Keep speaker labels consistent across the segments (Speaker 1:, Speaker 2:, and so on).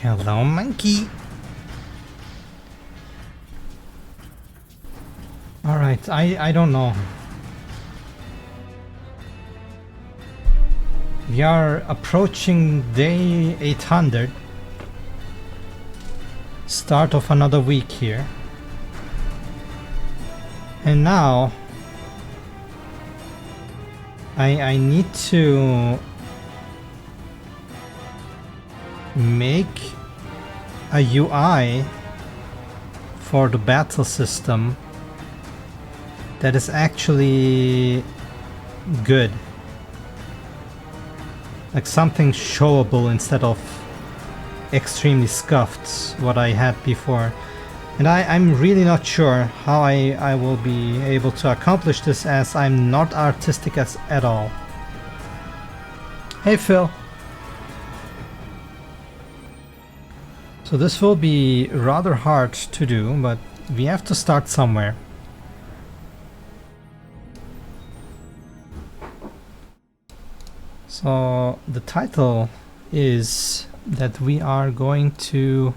Speaker 1: Hello, monkey. Alright, I don't know. We are approaching day 800. Start of another week here. And now I need to make a UI for the battle system that is actually good. Like something showable instead of extremely scuffed, what I had before. And I'm really not sure how I will be able to accomplish this, as I'm not artistic at all. Hey Phil. So this will be rather hard to do, but we have to start somewhere. So the title is that we are going to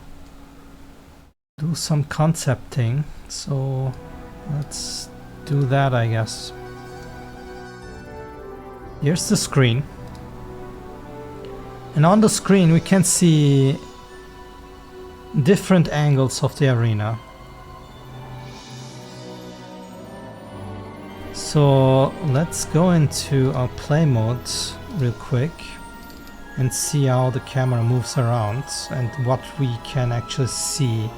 Speaker 1: do some concepting, so let's do that, I guess. Here's the screen, and on the screen we can see different angles of the arena. So let's go into our play mode real quick and see how the camera moves around and what we can actually see.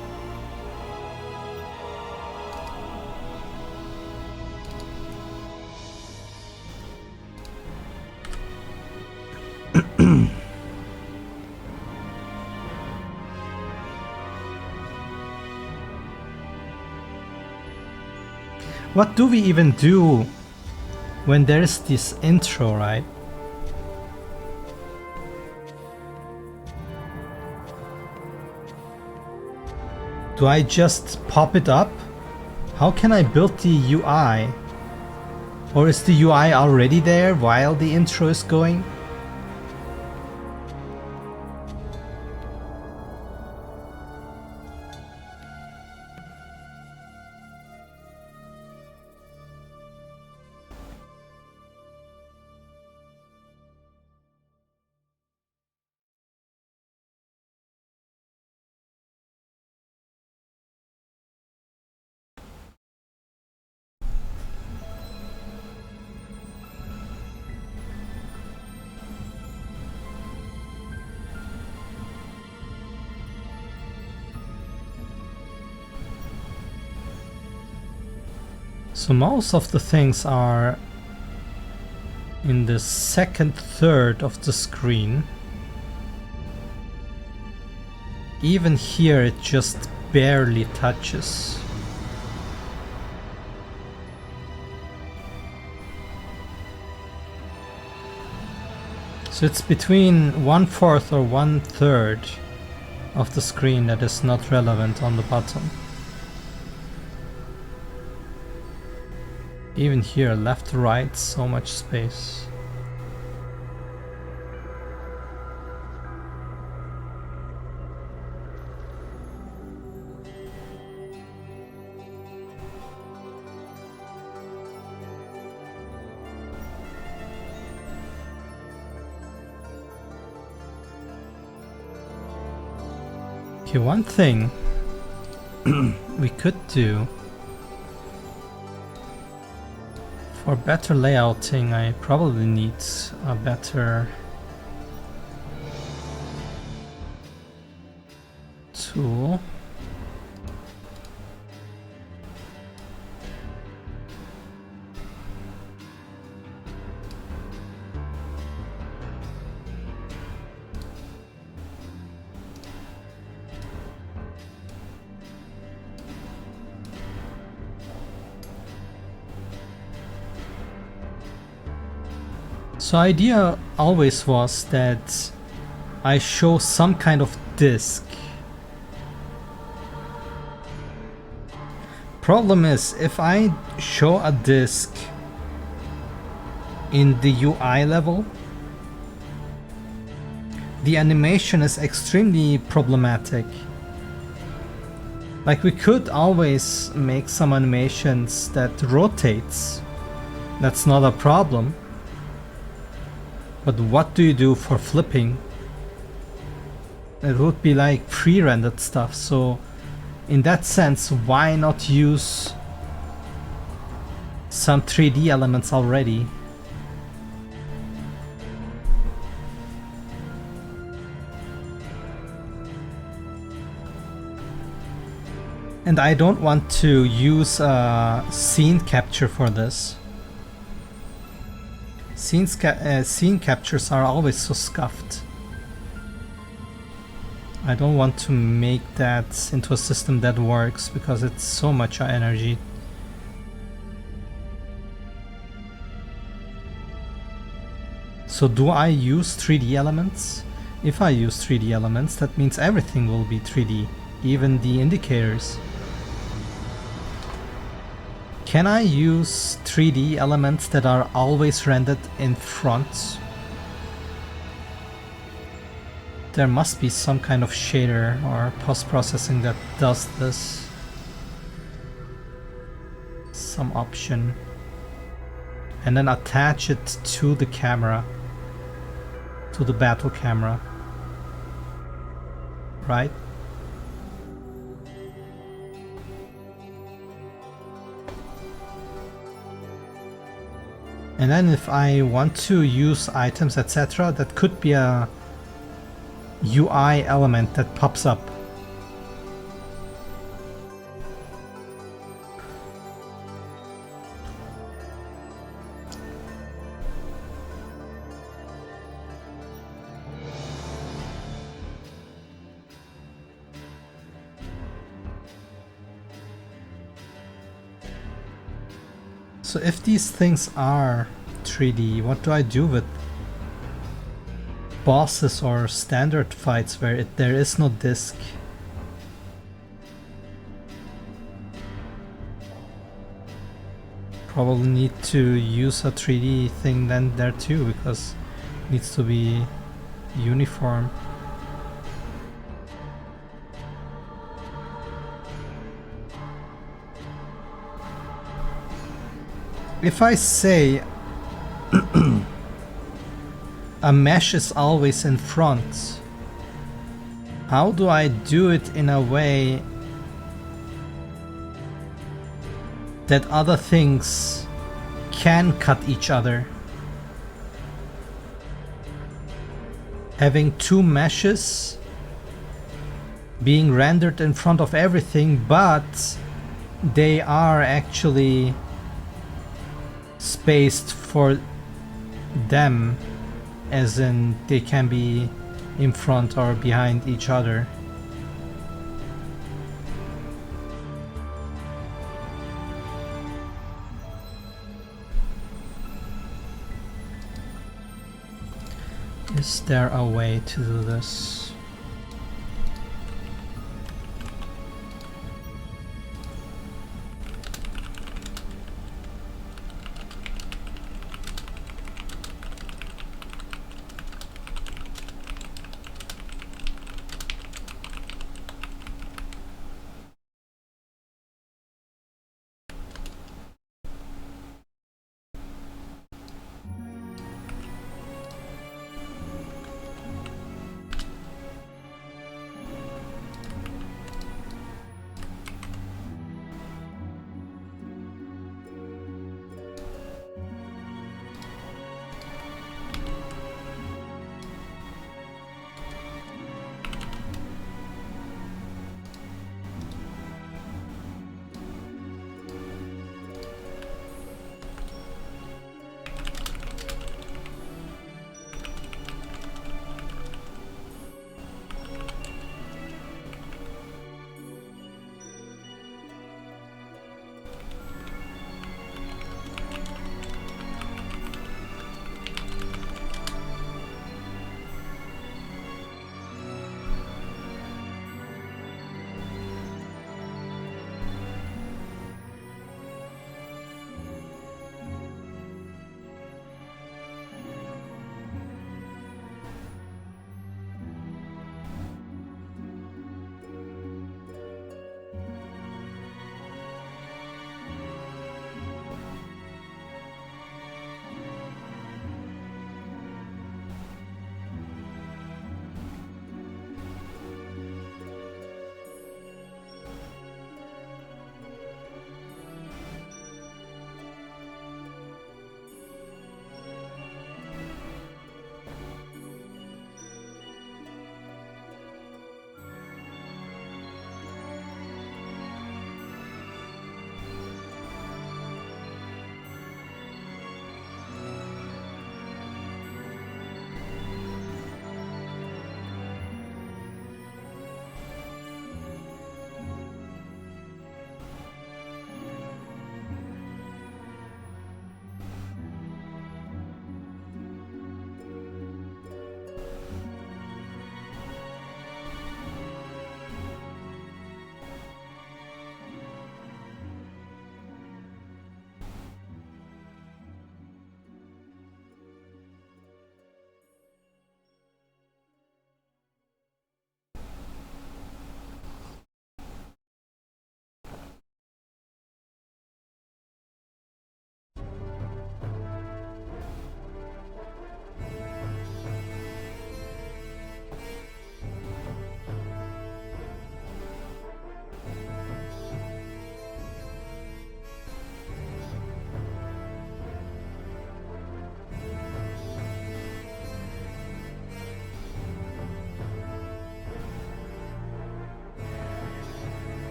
Speaker 1: What do we even do when there's this intro, right? Do I just pop it up? How can I build the UI? Or is the UI already there while the intro is going? So most of the things are in the second third of the screen. Even here it just barely touches. So it's between 1/4 or 1/3 of the screen that is not relevant on the bottom. Even here, left, right, so much space. Okay, one thing we could do for better layouting, I probably need a better tool. So idea always was that I show some kind of disk. Problem is, if I show a disk in the UI level, the animation is extremely problematic. Like, we could always make some animations that rotates. That's not a problem. But what do you do for flipping? It would be like pre-rendered stuff. So in that sense, why not use some 3D elements already? And I don't want to use scene capture for this. Scene captures are always so scuffed. I don't want to make that into a system that works because it's so much energy. So do I use 3D elements? If I use 3D elements, that means everything will be 3D, even the indicators. Can I use 3D elements that are always rendered in front? There must be some kind of shader or post-processing that does this. Some option. And then attach it to the camera. To the battle camera. Right? And then if I want to use items, etc., that could be a UI element that pops up. So if these things are 3D, what do I do with bosses or standard fights where there is no disk? Probably need to use a 3D thing then there too, because it needs to be uniform. If I say a mesh is always in front, how do I do it in a way that other things can cut each other? Having two meshes being rendered in front of everything, but they are actually spaced for them, as in they can be in front or behind each other. Is there a way to do this?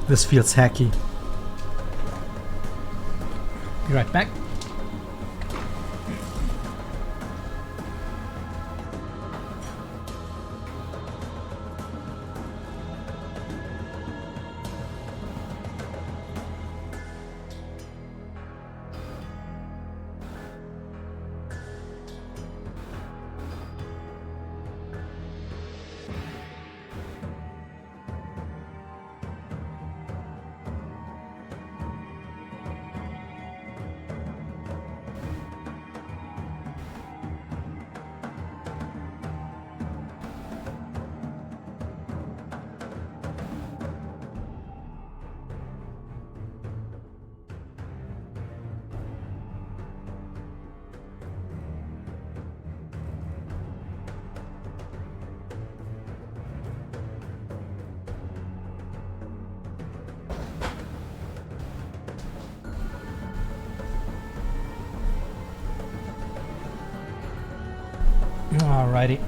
Speaker 1: This feels hacky. Be right back. Alrighty.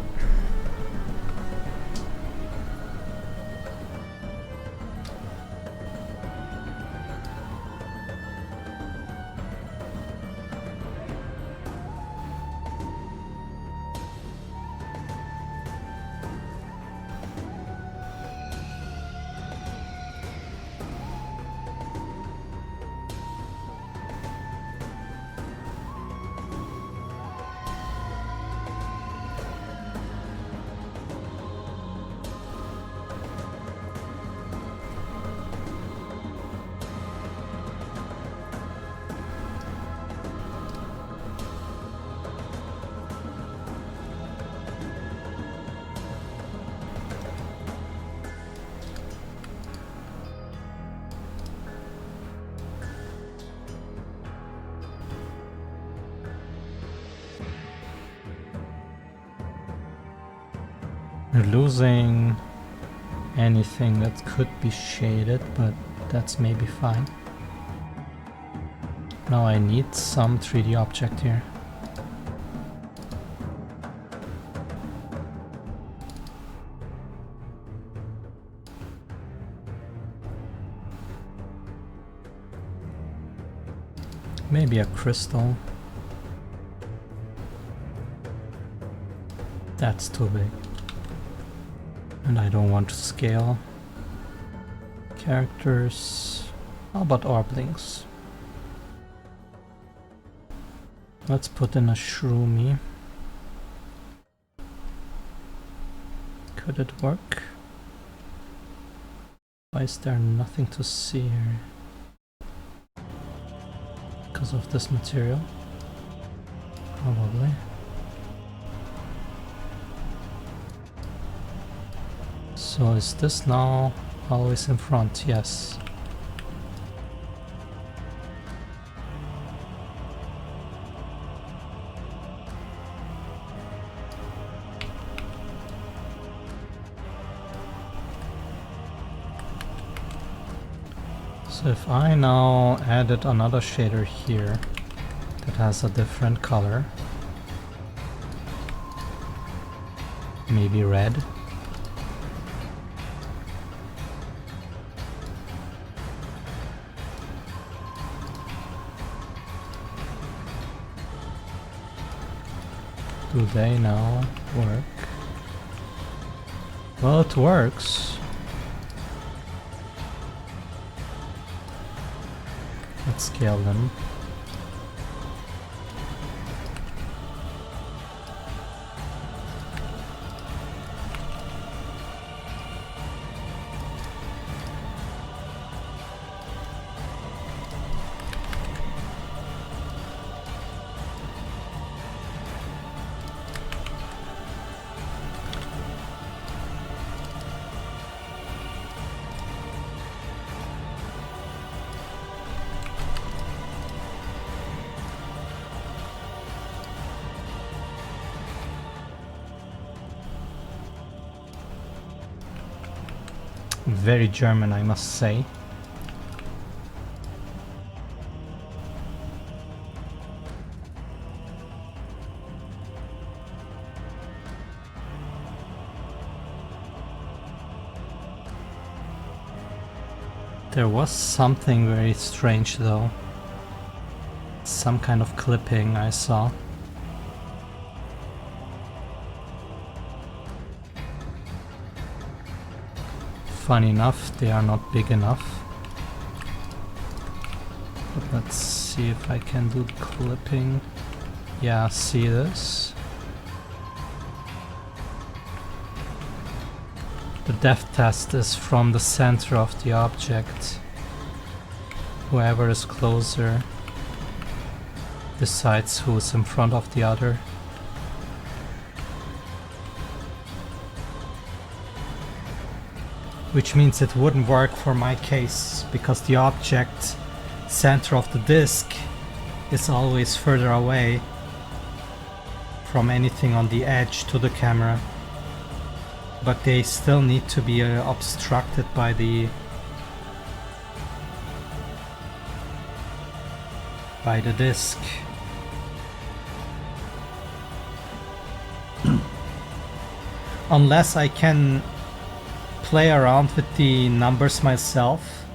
Speaker 1: Losing anything that could be shaded, but that's maybe fine. Now I need some 3D object here. Maybe a crystal. That's too big. And I don't want to scale. Characters. How about orblings? Let's put in a shroomy. Could it work? Why is there nothing to see here? Because of this material? Probably. So is this now always in front? Yes. So if I now added another shader here that has a different color, maybe red. Do they now work? Well, it works. Let's scale them. Very German, I must say. There was something very strange though. Some kind of clipping I saw. Funny enough, they are not big enough. But let's see if I can do the clipping. Yeah, see this? The depth test is from the center of the object. Whoever is closer decides who's in front of the other. Which means it wouldn't work for my case, because the object center of the disc is always further away from anything on the edge to the camera. But they still need to be obstructed by the disc. Unless I can play around with the numbers myself,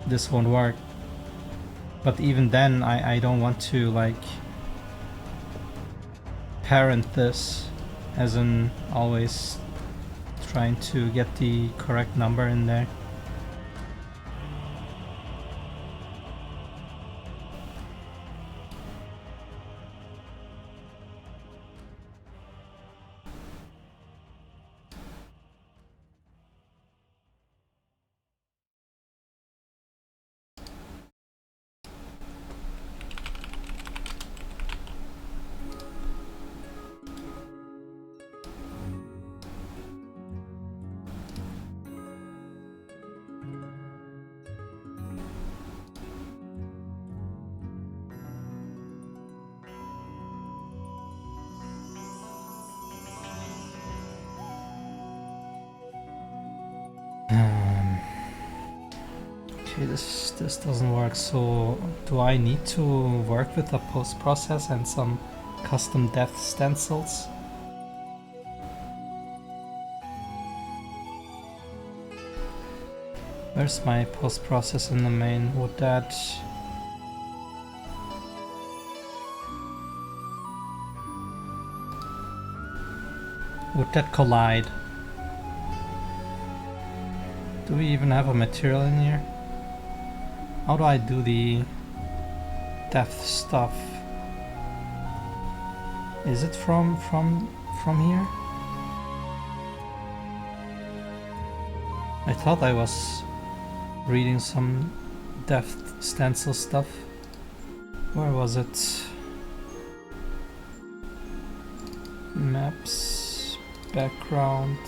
Speaker 1: this won't work. But even then, I don't want to like parent this, as in always trying to get the correct number in there. Okay, this doesn't work, so do I need to work with a post-process and some custom depth stencils? Where's my post-process in the main? Would that collide? Do we even have a material in here? How do I do the depth stuff? Is it from here? I thought I was reading some depth stencil stuff. Where was it? Maps, background.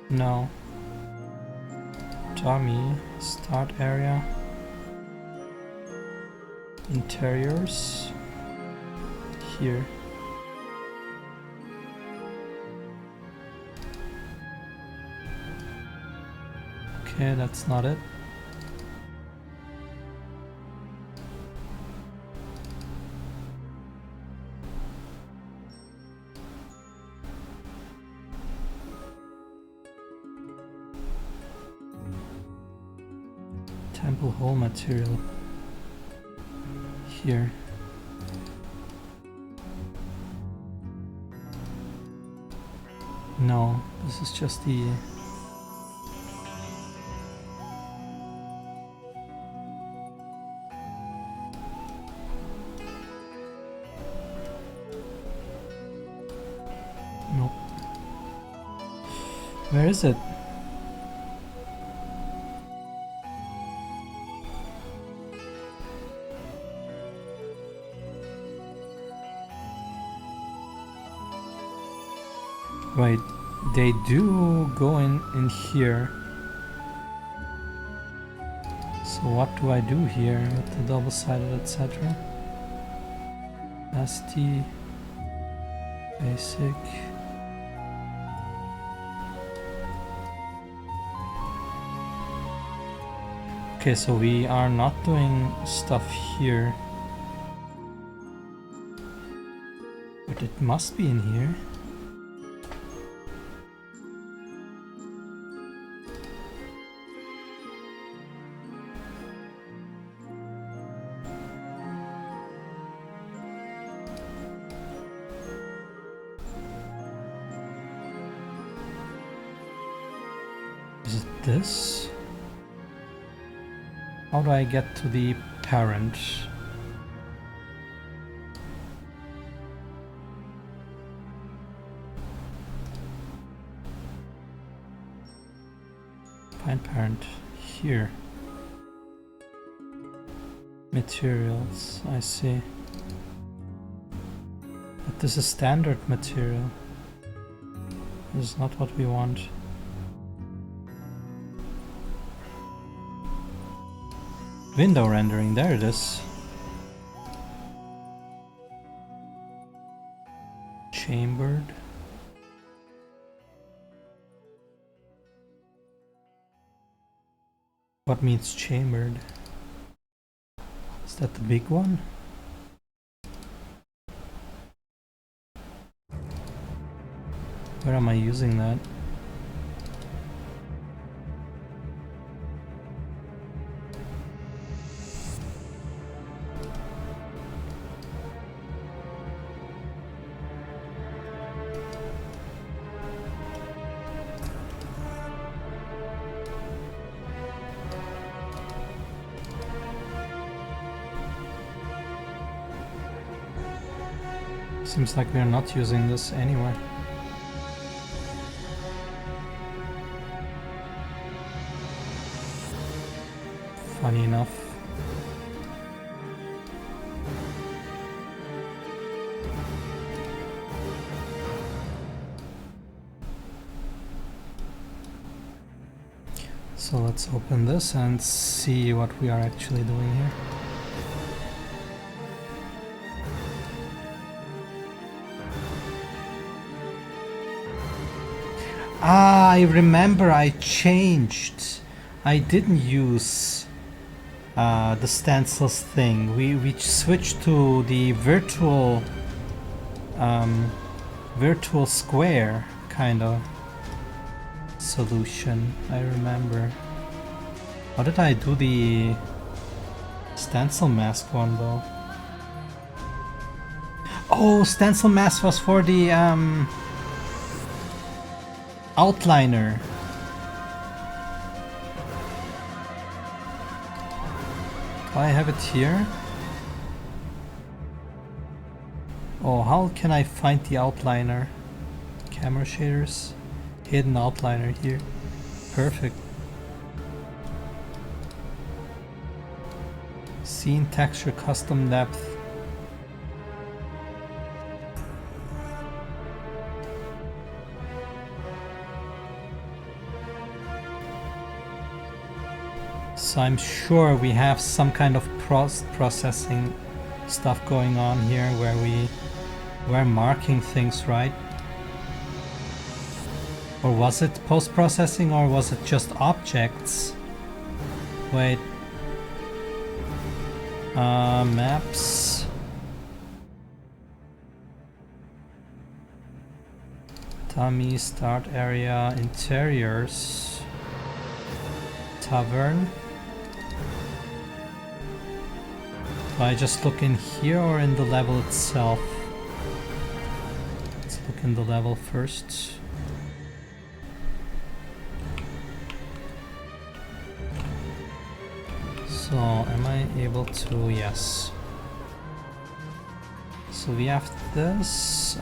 Speaker 1: No. Dummy, start area, interiors, here. Okay, that's not it. Temple hole material here. No, this is just the nope. Where is it? Right, they do go in here. So what do I do here with the double-sided, etc.? ST, basic. Okay, so we are not doing stuff here. But it must be in here. Is it this? How do I get to the parent? Find parent here. Materials, I see. But this is standard material. This is not what we want. Window rendering, there it is. Chambered. What means chambered? Is that the big one? Where am I using that? Seems like we're not using this anyway. Funny enough. So let's open this and see what we are actually doing here. Ah, I remember I changed. I didn't use the stencils thing. We switched to the virtual square kind of solution. I remember. How did I do the stencil mask one though? Oh, stencil mask was for the outliner. Do I have it here? Oh, how can I find the outliner? Camera shaders, hidden outliner here. Perfect. Scene texture custom depth. So I'm sure we have some kind of processing stuff going on here where we're marking things, right? Or was it post-processing or was it just objects? Wait. Maps. Dummy, start area, interiors. Tavern. Do I just look in here or in the level itself? Let's look in the level first. So, am I able to? Yes. So we have this.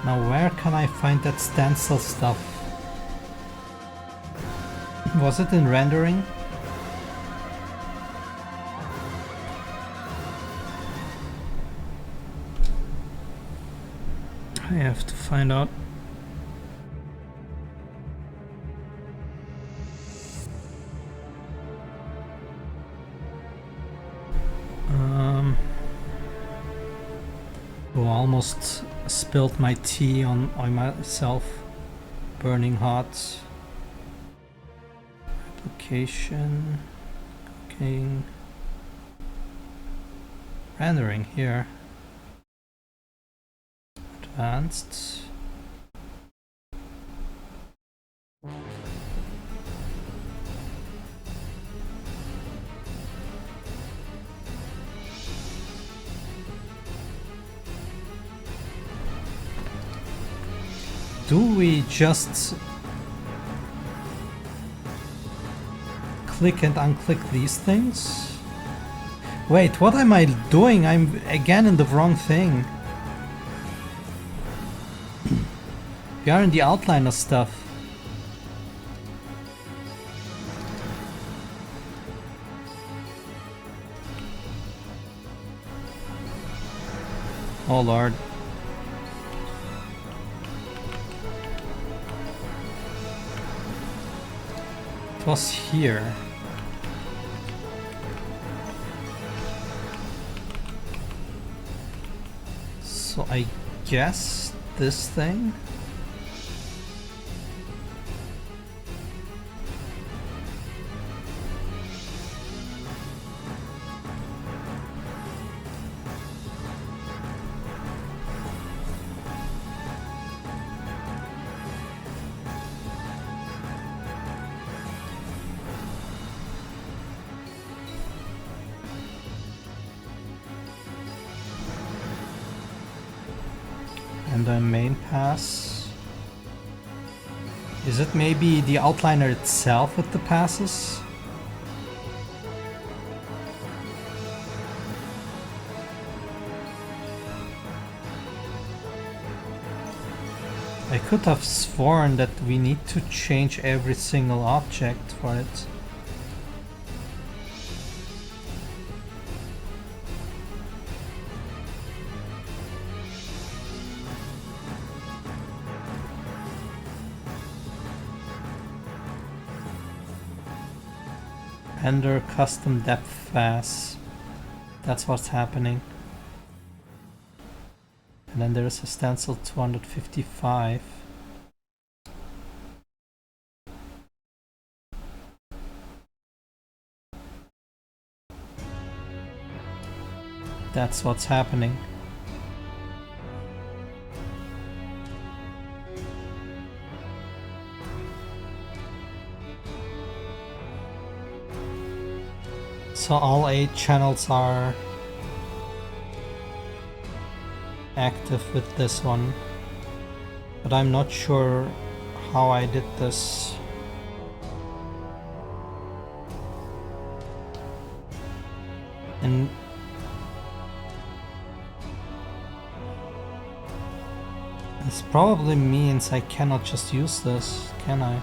Speaker 1: Now where can I find that stencil stuff? Was it in rendering? I have to find out. Oh, almost spilled my tea on myself. Burning hot. Application. Cooking. Rendering here. Advanced. do we just click and unclick these things? Wait, what am I doing? I'm again in the wrong thing. We are in the outliner stuff. Oh Lord. It was here. So I guess this thing? And the main pass. Is it maybe the outliner itself with the passes? I could have sworn that we need to change every single object for it. Render custom depth pass. That's what's happening. And then there is a stencil 255. That's what's happening. So all 8 channels are active with this one, but I'm not sure how I did this. And this probably means I cannot just use this, can I?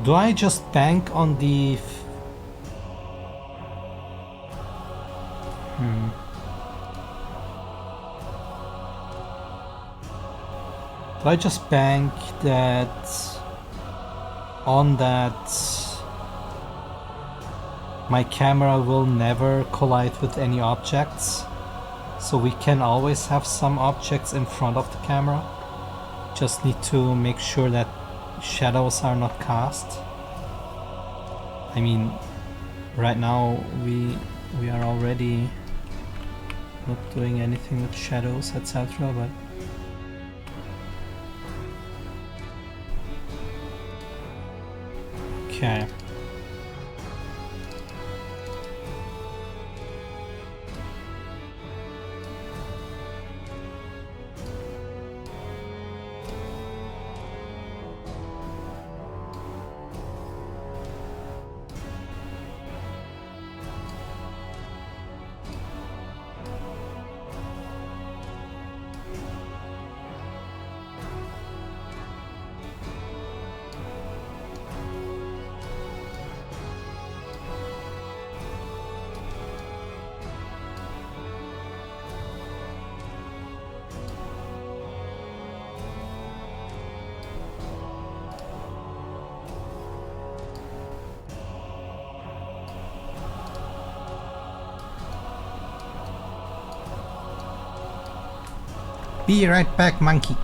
Speaker 1: Do I just bank on the... Do I just bank that on that my camera will never collide with any objects? So we can always have some objects in front of the camera. Just need to make sure that shadows are not cast. I mean, right now we are already not doing anything with shadows, etc. But okay. Be right back, monkey.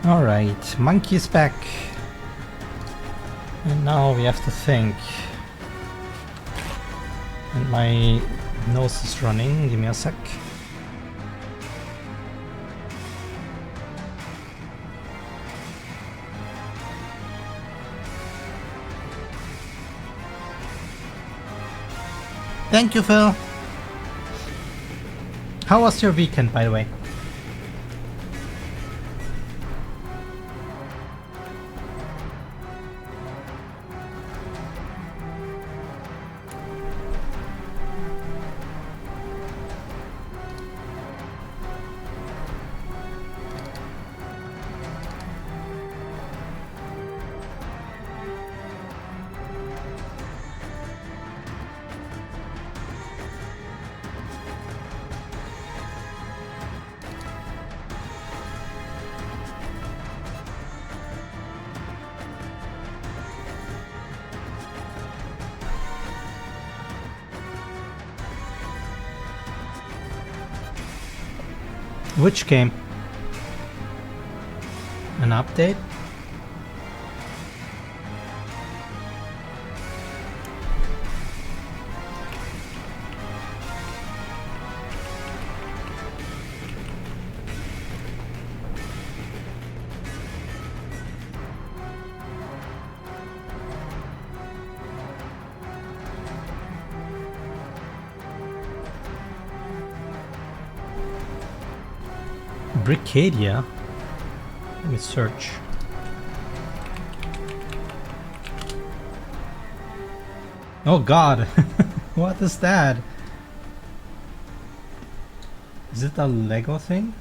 Speaker 1: Alright, monkey's back. And now we have to think. And my nose is running, give me a sec. Thank you, Phil. How was your weekend, by the way? Which game? An update? Bricadia? Let me search. Oh god! What is that? Is it a Lego thing?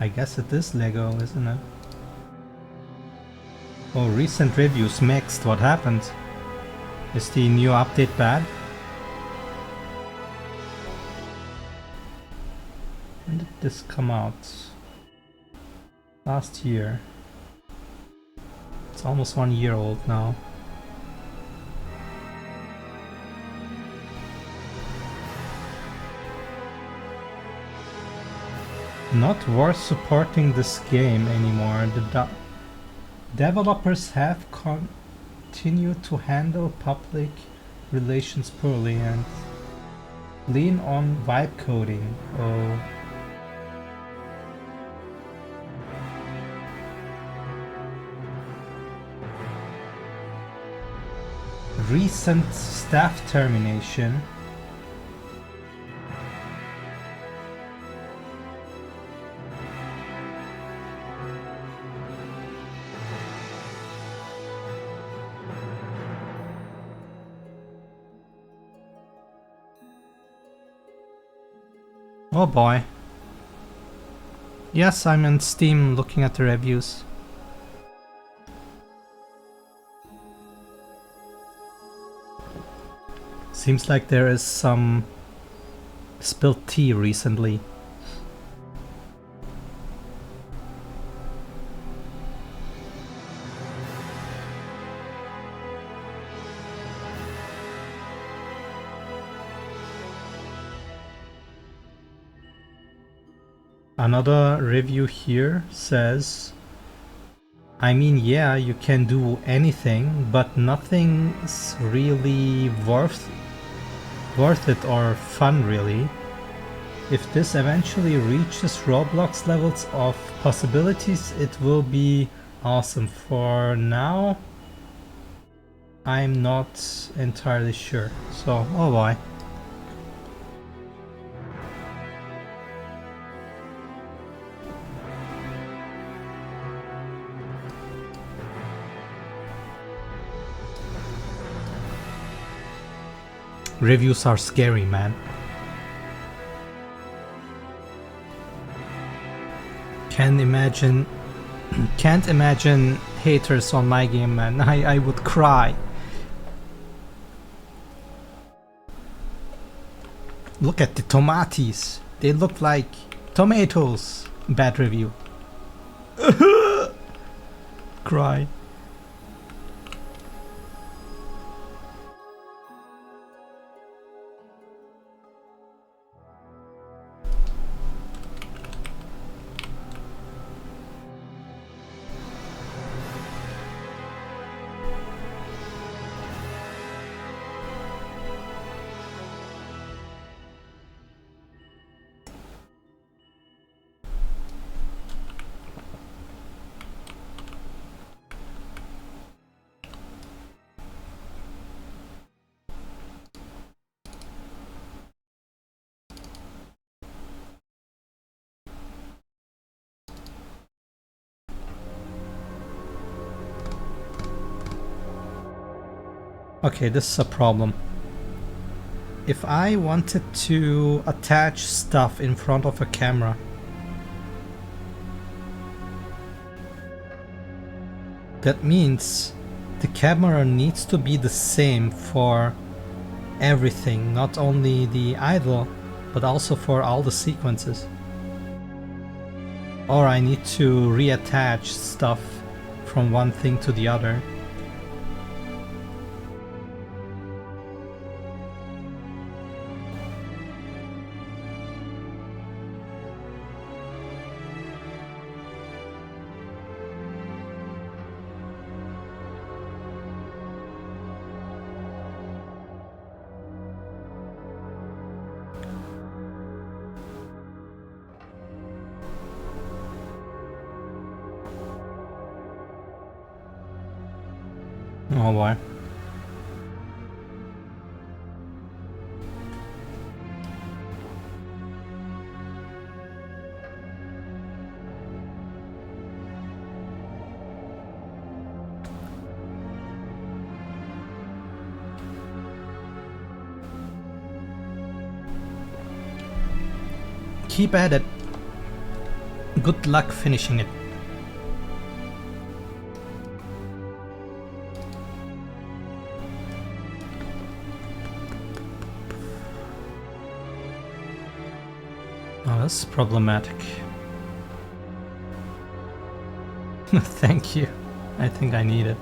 Speaker 1: I guess it is Lego, isn't it? Oh, recent reviews mixed. What happened? Is the new update bad? When did this come out? Last year. It's almost 1 year old now. Not worth supporting this game anymore. The developers have continued to handle public relations poorly and lean on vibe coding. Oh. Recent staff termination. Oh boy. Yes, I'm in Steam looking at the reviews. Seems like there is some spilled tea recently. Another review here says, I mean, yeah, you can do anything, but nothing's really worth it or fun, really. If this eventually reaches Roblox levels of possibilities, it will be awesome. For now, I'm not entirely sure. So, oh boy. Reviews are scary, man. Can't imagine haters on my game, man. I would cry. Look at the tomates. They look like tomatoes. Bad review. Cry. Okay, this is a problem. If I wanted to attach stuff in front of a camera, that means the camera needs to be the same for everything, not only the idle, but also for all the sequences. Or I need to reattach stuff from one thing to the other. Oh boy. Keep at it. Good luck finishing it. Oh, that's problematic. Thank you. I think I need it.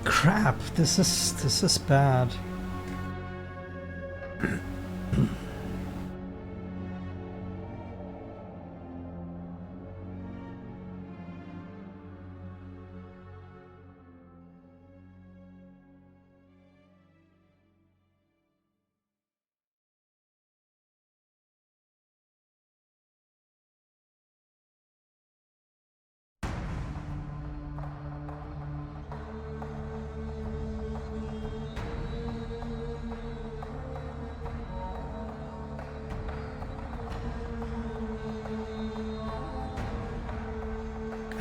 Speaker 1: Crap, this is bad.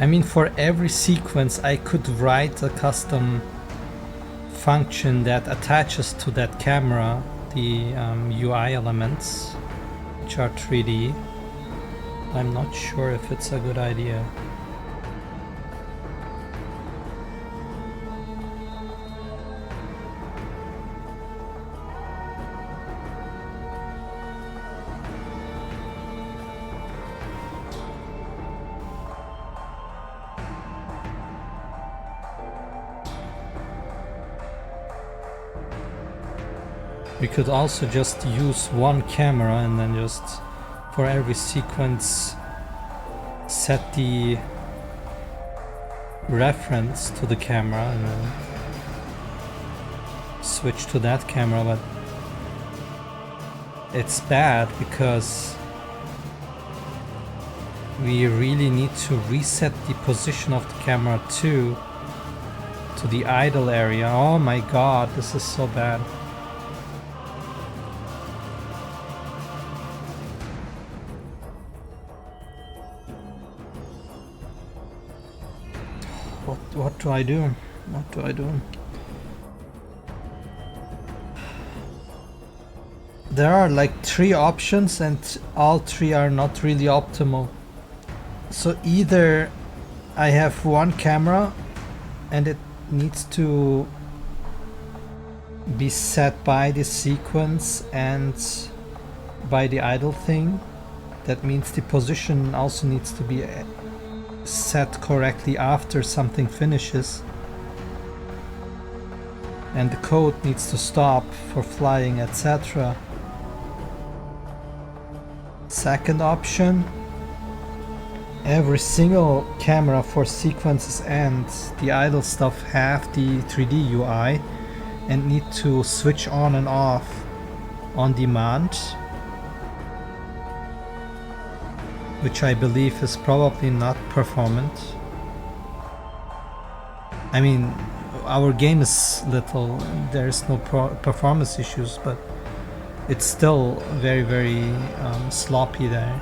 Speaker 1: I mean, for every sequence I could write a custom function that attaches to that camera the UI elements, which are 3D. I'm not sure if it's a good idea. We could also just use one camera and then just for every sequence set the reference to the camera and then switch to that camera, but it's bad because we really need to reset the position of the camera to the idle area. Oh my god, this is so bad. What do I do? What do I do? There are like 3 options and all 3 are not really optimal. So either I have one camera and it needs to be set by the sequence and by the idle thing. That means the position also needs to be set correctly after something finishes, and the code needs to stop for flying, etc. Second option, every single camera for sequences and the idle stuff have the 3D UI and need to switch on and off on demand, which I believe is probably not performant. I mean, our game is little, there's no performance issues, but it's still very, very sloppy there.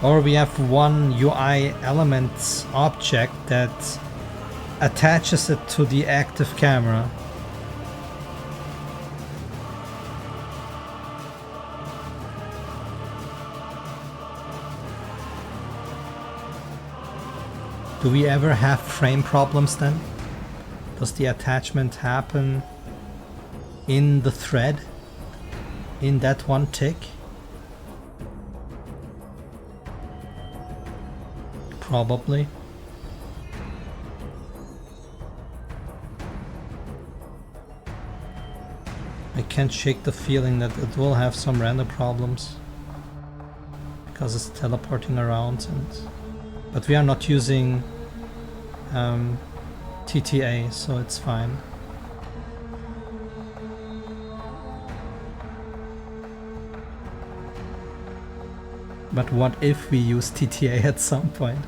Speaker 1: Or we have one UI element object that attaches it to the active camera. Do we ever have frame problems then? Does the attachment happen in the thread? In that one tick? Probably. I can't shake the feeling that it will have some random problems because it's teleporting around, but we are not using TTA, so it's fine. But what if we use TTA at some point?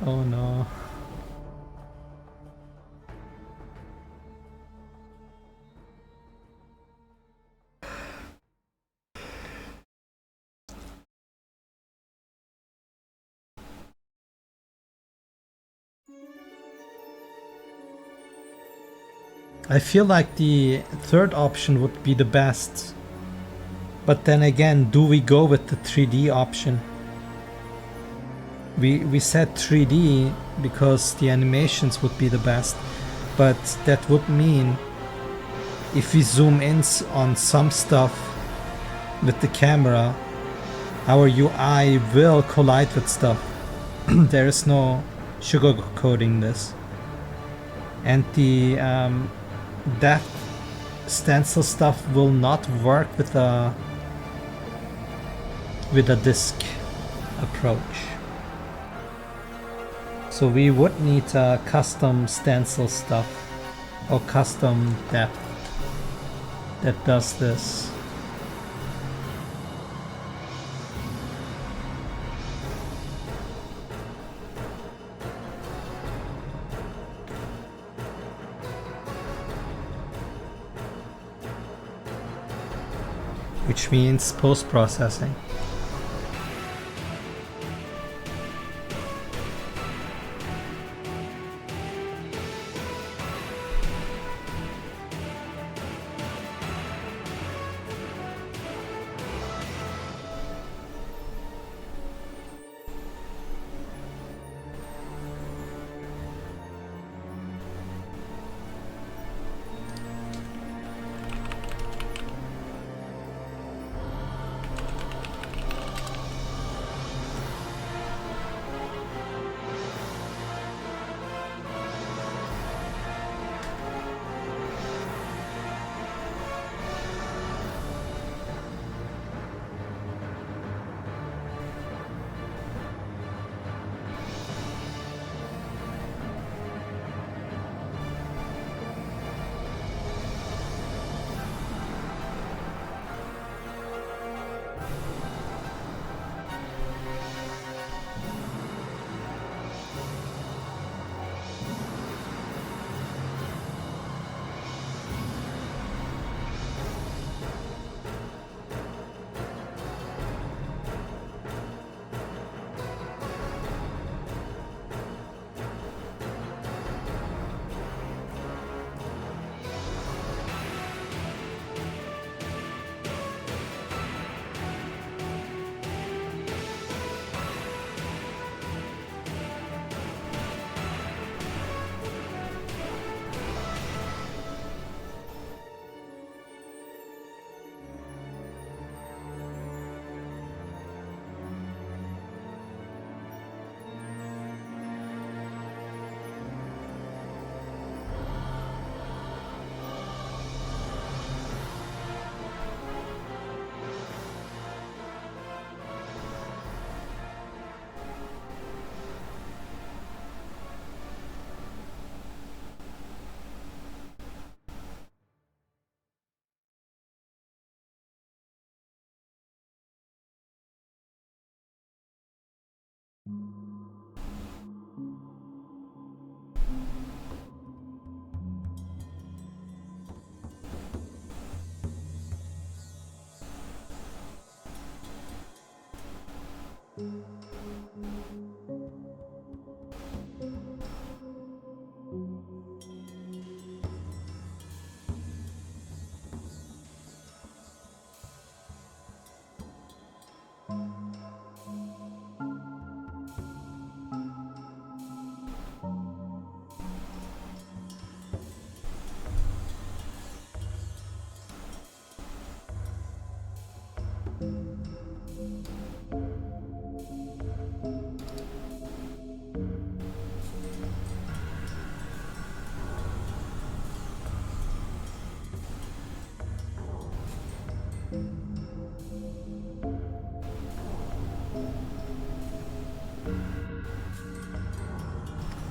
Speaker 1: Oh no. I feel like the third option would be the best. But then again, do we go with the 3D option? We said 3D because the animations would be the best, but that would mean if we zoom in on some stuff with the camera, our UI will collide with stuff. There is no sugarcoating this. And the depth stencil stuff will not work with a disk approach. So we would need custom stencil stuff or custom depth that does this. Which means post-processing.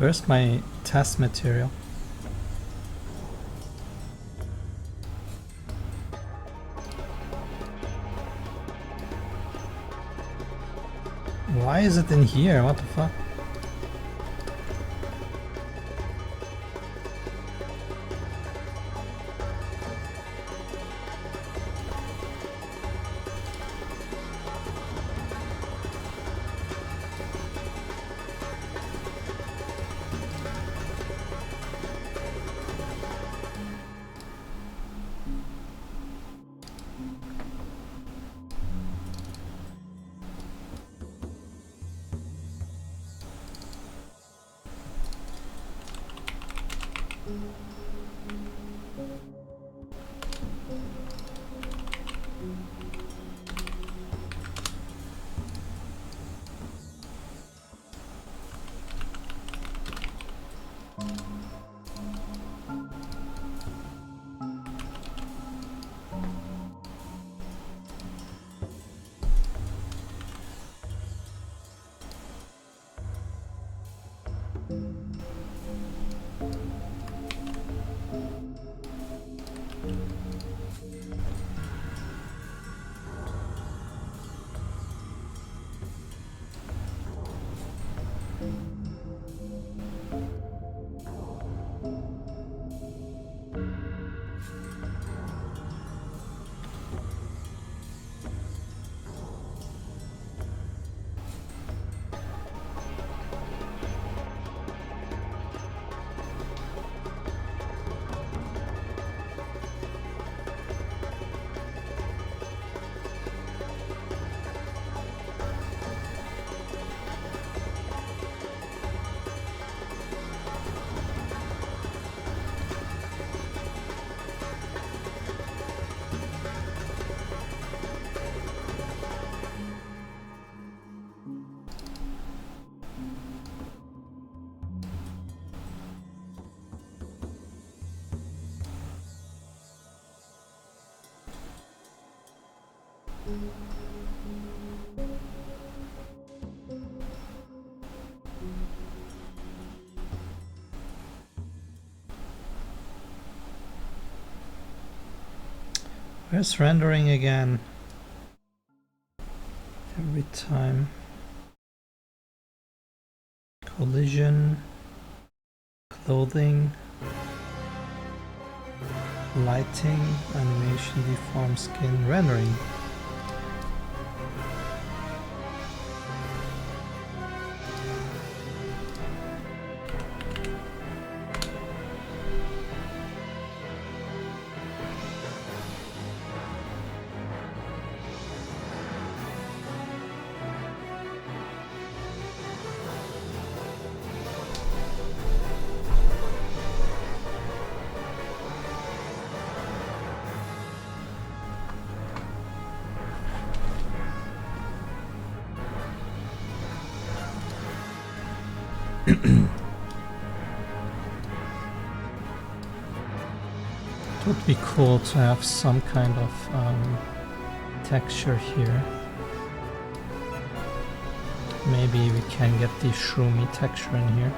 Speaker 1: Where's my test material? Why is it in here? What the fuck? Where's rendering again? Every time. Collision, clothing, lighting, animation, deform skin, rendering. It would be cool to have some kind of texture here. Maybe we can get the shroomy texture in here.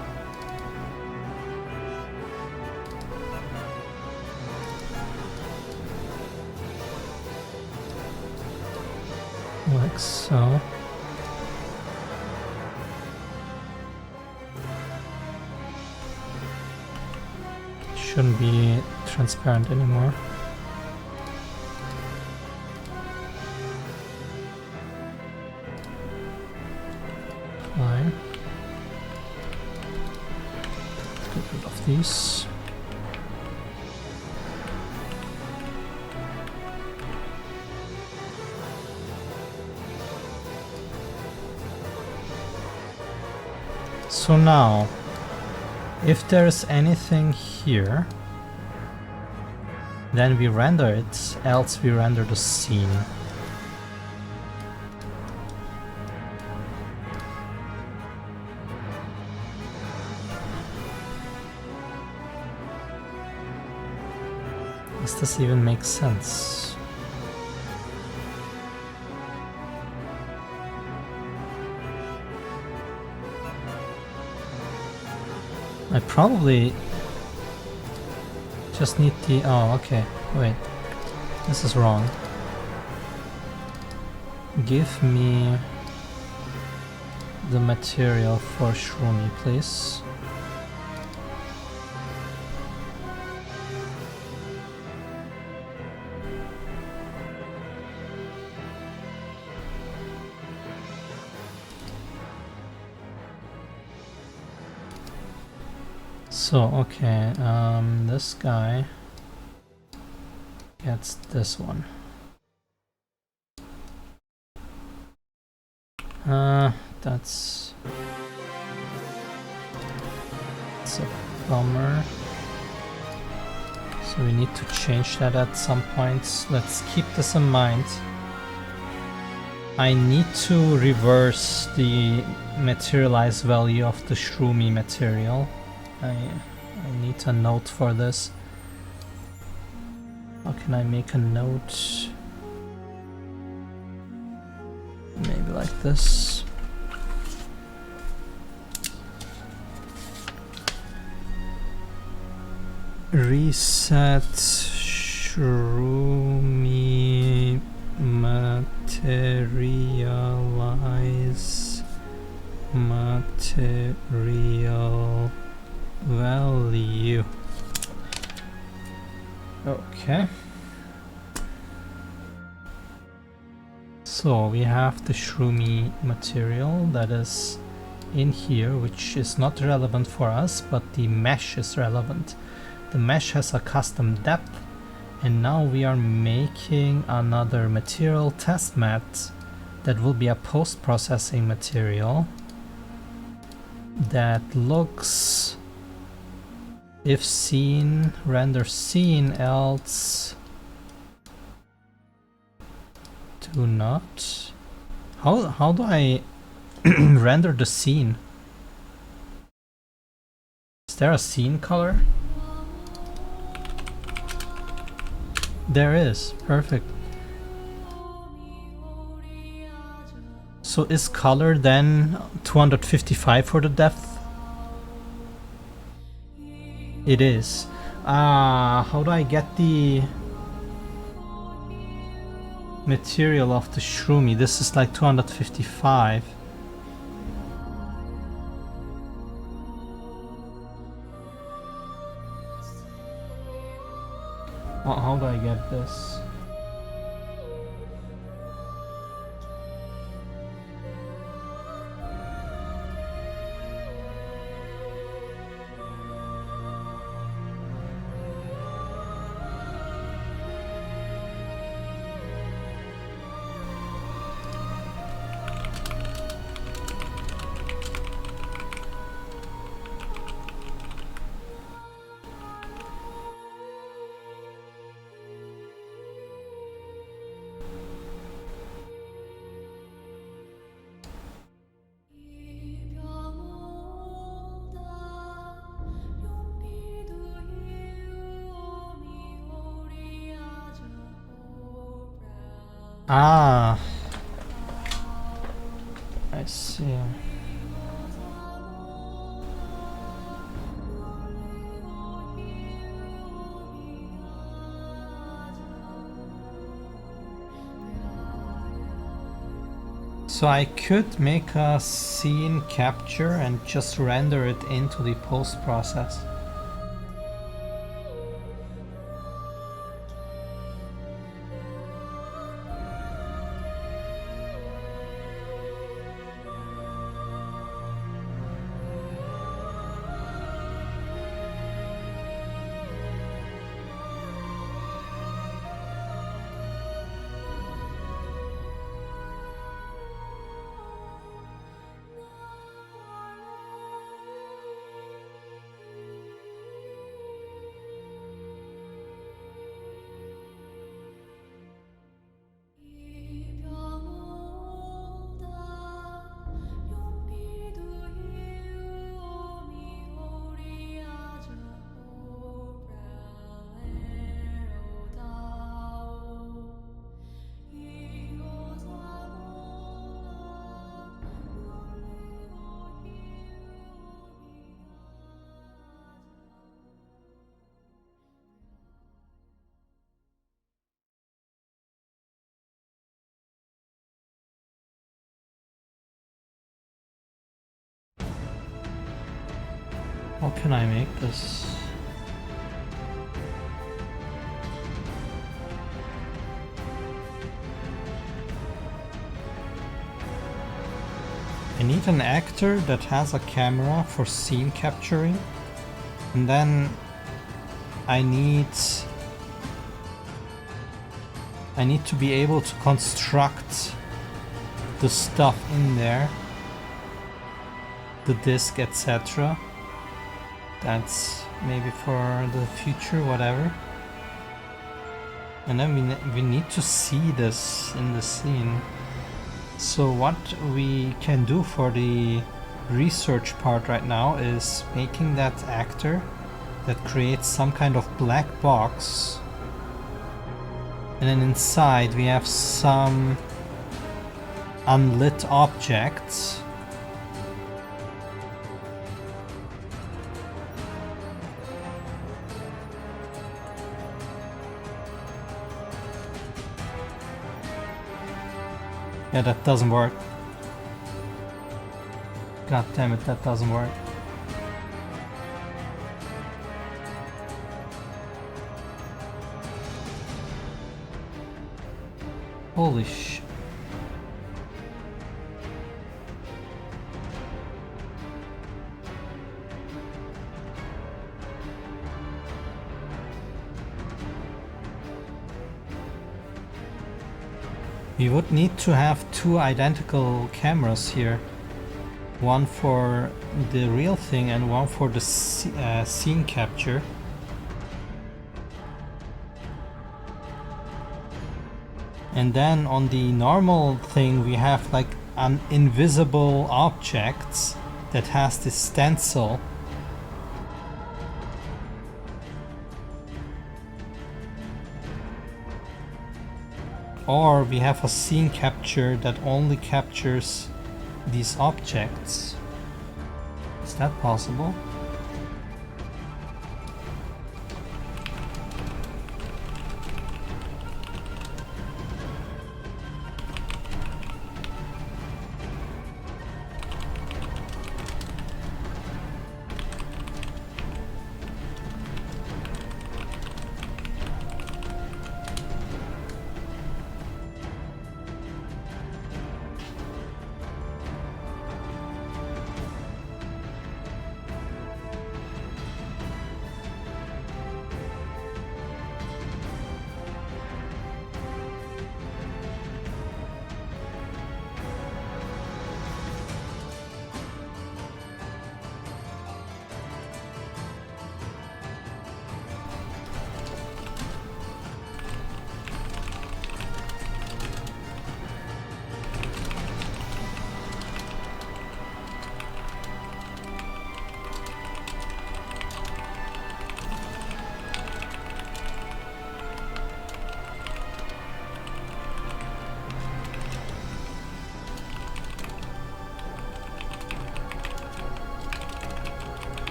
Speaker 1: Like so. Shouldn't be transparent anymore. Fine. Get rid of these. So now, if there's anything here, then we render it, else we render the scene. Does this even make sense? I probably just need the... oh, okay, wait. This is wrong. Give me the material for Shroomy, please. So, okay, this guy gets this one. That's a bummer. So we need to change that at some point. Let's keep this in mind. I need to reverse the materialized value of the Shroomy material. I need a note for this. How can I make a note? Maybe like this. Reset Shroomy materialize material value. Okay. So we have the Shroomy material that is in here, which is not relevant for us, but the mesh is relevant. The mesh has a custom depth, and now we are making another material test mat that will be a post-processing material that looks, if seen, render scene, else do not. How do I render the scene? Is there a scene color? There is. Perfect. So is color then 255 for the depth? It is. How do I get the material of the Shroomy? This is like 255. How do I get this? Ah, I see. So I could make a scene capture and just render it into the post process. How can I make this? I need an actor that has a camera for scene capturing, and then I need to be able to construct the stuff in there, the disc, etc. That's maybe for the future, whatever. And then we need to see this in the scene. So what we can do for the research part right now is making that actor that creates some kind of black box, and then inside we have some unlit objects. Yeah, that doesn't work. God damn it, that doesn't work. Holy sh... We would need to have two identical cameras here. One for the real thing and one for the scene capture. And then on the normal thing we have like an invisible object that has this stencil. Or we have a scene capture that only captures these objects. Is that possible?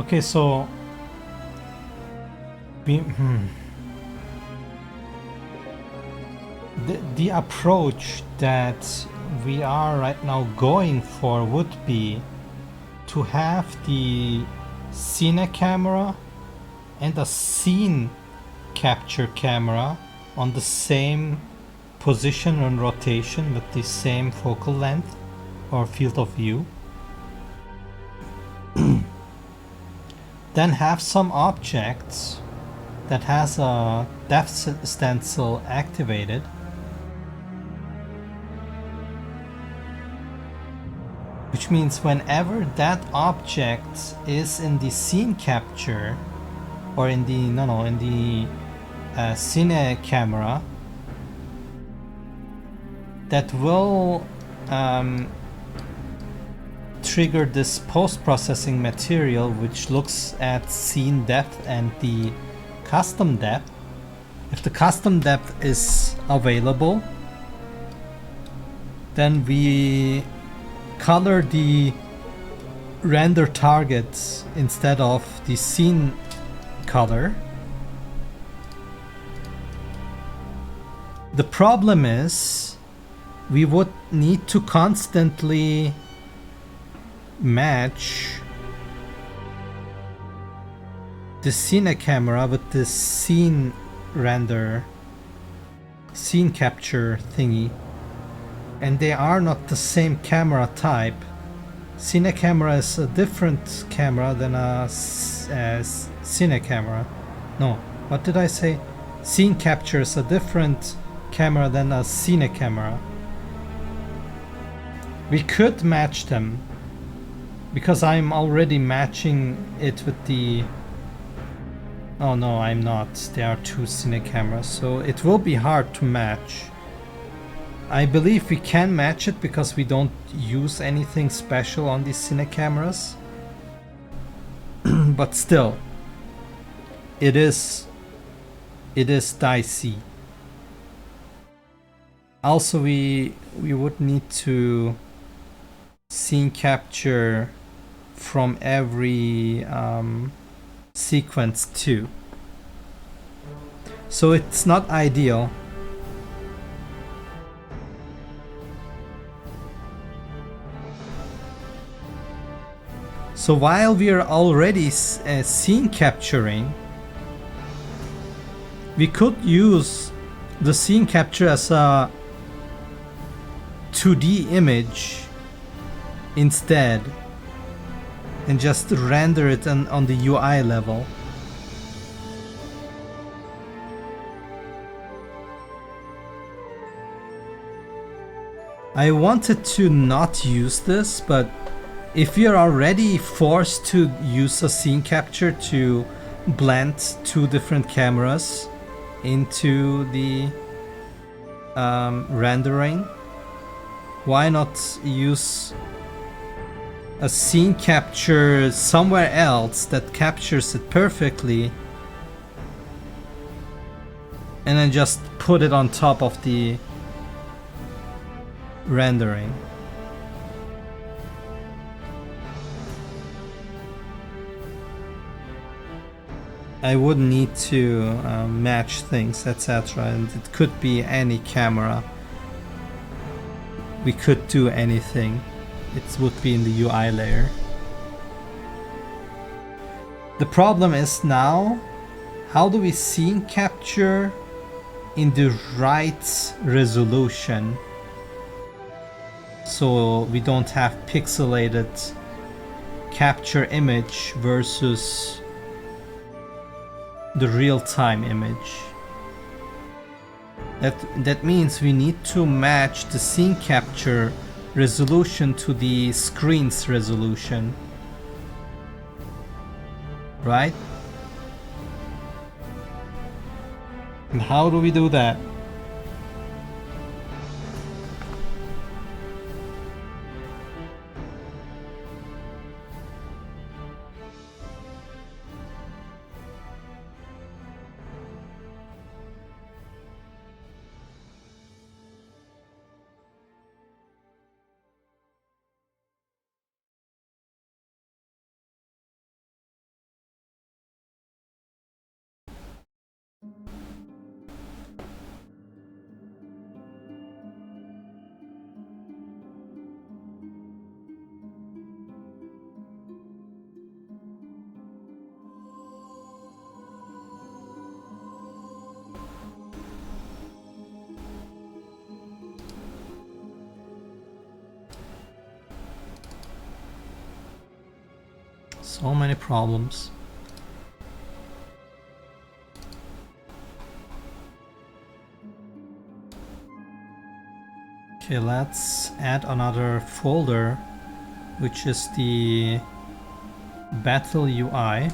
Speaker 1: Okay, so we, the approach that we are right now going for would be to have the cine camera and a scene capture camera on the same position and rotation with the same focal length or field of view. Then have some objects that has a depth stencil activated, which means whenever that object is in the scene capture or in the cine camera, that will trigger this post-processing material which looks at scene depth and the custom depth. If the custom depth is available, then we color the render targets instead of the scene color. The problem is we would need to constantly match the scene camera with the scene render, scene capture thingy, and they are not the same camera type. Cine camera is a different camera than a cine camera. No, what did I say? Scene capture is a different camera than a cine camera. We could match them because I'm already matching it with the... Oh no, I'm not. There are two cine cameras, so it will be hard to match. I believe we can match it because we don't use anything special on these cine cameras. But still, it is dicey. Also, we would need to scene capture from every sequence too. So it's not ideal. So while we are already scene capturing, we could use the scene capture as a 2D image instead and just render it on the UI level. I wanted to not use this, but if you're already forced to use a scene capture to blend two different cameras into the rendering, why not use a scene capture somewhere else that captures it perfectly and then just put it on top of the rendering? I would need to match things, etc. And it could be any camera. We could do anything. It would be in the UI layer. The problem is now, how do we scene capture in the right resolution so we don't have pixelated capture image versus the real-time image? That means we need to match the scene capture resolution to the screen's resolution, right? And how do we do that? So many problems. Okay, let's add another folder, which is the battle UI.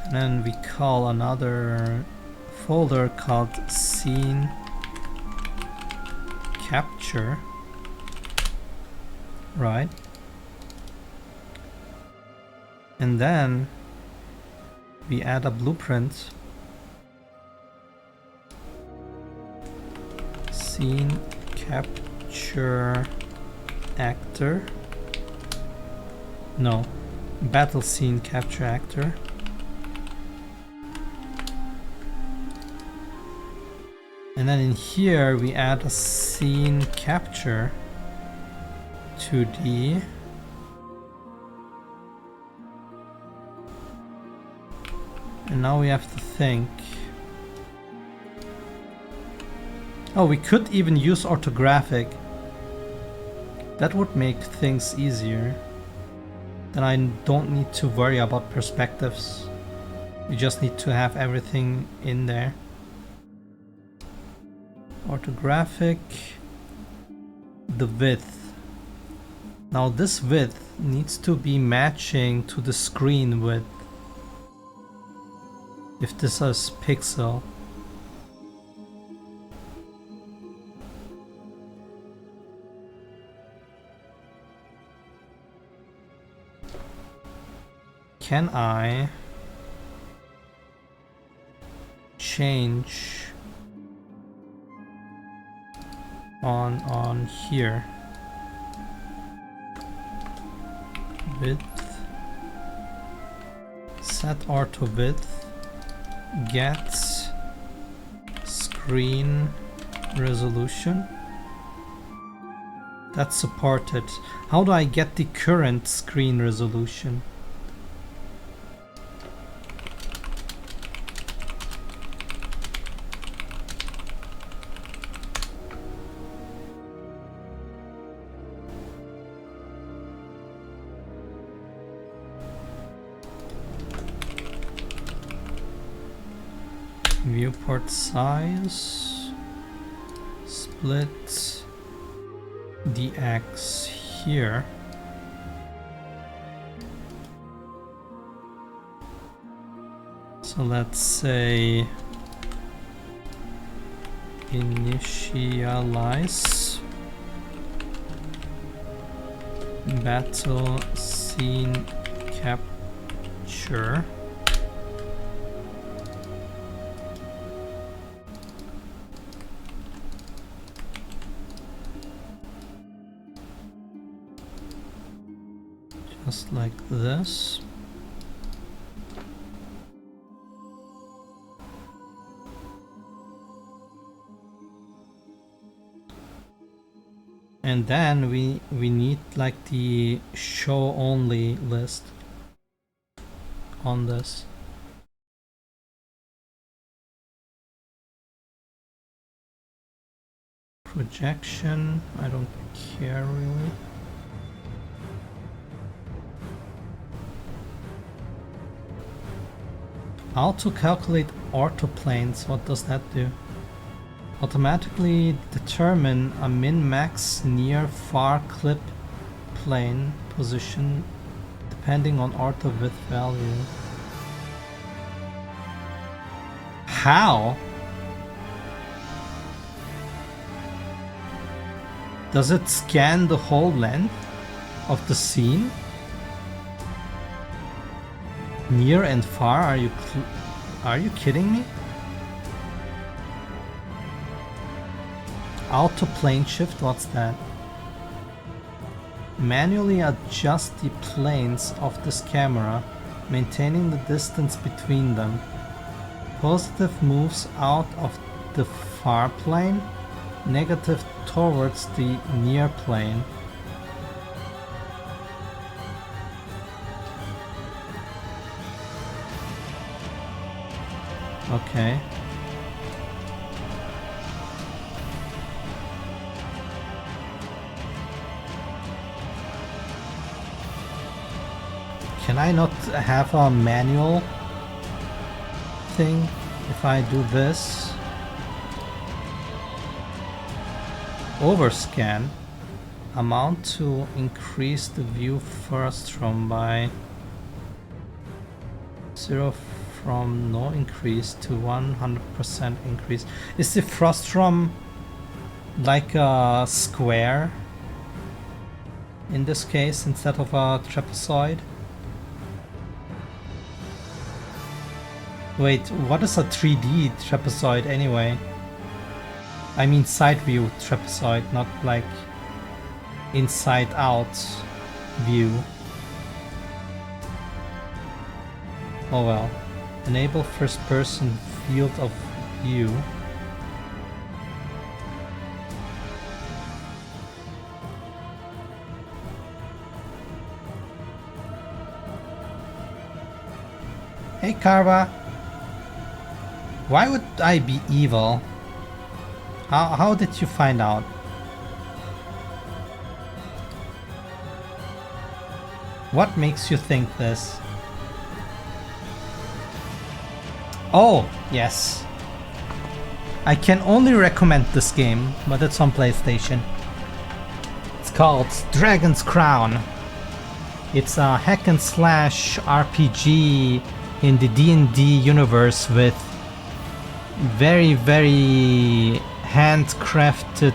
Speaker 1: And then we call another folder called scene capture, right? And then we add a blueprint. Scene capture actor. No, battle scene capture actor. And then in here we add a scene capture 2D. And now we have to think. Oh, we could even use orthographic. That would make things easier. Then I don't need to worry about perspectives. We just need to have everything in there. Orthographic, the width. Now this width needs to be matching to the screen width. If this is pixel. Can I change on here? Width, set ortho width, get screen resolution. That's supported. How do I get the current screen resolution? Viewport size, split the X here. So let's say initialize battle scene capture. Just like this. And then we need like the show only list on this. Projection, I don't care really. Auto calculate orthoplanes, what does that do? Automatically determine a min-max near far clip plane position depending on ortho width value. How? Does it scan the whole length of the scene? Near and far? Are you kidding me? Auto plane shift, what's that? Manually adjust the planes of this camera, maintaining the distance between them. Positive moves out of the far plane, negative towards the near plane. Okay. Can I not have a manual thing if I do this? Overscan. Amount to increase the view frustrum by 0 from no increase to 100% increase. Is the frustrum like a square in this case instead of a trapezoid? Wait, what is a 3D trapezoid anyway? I mean side view trapezoid, not like inside out view. Oh well. Enable first person field of view. Hey Carva. Why would I be evil? How did you find out? What makes you think this? Oh, yes. I can only recommend this game, but it's on PlayStation. It's called Dragon's Crown. It's a hack and slash RPG in the D&D universe with very, very handcrafted,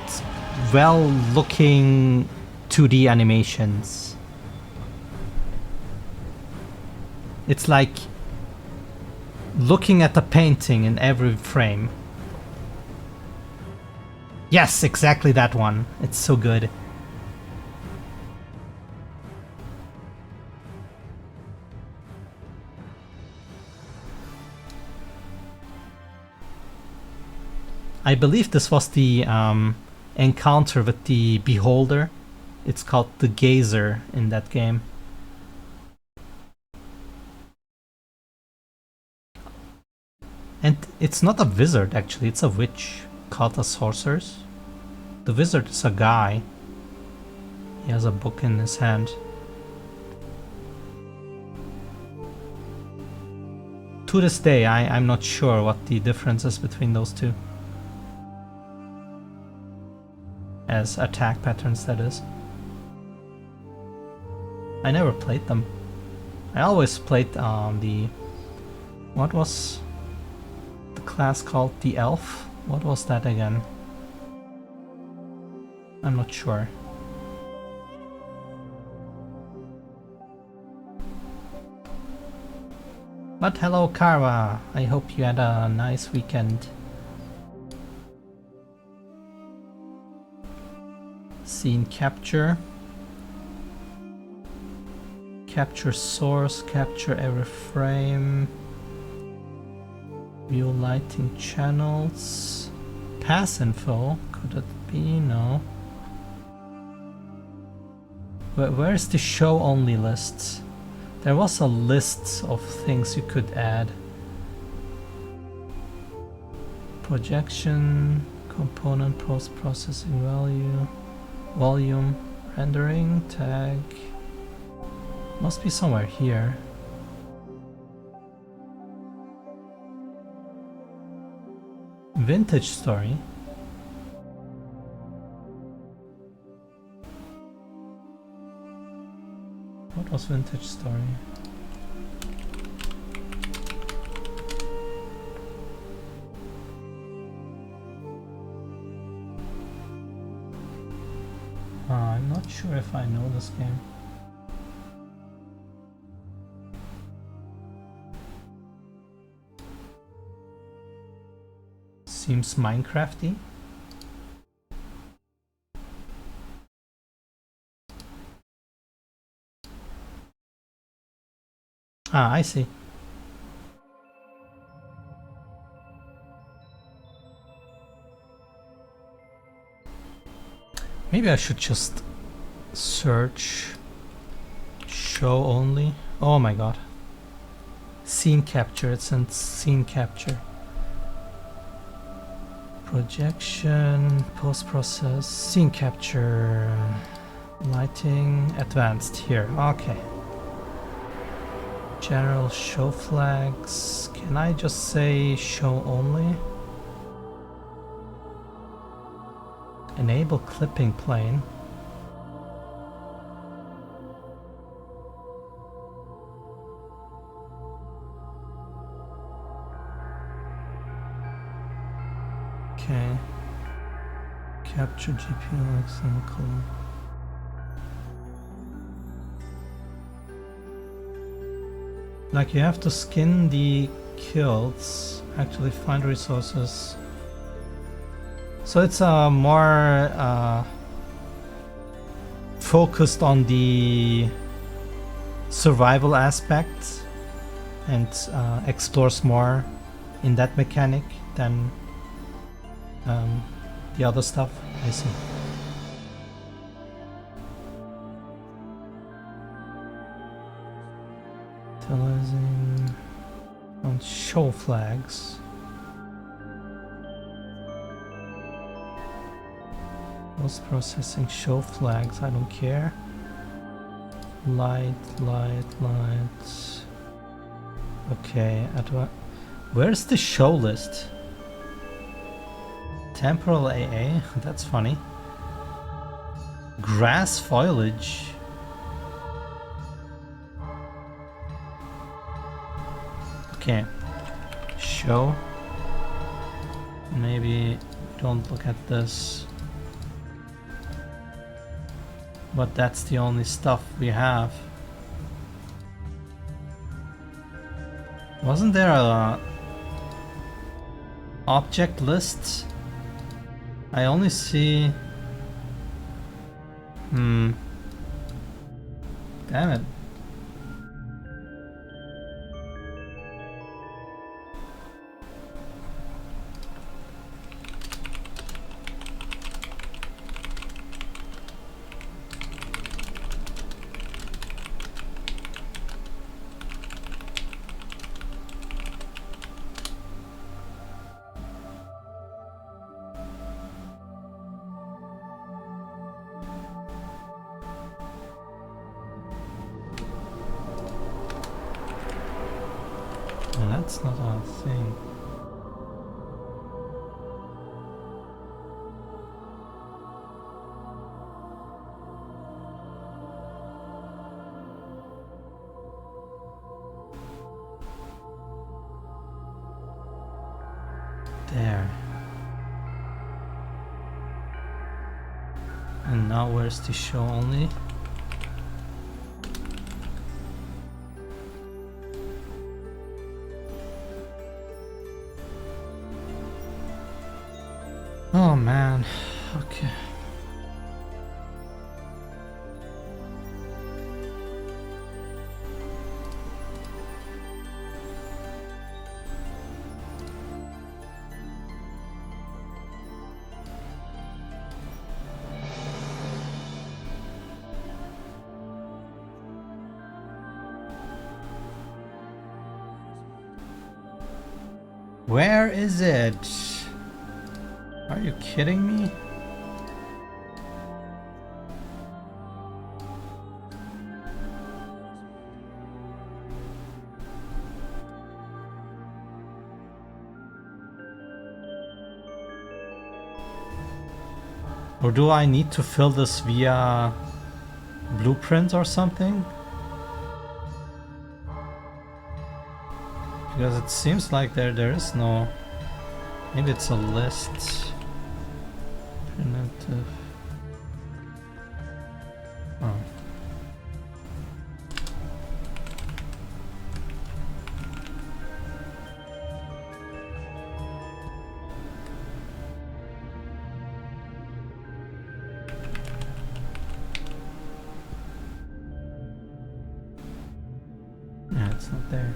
Speaker 1: well-looking 2D animations. It's like looking at a painting in every frame. Yes, exactly that one. It's so good. I believe this was the encounter with the beholder. It's called the gazer in that game. And it's not a wizard actually, it's a witch called a sorceress. The wizard is a guy. He has a book in his hand. To this day, I'm not sure what the difference is between those two. As attack patterns, that is. I never played them. I always played the... What was the class called? The elf? What was that again? I'm not sure. But hello Karwa, I hope you had a nice weekend. Scene capture. Capture source, capture every frame. View lighting channels. Pass info, could it be? No. Where's the show only list? There was a list of things you could add. Projection, component, post-processing value, volume, rendering, tag. Must be somewhere here. Vintage story. What was vintage story? I'm not sure if I know this game. Seems Minecrafty. Ah, I see. Maybe I should just search show only. Oh my god. Scene capture, it's in scene capture. Projection, post-process, scene capture, lighting, advanced here. Okay. General show flags. Can I just say show only? Enable clipping plane. Okay. Capture GPU example. Like you have to skin the kills, actually find resources. So it's more focused on the survival aspect and explores more in that mechanic than the other stuff. I see. Utilizing on show flags. Post processing show flags. I don't care. Light. Okay. Where's the show list? Temporal AA. That's funny. Grass foliage. Okay, show. Maybe don't look at this. But that's the only stuff we have. Wasn't there a object list? I only see... Damn it. That's not a thing. There. And now where's the show only? Oh man, okay. Where is it? Are you kidding me? Or do I need to fill this via blueprint or something? Because it seems like there is no... Maybe it's a list. Primitive. Oh. Yeah, it's not there.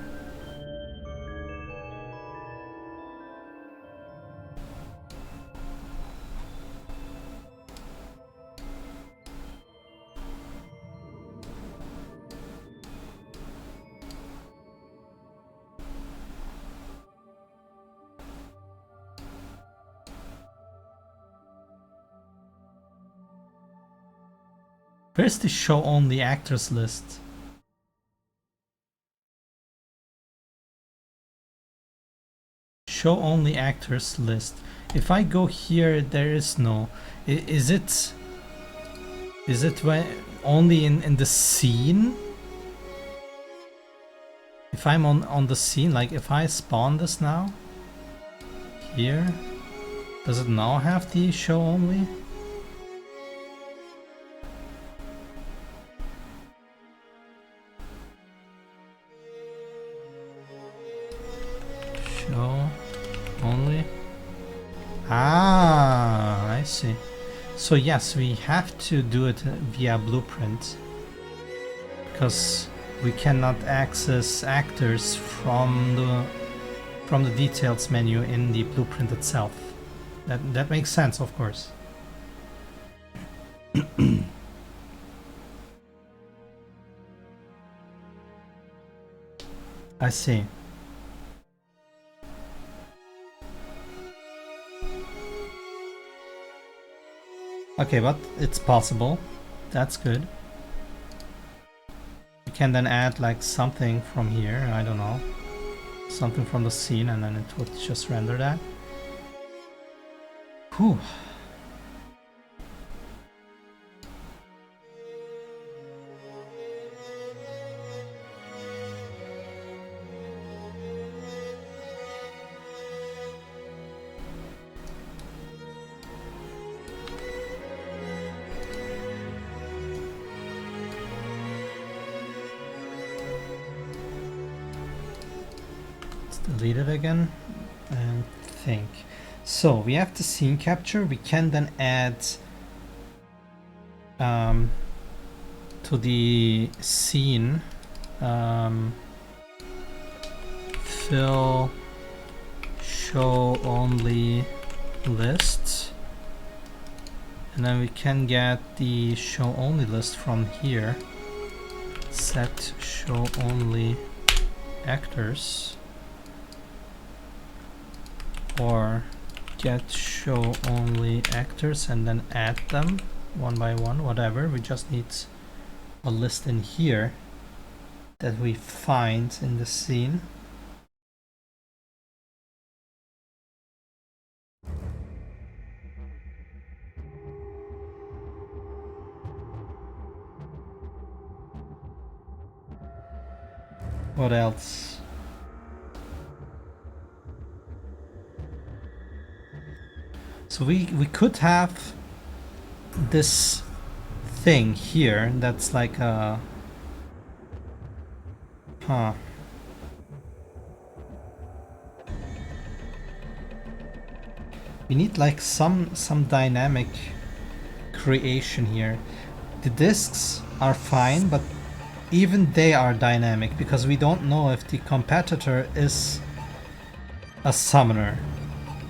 Speaker 1: Where's the show only actors list? show only actors list. If I go here, there is no. Is it only in the scene? If I'm on the scene, like if I spawn this now here, does it now have the show only? Show only. Ah, I see. So yes, we have to do it via blueprint, because we cannot access actors from the details menu in the blueprint itself. That makes sense, of course. I see. Okay, but it's possible. That's good. We can then add like something from here, I don't know. Something from the scene, and then it would just render that. Whew. Delete it again and think. So we have the scene capture. We can then add to the scene fill show only list, and then we can get the show only list from here. Set show only actors, or get show only actors and then add them one by one, whatever. We just need a list in here that we find in the scene. What else? So we could have this thing here that's like a we need like some dynamic creation here. The discs are fine, but even they are dynamic because we don't know if the competitor is a summoner.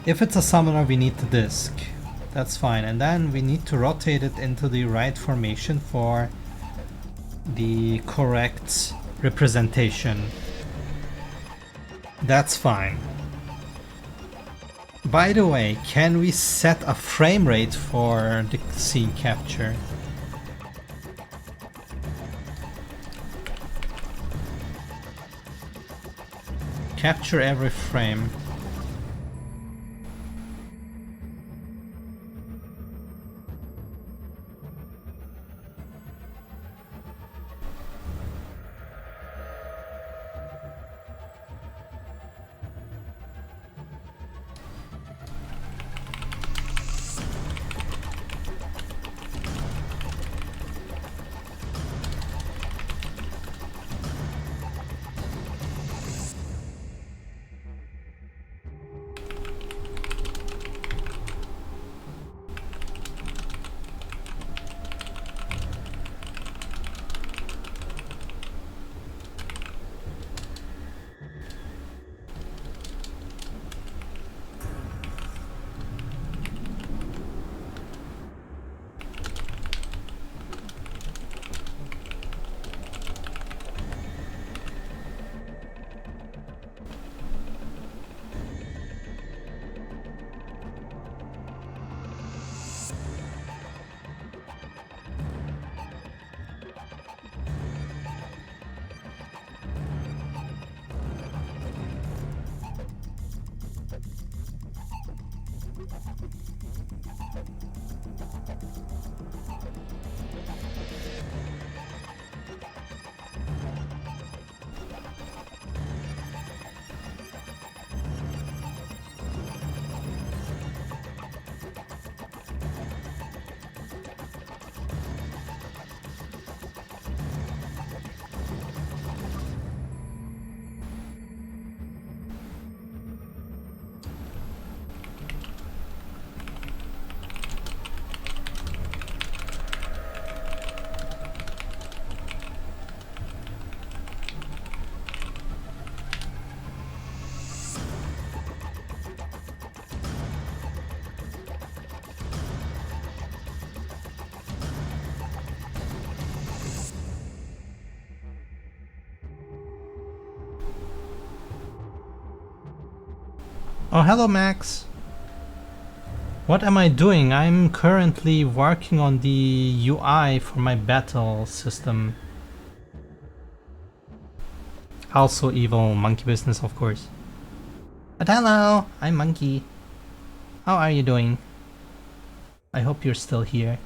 Speaker 1: If it's a summoner, we need the disc. That's fine. And then we need to rotate it into the right formation for the correct representation. That's fine. By the way, can we set a frame rate for the scene capture? Capture every frame. Oh, hello, Max. What am I doing? I'm currently working on the UI for my battle system. Also evil monkey business, of course. But hello, I'm Monkey. How are you doing? I hope you're still here.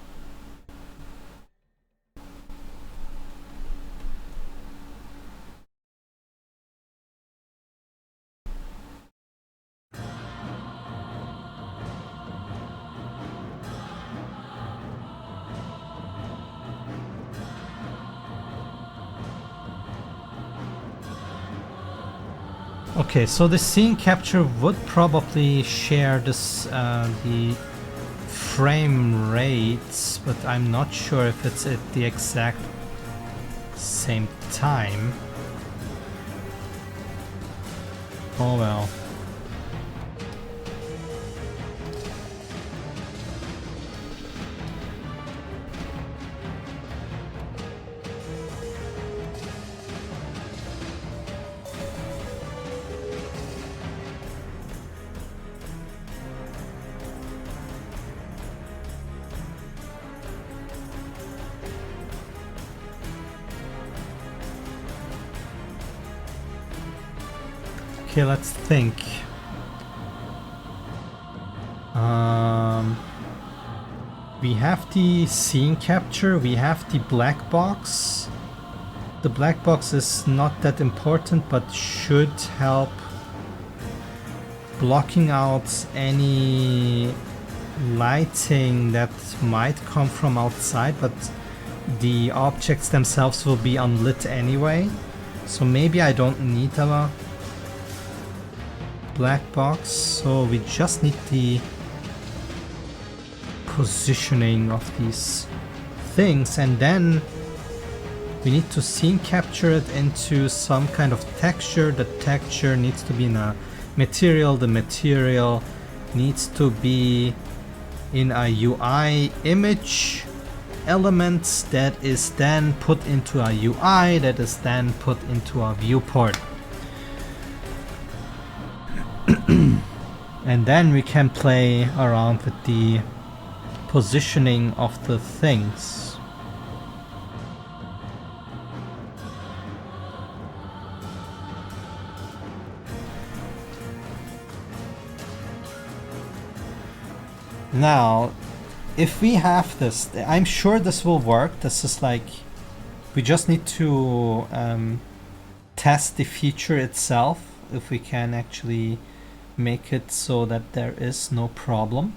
Speaker 1: Okay, so the scene capture would probably share this the frame rates, but I'm not sure if it's at the exact same time. Oh well. Okay, let's think. We have the scene capture, we have the black box. The black box is not that important, but should help blocking out any lighting that might come from outside, but the objects themselves will be unlit anyway. So maybe I don't need a black box, so we just need the positioning of these things, and then we need to scene capture it into some kind of texture. The texture needs to be in a material, the material needs to be in a UI image element that is then put into a UI that is then put into a viewport. And then we can play around with the positioning of the things. Now, if we have this, I'm sure this will work. This is like, we just need to test the feature itself, if we can actually make it so that there is no problem.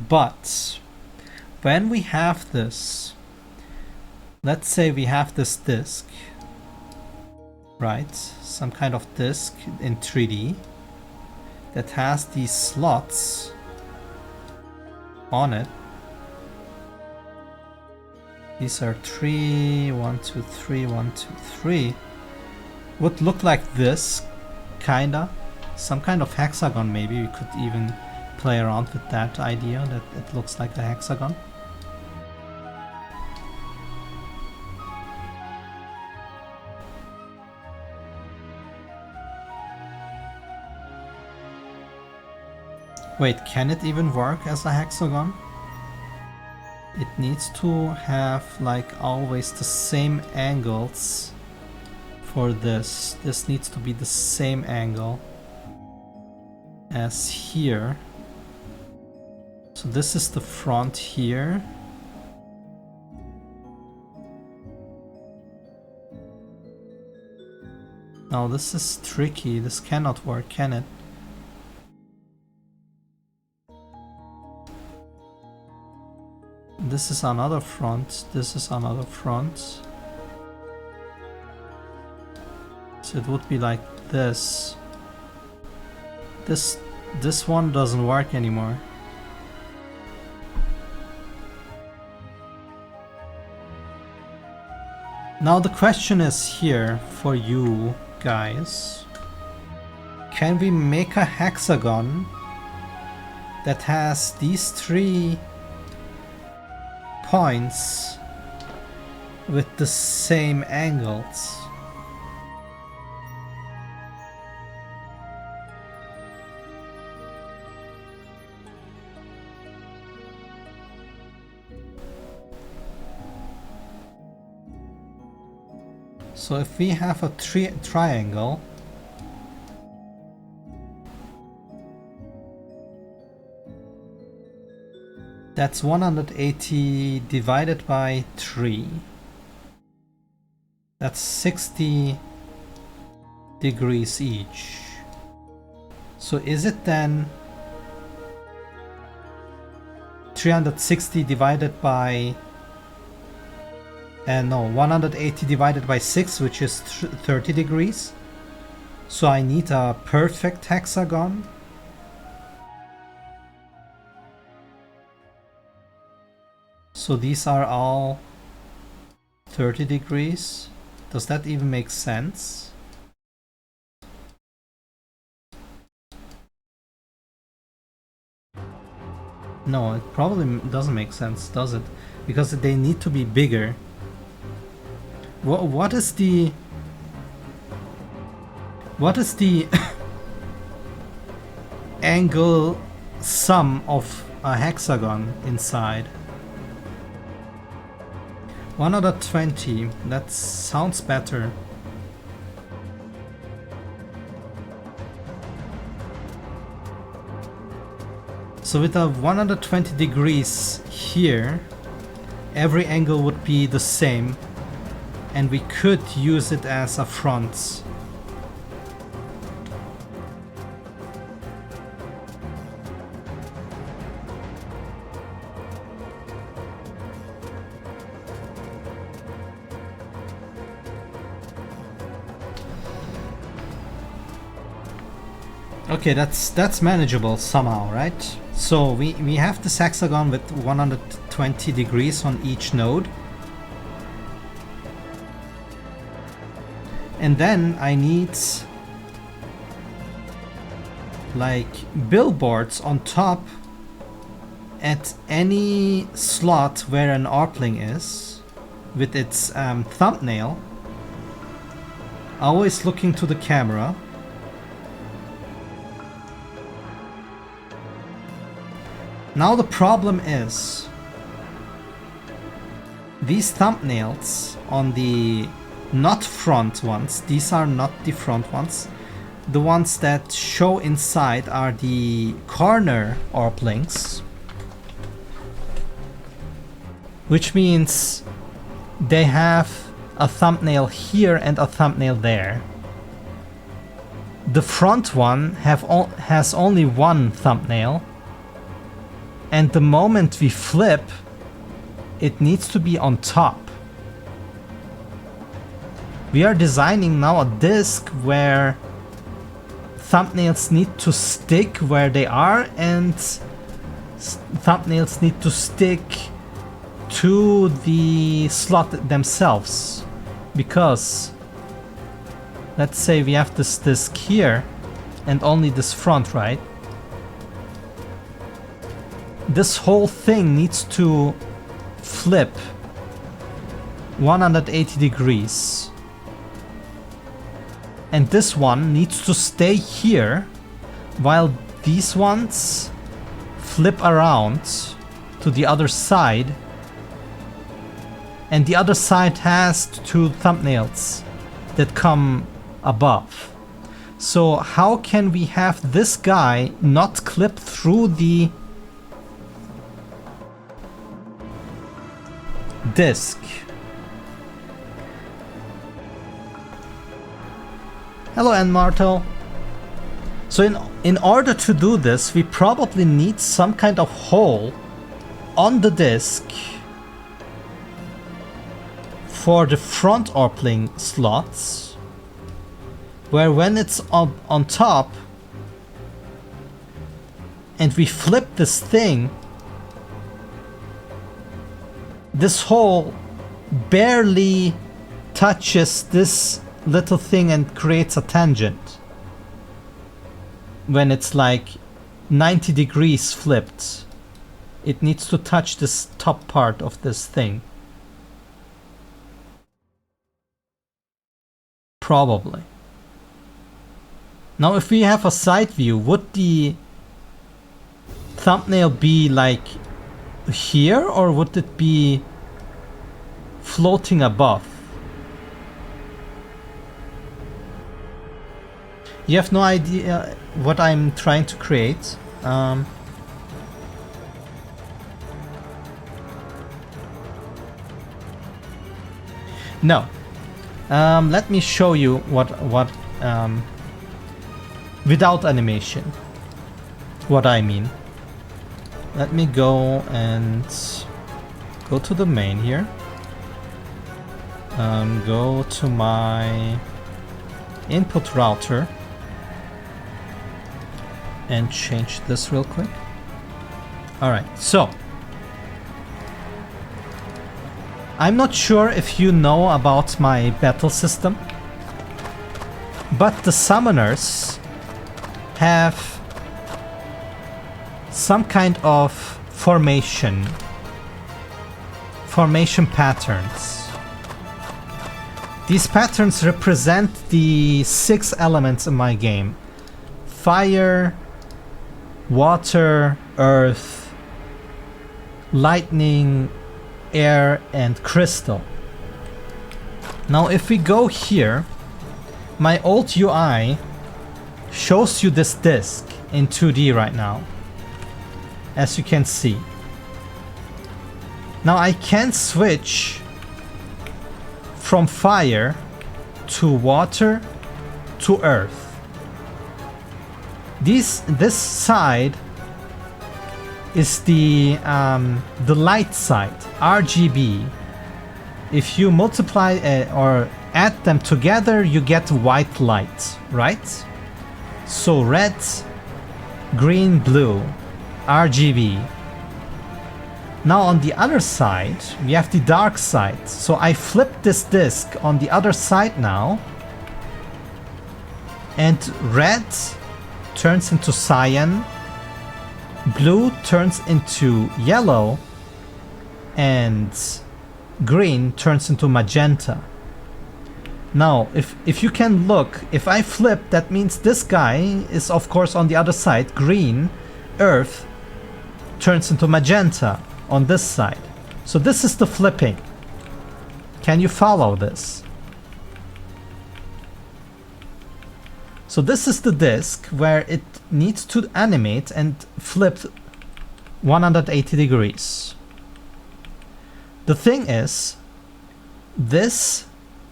Speaker 1: But when we have this, let's say we have this disk, right? Some kind of disk in 3D that has these slots on it. These are 3, 1, 2, 3, 1, 2, 3. Would look like this, kinda. Some kind of hexagon maybe. We could even play around with that idea that it looks like a hexagon. Wait, can it even work as a hexagon? It needs to have like always the same angles for this. This needs to be the same angle as here. So this is the front here. Now this is tricky. This cannot work, can it? This is another front. This is another front. So it would be like this. This one doesn't work anymore. Now the question is here for you guys. Can we make a hexagon that has these 3 points with the same angles? So if we have a triangle, that's 180 divided by 3. That's 60 degrees each. So is it then 360 divided by no, 180 divided by 6, which is 30 degrees. So I need a perfect hexagon. So these are all 30 degrees. Does that even make sense? No, it probably doesn't make sense, does it? Because they need to be bigger. What is the angle sum of a hexagon inside? 120. That sounds better. So with a 120 degrees here, every angle would be the same. And we could use it as a front. Okay, that's manageable somehow, right? So we have this hexagon with 120 degrees on each node. And then I need like billboards on top at any slot where an ARPling is with its thumbnail, always looking to the camera. Now the problem is these thumbnails on the not front ones, these are not the front ones. The ones that show inside are the corner ARPlings, which means they have a thumbnail here and a thumbnail there. The front one has only one thumbnail, and the moment we flip, it needs to be on top. We are designing now a disk where thumbnails need to stick where they are and thumbnails need to stick to the slot themselves. Because let's say we have this disk here and only this front, right? This whole thing needs to flip 180 degrees. And this one needs to stay here while these ones flip around to the other side. And the other side has 2 thumbnails that come above. So how can we have this guy not clip through the disk. Hello, Martel. So in order to do this, we probably need some kind of hole on the disk for the front Orpling slots, where when it's on top and we flip this thing, this hole barely touches this little thing and creates a tangent when it's like 90 degrees flipped. It needs to touch this top part of this thing. Probably. Now if we have a side view, would the thumbnail be like here, or would it be floating above? You have no idea what I'm trying to create. No. Let me show you what without animation, what I mean. Let me go and go to the main here. Go to my input router and change this real quick. Alright, so I'm not sure if you know about my battle system, but the summoners have some kind of formation patterns. These patterns represent the 6 elements in my game: fire, water, earth, lightning, air, and crystal. Now if we go here, my old UI shows you this disk in 2D right now, as you can see. Now I can switch from fire to water to earth. This side is the light side, RGB. If you multiply or add them together, you get white light, right? So red, green, blue, RGB. Now on the other side, we have the dark side. So I flip this disc on the other side now, and red turns into cyan, blue turns into yellow, and green turns into magenta. Now, if you can look, if I flip, that means this guy is of course on the other side, green, earth turns into magenta on this side. So this is the flipping. Can you follow this? So this is the disk where it needs to animate and flip 180 degrees. The thing is, this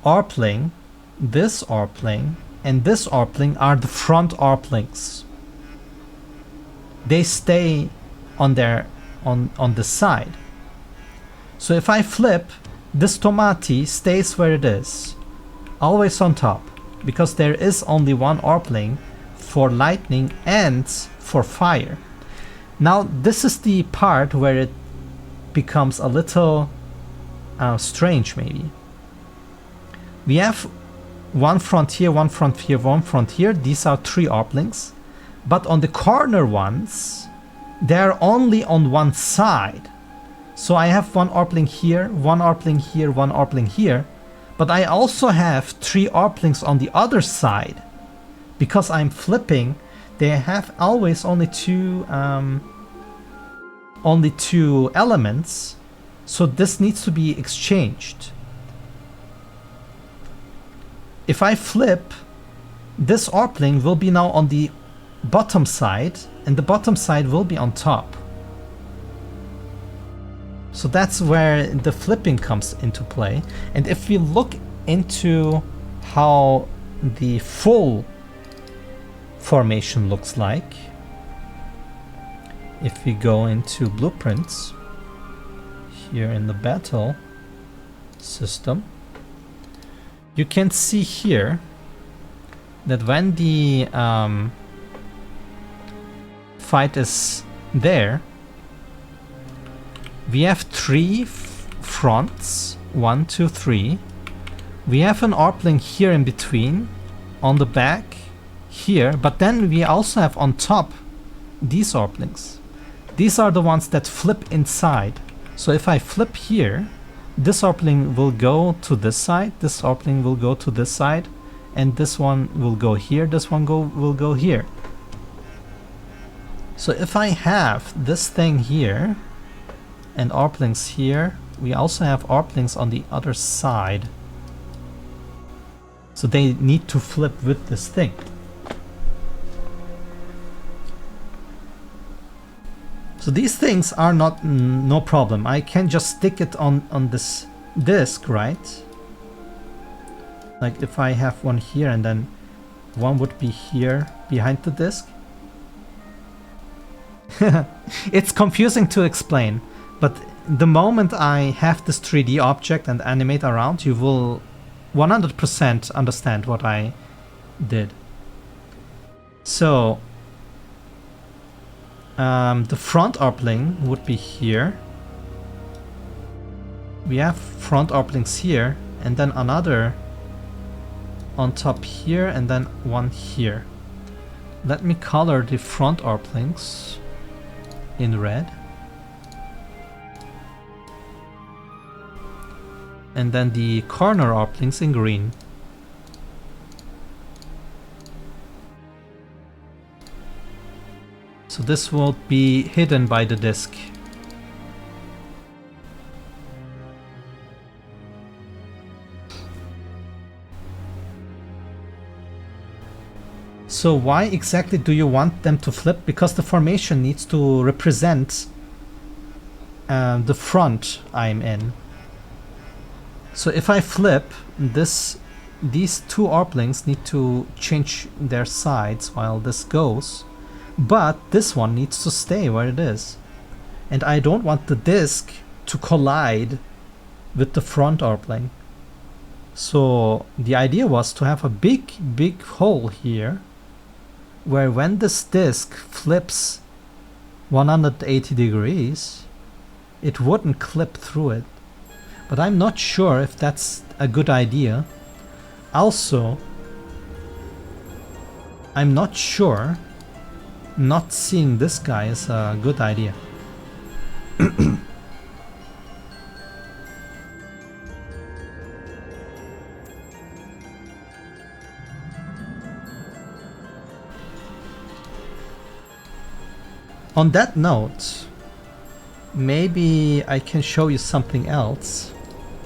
Speaker 1: Orpling, this Orpling, and this Orpling are the front Orplings. They stay on their on the side. So if I flip, this Tomati stays where it is, always on top, because there is only one Orpling for lightning and for fire. Now this is the part where it becomes a little strange maybe. We have one front here, one front here, one front here. These are 3 Orplings, but on the corner ones, they're only on one side. So I have one Orpling here, one Orpling here, one Orpling here, but I also have 3 Orplings on the other side. Because I'm flipping, they have always only two elements, so this needs to be exchanged. If I flip, this Orpling will be now on the bottom side, and the bottom side will be on top. So that's where the flipping comes into play. And if we look into how the full formation looks like, if we go into blueprints here in the battle system, you can see here that when the fight is there, we have three fronts, 1, 2, 3. We have an ARPling here in between, on the back here, but then we also have on top these ARPlings. These are the ones that flip inside. So if I flip here, this ARPling will go to this side, this ARPling will go to this side, and this one will go here, this one will go here. So if I have this thing here, and ARPlings here, we also have ARPlings on the other side. So they need to flip with this thing. So these things are not no problem. I can just stick it on this disc, right? Like if I have one here and then one would be here behind the disc. It's confusing to explain, but the moment I have this 3D object and animate around, you will 100% understand what I did. So the front ARPling would be here. We have front ARPlings here, and then another on top here, and then one here. Let me color the front ARPlings in red. And then the corner ARPlings in green. So this will be hidden by the disc. So why exactly do you want them to flip? Because the formation needs to represent the front I'm in. So if I flip this, these two ARPlings need to change their sides while this goes, but this one needs to stay where it is. And I don't want the disc to collide with the front ARPling. So the idea was to have a big hole here, where when this disc flips 180 degrees, it wouldn't clip through it. But I'm not sure if that's a good idea. Also, I'm not sure not seeing this guy is a good idea. On that note, maybe I can show you something else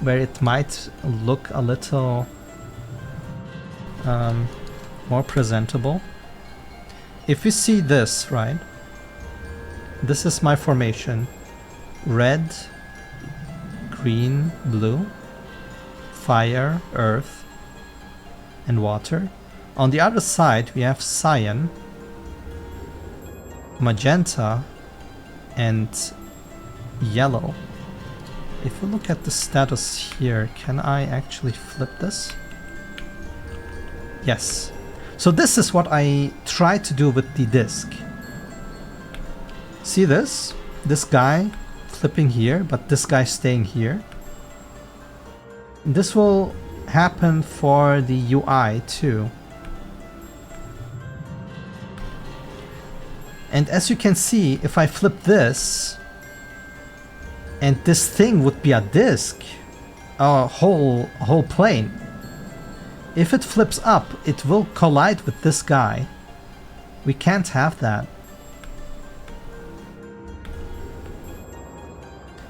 Speaker 1: where it might look a little more presentable. If you see this, right? This is my formation. Red, green, blue, fire, earth, and water. On the other side, we have cyan, magenta, and yellow. If we look at the status here, can I actually flip this? Yes. So this is what I try to do with the disc. See this? This guy flipping here, but this guy staying here. This will happen for the UI too. And as you can see, if I flip this, and this thing would be a disc, a whole plane. If it flips up, it will collide with this guy. We can't have that.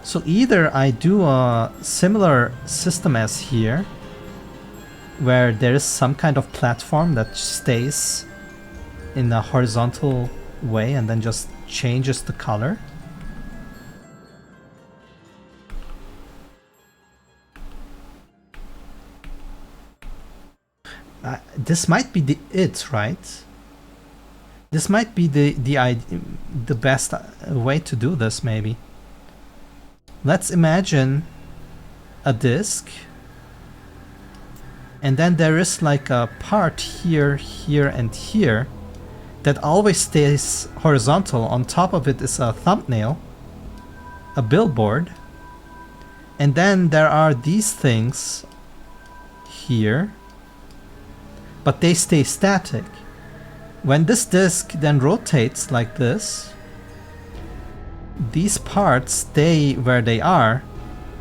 Speaker 1: So either I do a similar system as here, where there is some kind of platform that stays in a horizontal way and then just changes the color. this might be it, right? This might be the best way to do this, maybe. Let's imagine a disk, and then there is like a part here, here, and here that always stays horizontal. On top of it is a thumbnail, a billboard, and then there are these things here, but they stay static. When this disk then rotates like this, these parts stay where they are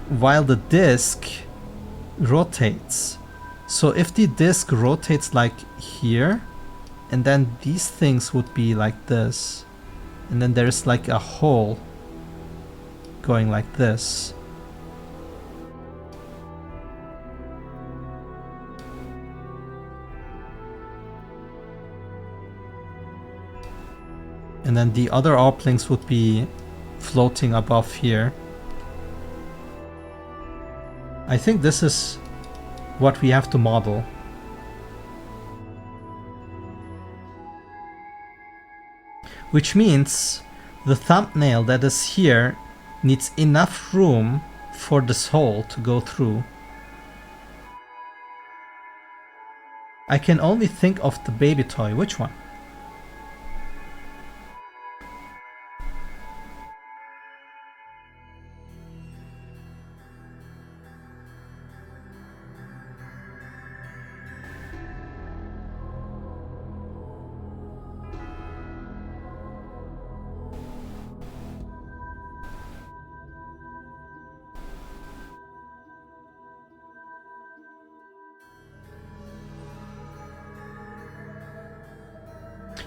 Speaker 1: while the disk rotates. So if the disk rotates like here, and then these things would be like this, and then there's like a hole going like this. And then the other ARP links would be floating above here. I think this is what we have to model. Which means the thumbnail that is here needs enough room for this hole to go through. I can only think of the baby toy. Which one?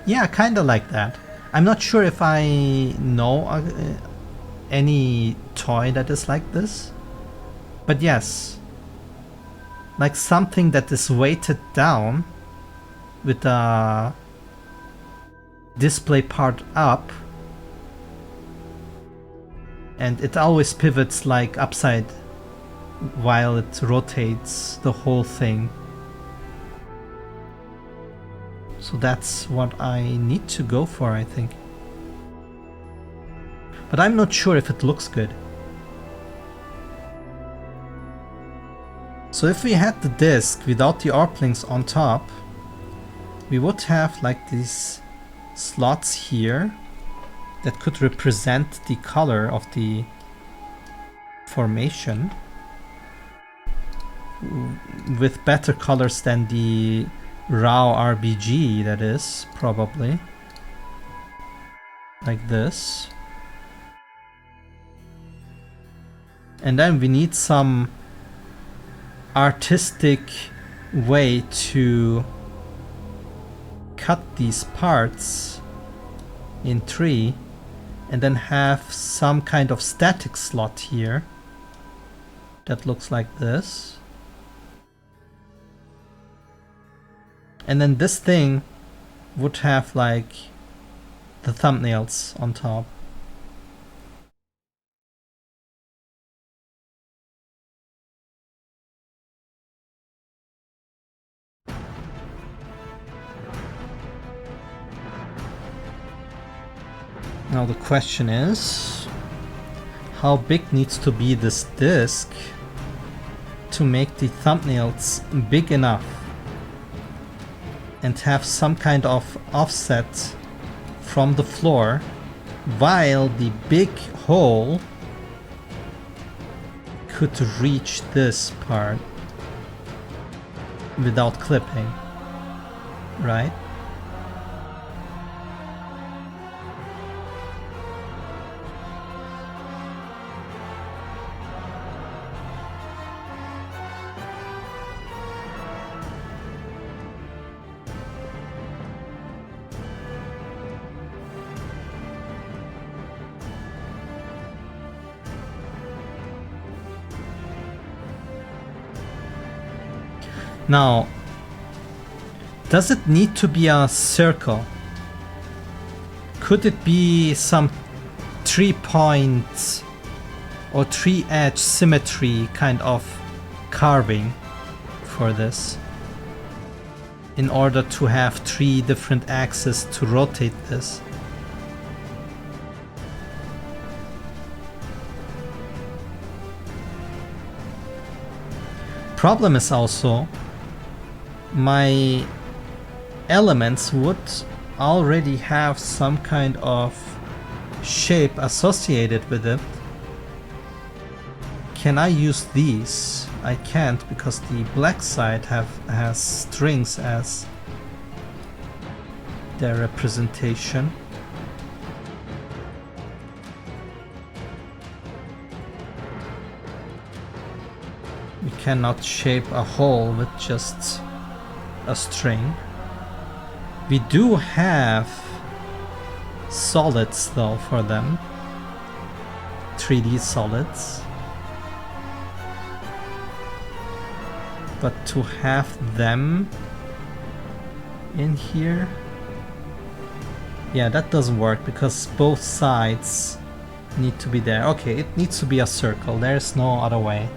Speaker 1: Yeah, kinda like that. I'm not sure if I know any toy that is like this, but yes, like something that is weighted down with the display part up, and it always pivots like upside while it rotates the whole thing. So that's what I need to go for, I think. But I'm not sure if it looks good. So if we had the disk without the ARP links on top, we would have like these slots here that could represent the color of the formation with better colors than the raw RBG, that is, probably. Like this. And then we need some artistic way to cut these parts in 3 and then have some kind of static slot here that looks like this. And then this thing would have like the thumbnails on top. Now the question is, how big needs to be this disk to make the thumbnails big enough and have some kind of offset from the floor, while the big hole could reach this part without clipping, right? Now, does it need to be a circle? Could it be some 3-point or 3-edge symmetry kind of carving for this? in order to have 3 different axes to rotate this. Problem is also my elements would already have some kind of shape associated with it. Can I use these? I can't, because the black side has strings as their representation. We cannot shape a hole with just a string. We do have solids though for them, 3D solids. But to have them in here, yeah, that doesn't work because both sides need to be there. Okay, it needs to be a circle. There's no other way.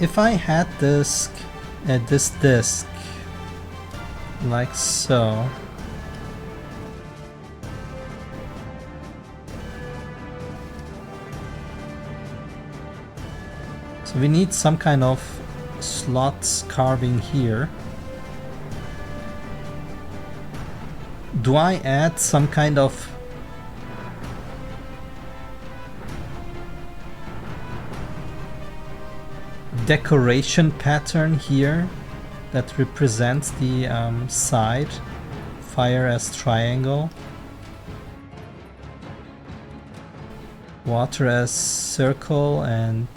Speaker 1: If I had this disc like so, so we need some kind of slots carving here. Do I add some kind of decoration pattern here that represents the side? Fire as triangle, water as circle, and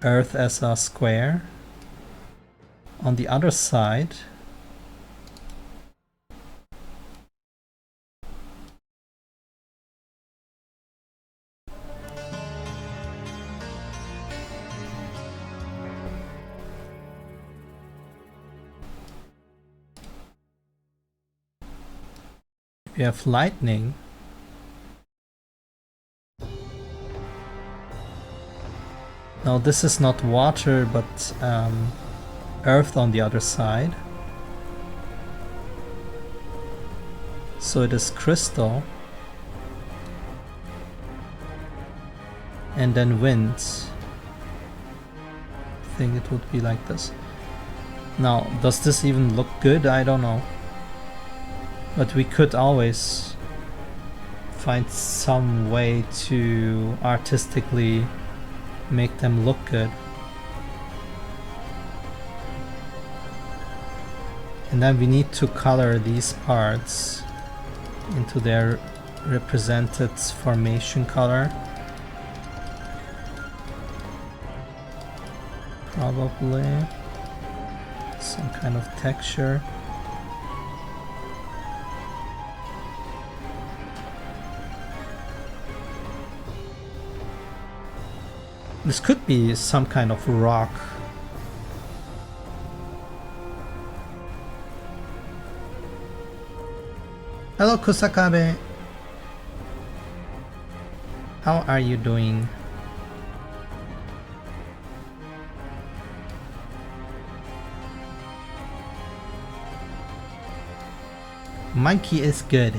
Speaker 1: earth as a square. On the other side, we have lightning. Now this is not water, but earth on the other side. So it is crystal. And then wind. I think it would be like this. Now, does this even look good? I don't know. But we could always find some way to artistically make them look good. And then we need to color these parts into their represented formation color. Probably some kind of texture. This could be some kind of rock. Hello Kusakabe. How are you doing? Monkey is good.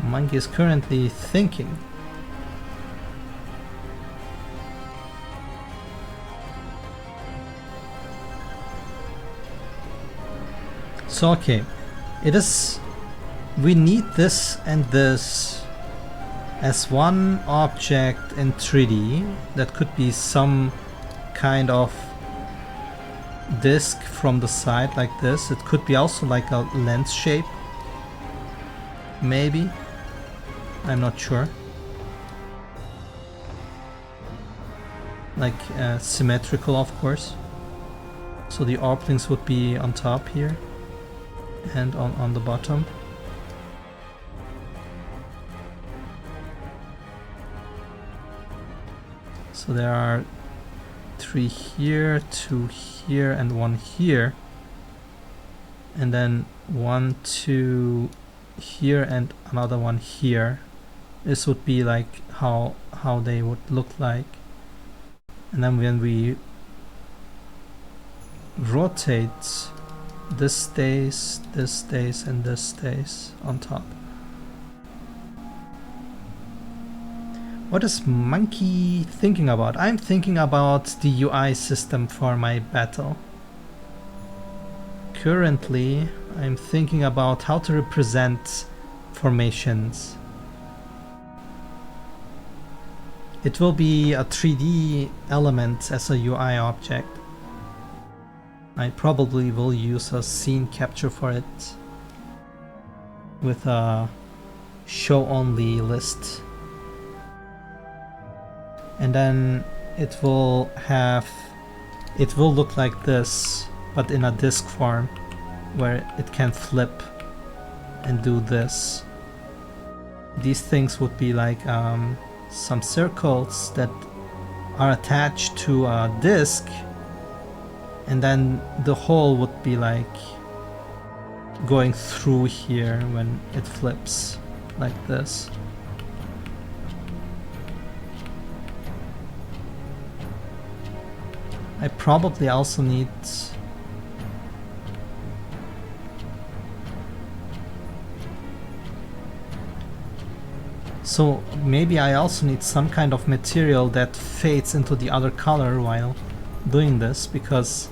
Speaker 1: Monkey is currently thinking. So okay, it is, we need this and this as one object in 3D. That could be some kind of disc from the side like this. It could be also like a lens shape, maybe, I'm not sure, like symmetrical of course. So the orblings would be on top here and on the bottom. So there are 3 here, 2 here, and 1 here, and then 1, 2, here and another one here. This would be like how they would look like. And then when we rotate, this stays, and this stays on top. What is Monkey thinking about? I'm thinking about the UI system for my battle. Currently, I'm thinking about how to represent formations. It will be a 3D element as a UI object. I probably will use a scene capture for it with a show only list. And then it will look like this, but in a disk form where it can flip and do this. These things would be like some circles that are attached to a disk, and then the whole would be like going through here when it flips like this. I probably also need so maybe I also need some kind of material that fades into the other color while doing this, because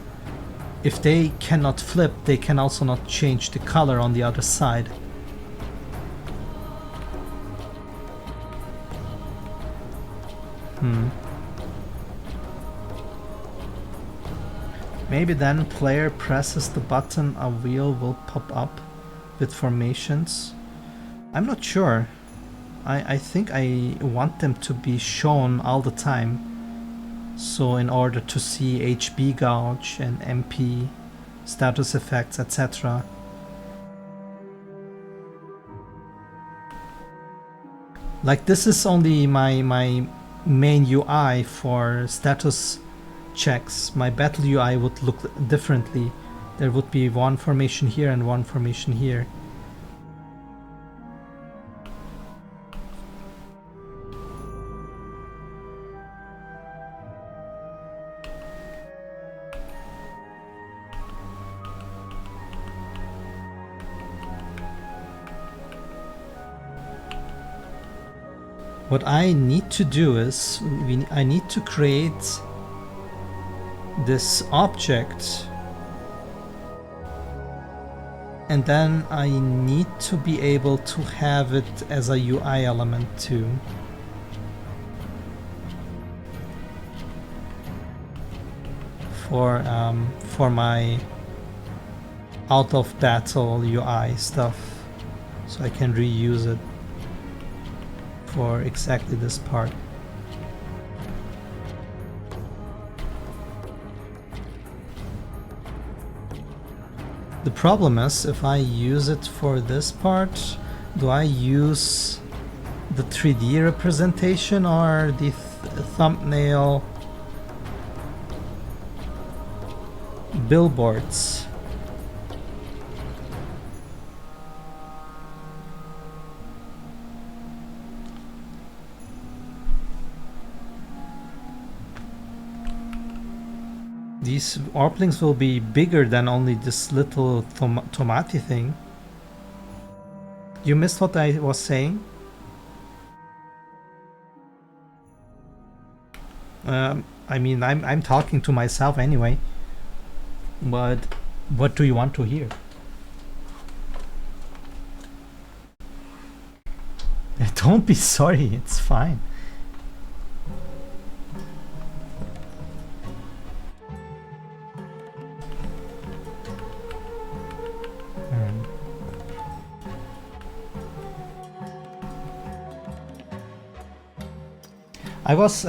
Speaker 1: if they cannot flip, they can also not change the color on the other side. Maybe then player presses the button, a wheel will pop up with formations. I'm not sure. I think I want them to be shown all the time. So in order to see HB gauge and MP, status effects, etc. Like this is only my main UI for status checks. My battle UI would look differently. There would be one formation here and one formation here. What I need to do is I need to create this object, and then I need to be able to have it as a UI element too. For my out of battle UI stuff, so I can reuse it for exactly this part. The problem is, if I use it for this part, do I use the 3D representation or the thumbnail billboards? These orplings will be bigger than only this little tomati thing. You missed what I was saying? I mean, I'm talking to myself anyway. But what do you want to hear? Don't be sorry, it's fine. I was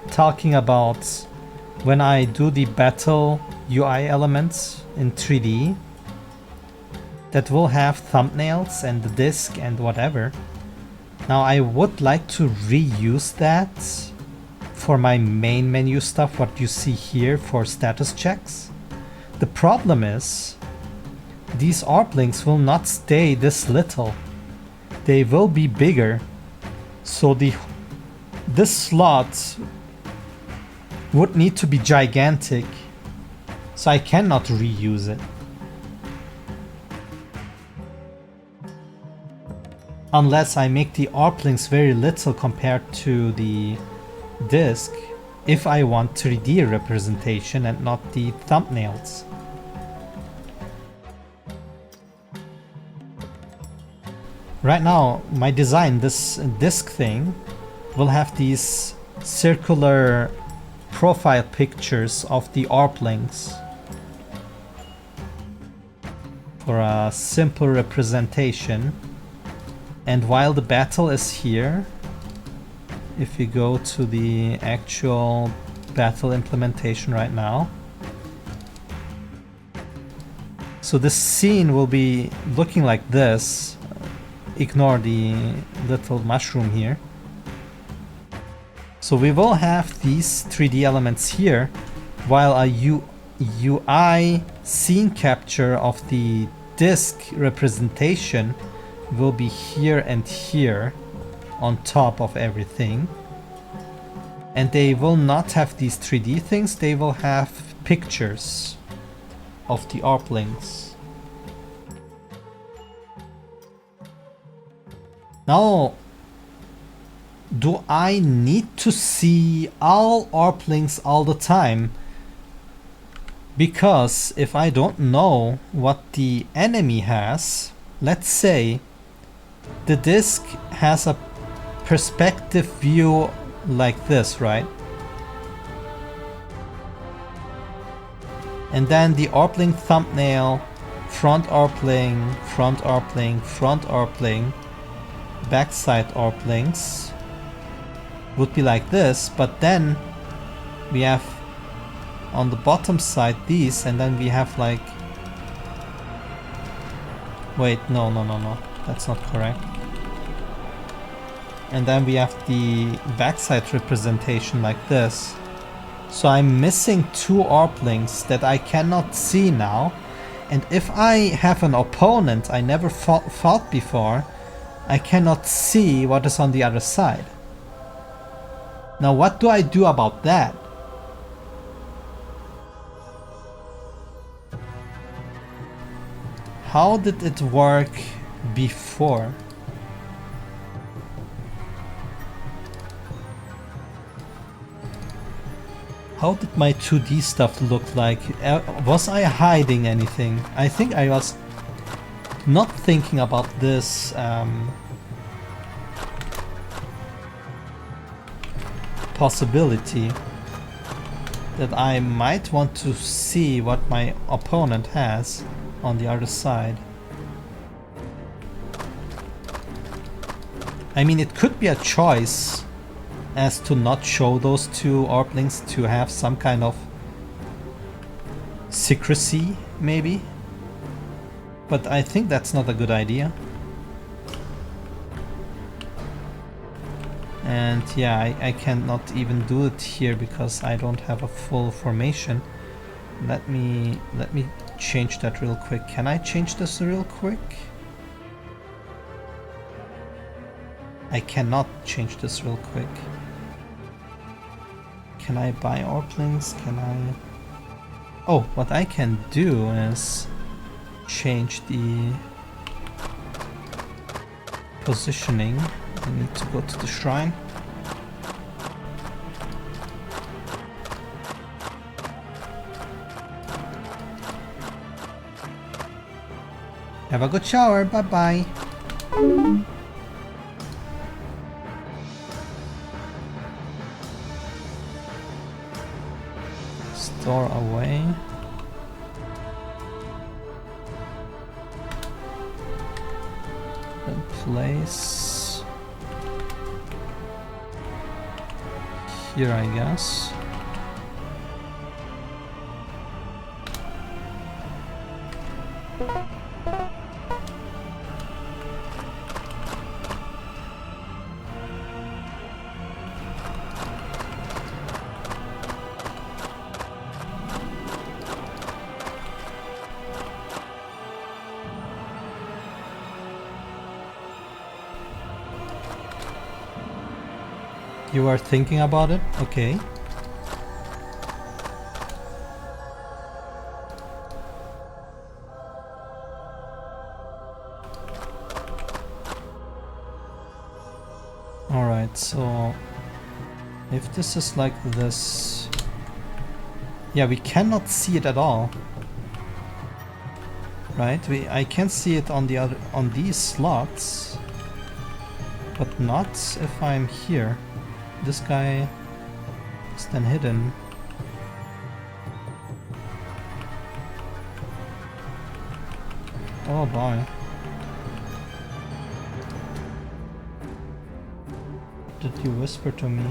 Speaker 1: talking about when I do the battle UI elements in 3D that will have thumbnails and the disc and whatever. Now I would like to reuse that for my main menu stuff, what you see here for status checks. The problem is these ARP-links will not stay this little. They will be bigger. So this slot would need to be gigantic. So I cannot reuse it. Unless I make the ARP-links very little compared to the disk, if I want 3D representation and not the thumbnails. Right now, my design, this disk thing, will have these circular profile pictures of the ARP-links for a simple representation. And while the battle is here, if you go to the actual battle implementation right now, so this scene will be looking like this. Ignore the little mushroom here. So we will have these 3D elements here, while a UI scene capture of the disk representation will be here and here on top of everything. And they will not have these 3D things, they will have pictures of the ARP-links. Now, do I need to see all ARP-links all the time? Because if I don't know what the enemy has, let's say the disk has a perspective view like this, right? And then the ARP-link thumbnail, front ARP-link, front ARP-link, front ARP-link, backside ARP-links would be like this, but then we have on the bottom side these, and then we have like, wait, no, that's not correct. And then we have the backside representation like this. So I'm missing two ARP-links that I cannot see now. And if I have an opponent I never fought before, I cannot see what is on the other side. Now what do I do about that? How did it work before? How did my 2D stuff look like? Was I hiding anything? I think I was not thinking about this possibility that I might want to see what my opponent has on the other side. I mean, it could be a choice as to not show those two ARP-links to have some kind of secrecy, maybe. But I think that's not a good idea. And yeah, I cannot even do it here because I don't have a full formation. Let me change that real quick. Can I change this real quick? I cannot change this real quick. Can I buy ARP-links? Can I... Oh, what I can do is change the positioning. I need to go to the shrine. Have a good shower, bye bye. Store away. Then place here, I guess. You are thinking about it? Okay. Alright, so if this is like this, yeah, we cannot see it at all, right? I can see it on the other, on these slots, but not if I'm here. This guy is then hidden. Oh boy. Did you whisper to me?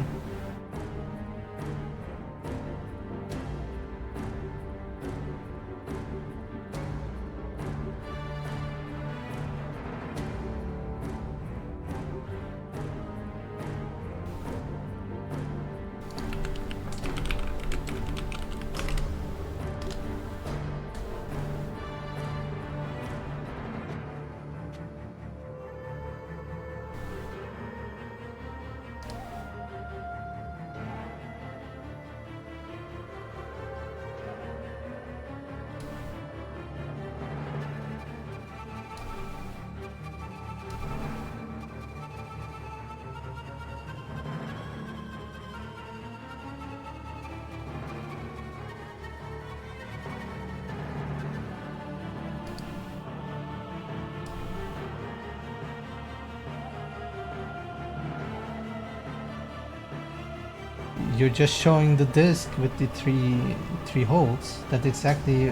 Speaker 1: You're just showing the disc with the three holes. That's exactly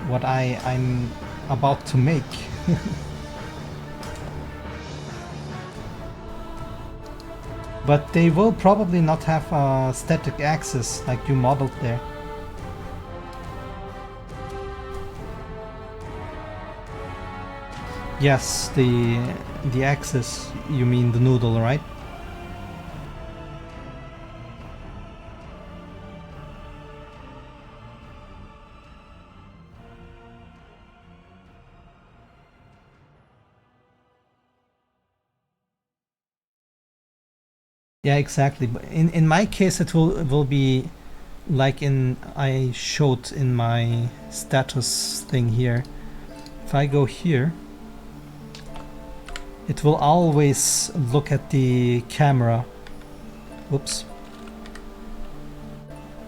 Speaker 1: what I'm about to make. But they will probably not have a static axis like you modeled there. Yes, the axis, you mean the noodle, right? Yeah, exactly. But in my case, it will be like I showed in my status thing here. If I go here, it will always look at the camera. Whoops.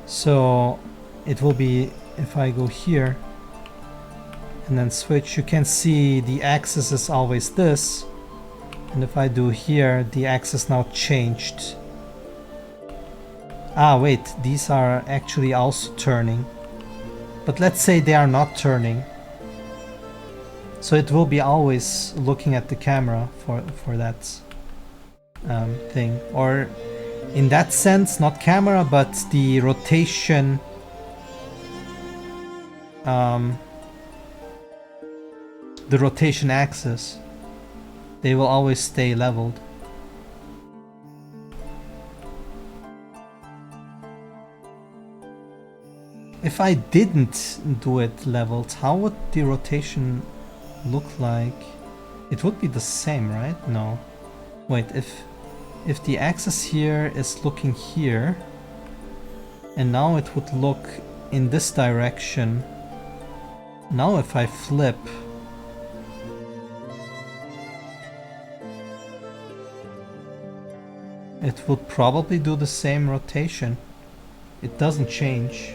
Speaker 1: So it will be, if I go here and then switch, you can see the axis is always this. And if I do here, the axis now changed. Ah, wait, these are actually also turning. But let's say they are not turning. So it will be always looking at the camera for that thing. Or in that sense, not camera, but the rotation. The rotation axis. They will always stay leveled. If I didn't do it leveled, how would the rotation look like? It would be the same, right? No. Wait, if the axis here is looking here, and now it would look in this direction. Now if I flip, it will probably do the same rotation. It doesn't change.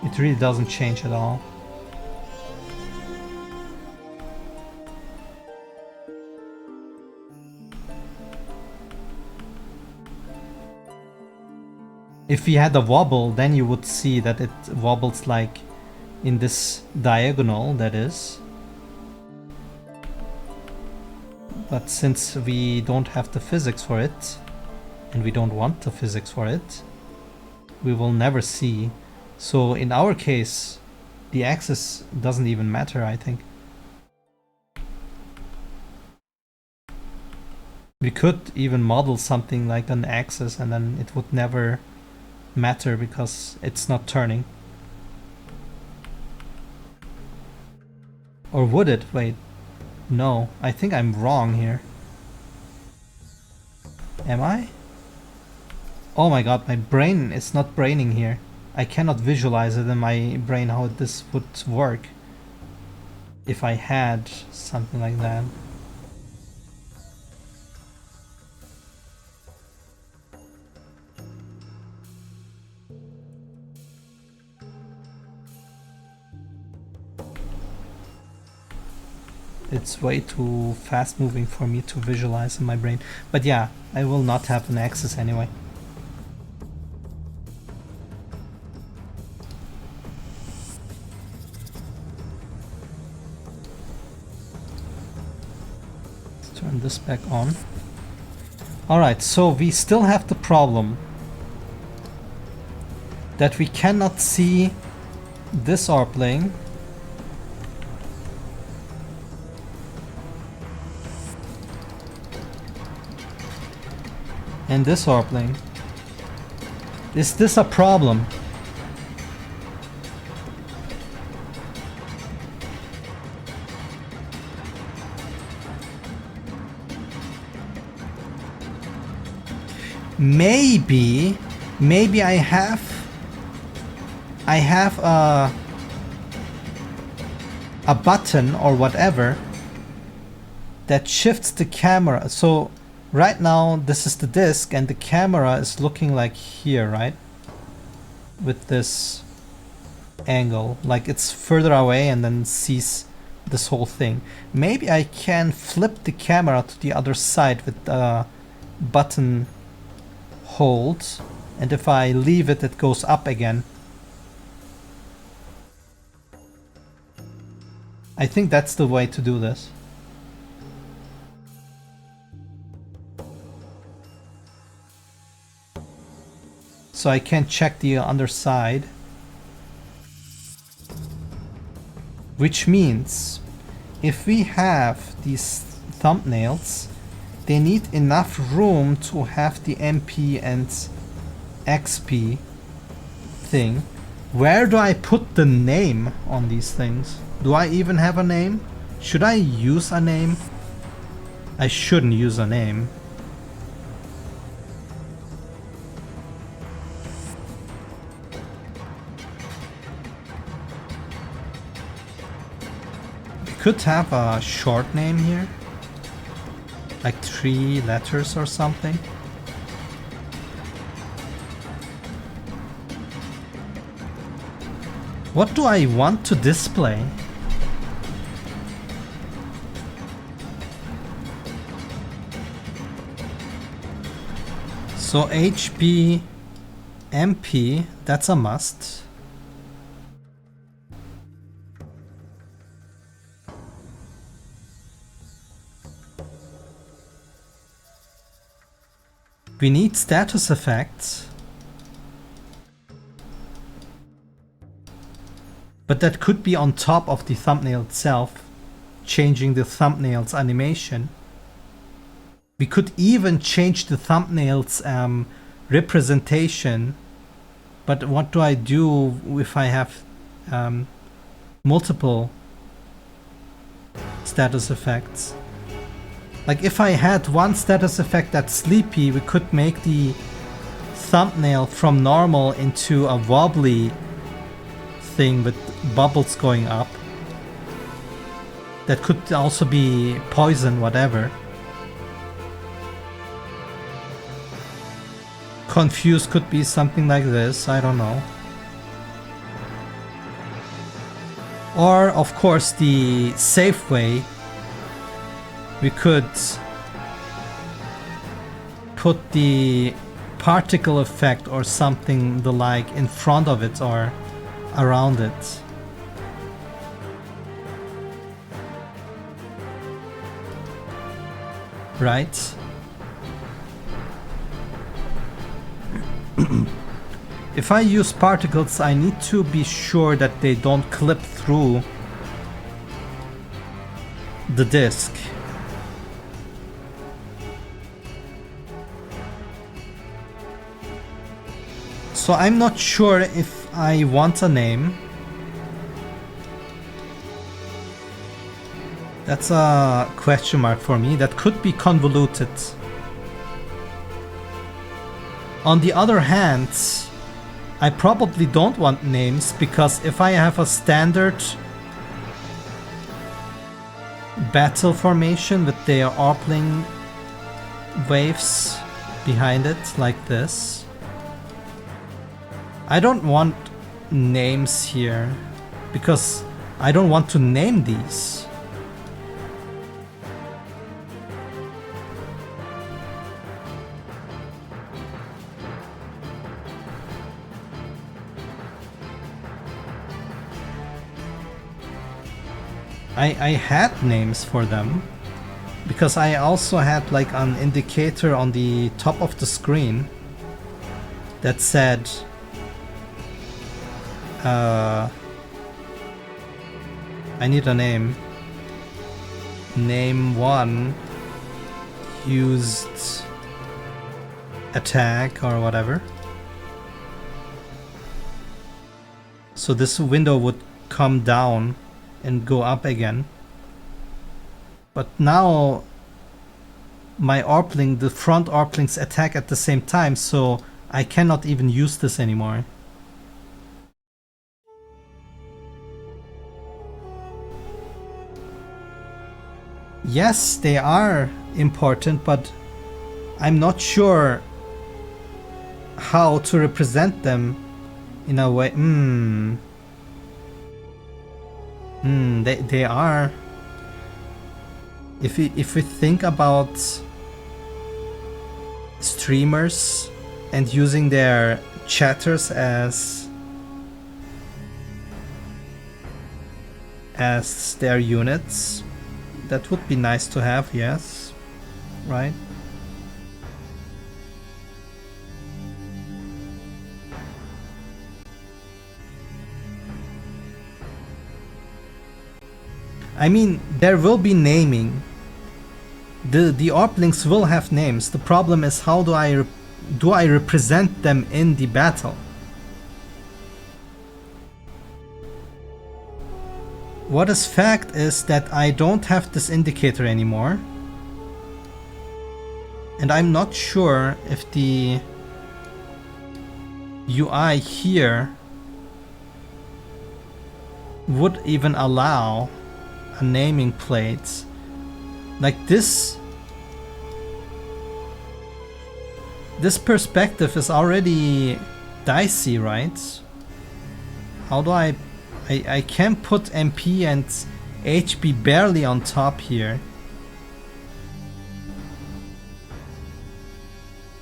Speaker 1: It really doesn't change at all. If we had a wobble, then you would see that it wobbles like in this diagonal, that is. But since we don't have the physics for it, and we don't want the physics for it, we will never see. So in our case, the axis doesn't even matter, I think. We could even model something like an axis and then it would never matter because it's not turning. Or would it? Wait. No, I think I'm wrong here. Am I? Oh my god, my brain is not braining here. I cannot visualize it in my brain how this would work if I had something like that. It's way too fast moving for me to visualize in my brain. But yeah, I will not have an axis anyway. Let's turn this back on. Alright, so we still have the problem that we cannot see this orb plane. And this orb plane. Is this a problem? Maybe I have a button or whatever that shifts the camera. So right now this is the disc and the camera is looking like here, right? With this angle, like it's further away and then sees this whole thing. Maybe I can flip the camera to the other side with the button hold, and if I leave it, it goes up again. I think that's the way to do this. So I can check the underside. Which means if we have these thumbnails, they need enough room to have the MP and XP thing. Where do I put the name on these things? Do I even have a name? Should I use a name? I shouldn't use a name. We could have a short name here. Like 3 letters or something. What do I want to display? So HP, MP, that's a must. We need status effects. But that could be on top of the thumbnail itself, changing the thumbnail's animation. We could even change the thumbnail's representation. But what do I do if I have multiple status effects? Like if I had one status effect that's sleepy, we could make the thumbnail from normal into a wobbly thing with bubbles going up. That could also be poison, whatever. Confused could be something like this, I don't know. Or of course the safe way, we could put the particle effect or something the like in front of it or around it. Right? If I use particles, I need to be sure that they don't clip through the disc. So I'm not sure if I want a name. That's a question mark for me. That could be convoluted. On the other hand, I probably don't want names, because if I have a standard battle formation with their Orpling waves behind it, like this, I don't want names here, because I don't want to name these. I had names for them, because I also had like an indicator on the top of the screen that said I need a name. Name 1 used attack or whatever. So this window would come down and go up again. But now my Orpling, the front Orplings attack at the same time, so I cannot even use this anymore. Yes, they are important, but I'm not sure how to represent them in a way. They are. If we think about streamers and using their chatters as their units, that would be nice to have, yes, right? I mean, there will be naming. The Orplings will have names. The problem is, how do I represent them in the battle? What is fact is that I don't have this indicator anymore. And I'm not sure if the UI here would even allow a naming plate. Like this perspective is already dicey, right? How do I can put MP and HP barely on top here.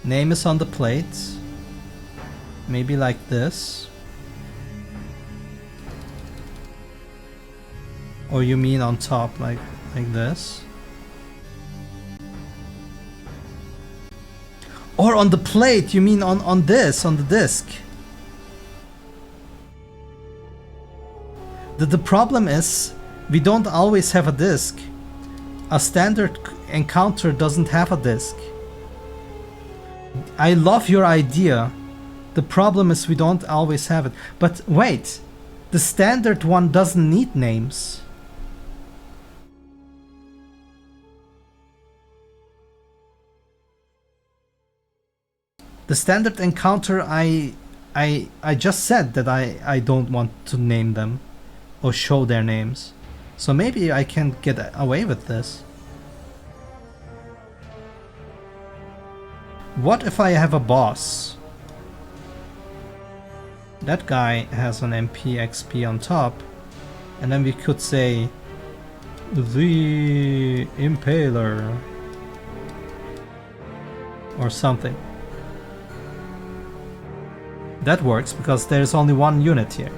Speaker 1: Name is on the plate. Maybe like this. Or you mean on top, like this? Or on the plate, you mean on this, on the disc? The problem is, we don't always have a disc. A standard encounter doesn't have a disc. I love your idea. The problem is we don't always have it. But wait, the standard one doesn't need names. The standard encounter, I just said that I don't want to name them or show their names. So maybe I can get away with this. What if I have a boss? That guy has an MP XP on top, and then we could say the Impaler or something. That works because there's only one unit here.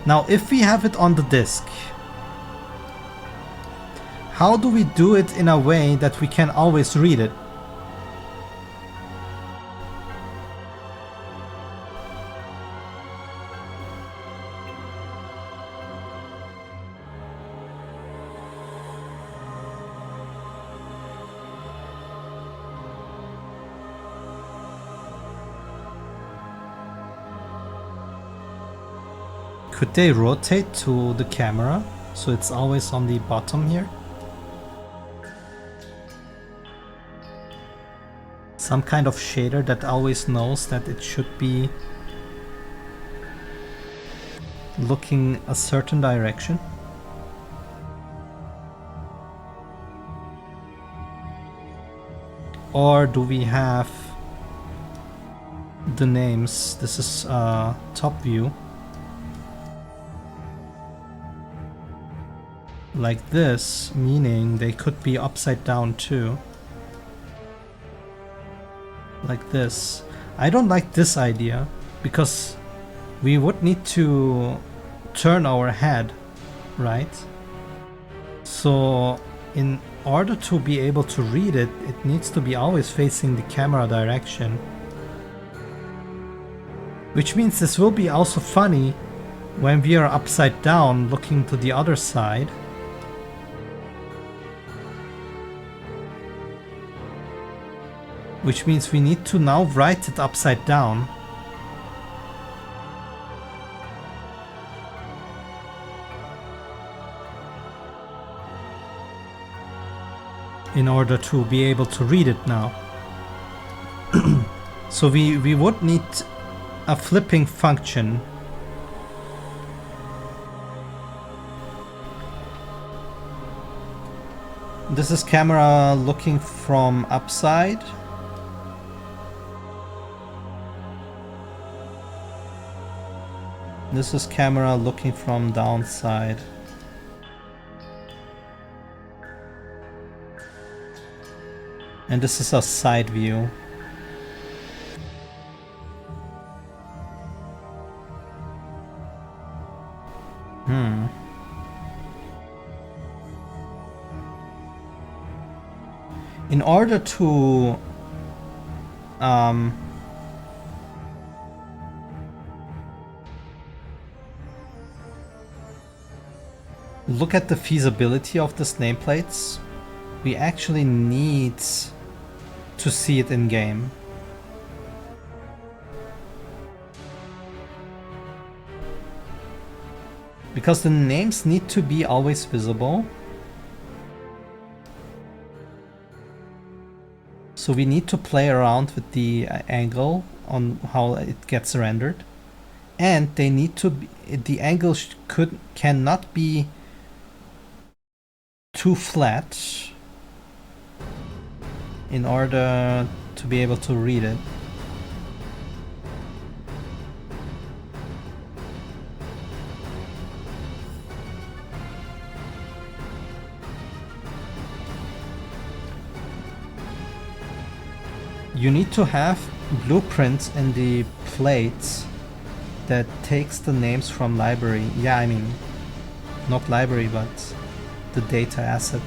Speaker 1: Now, if we have it on the disk, how do we do it in a way that we can always read it? Could they rotate to the camera so it's always on the bottom here? Some kind of shader that always knows that it should be looking a certain direction. Or do we have the names? This is top view. Like this, meaning they could be upside down too. Like this. I don't like this idea because we would need to turn our head, right? So in order to be able to read it, it needs to be always facing the camera direction. Which means this will be also funny when we are upside down looking to the other side. Which means we need to now write it upside down. In order to be able to read it now. So we would need a flipping function. This is camera looking from upside. This is camera looking from downside. And this is a side view. In order to look at the feasibility of these nameplates, we actually need to see it in game. Because the names need to be always visible. So we need to play around with the angle on how it gets rendered. And they need to be, the angle cannot be too flat in order to be able to read it. You need to have blueprints in the plates that takes the names from library. Yeah, I mean, not library, but the data asset.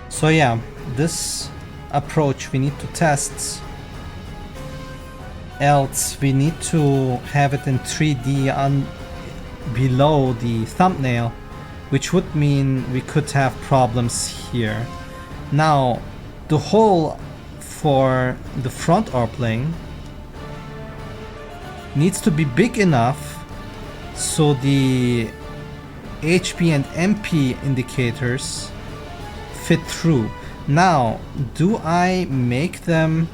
Speaker 1: So yeah, this approach we need to test, else we need to have it in 3D below the thumbnail, which would mean we could have problems here. Now the hole for the front ARP-Link needs to be big enough so the HP and MP indicators fit through. Now, do I make them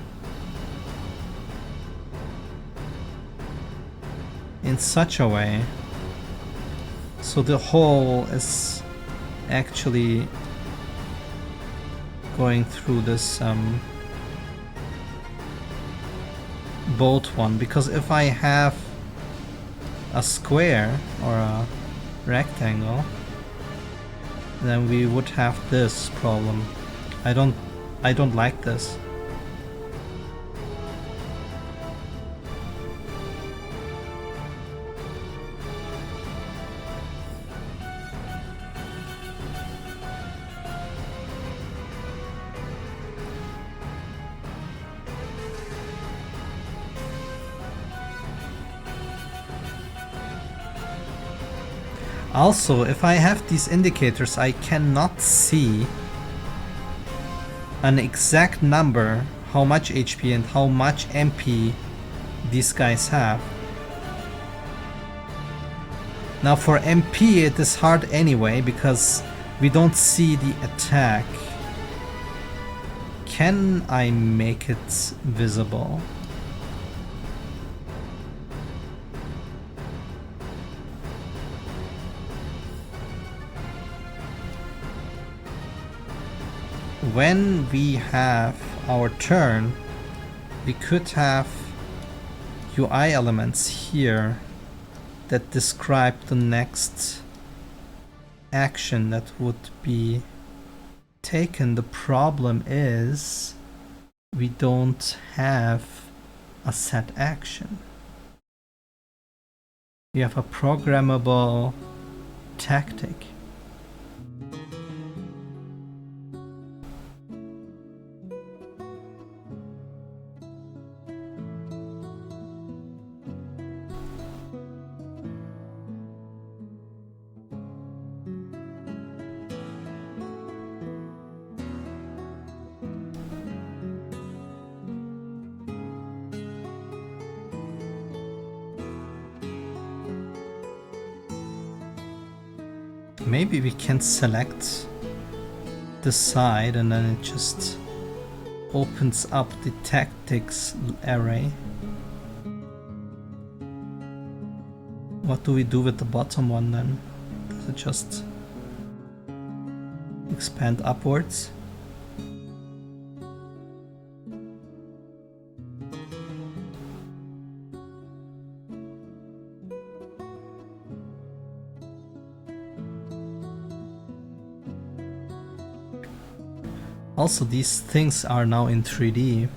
Speaker 1: in such a way so the hole is actually going through this bolt one? Because if I have a square or a rectangle, then we would have this problem. I don't like this. Also, if I have these indicators, I cannot see an exact number, how much HP and how much MP these guys have. Now for MP it is hard anyway because we don't see the attack. Can I make it visible? When we have our turn, we could have UI elements here that describe the next action that would be taken. The problem is we don't have a set action. We have a programmable tactic. Maybe we can select the side and then it just opens up the tactics array. What do we do with the bottom one then? Does it just expand upwards? Also, these things are now in 3D.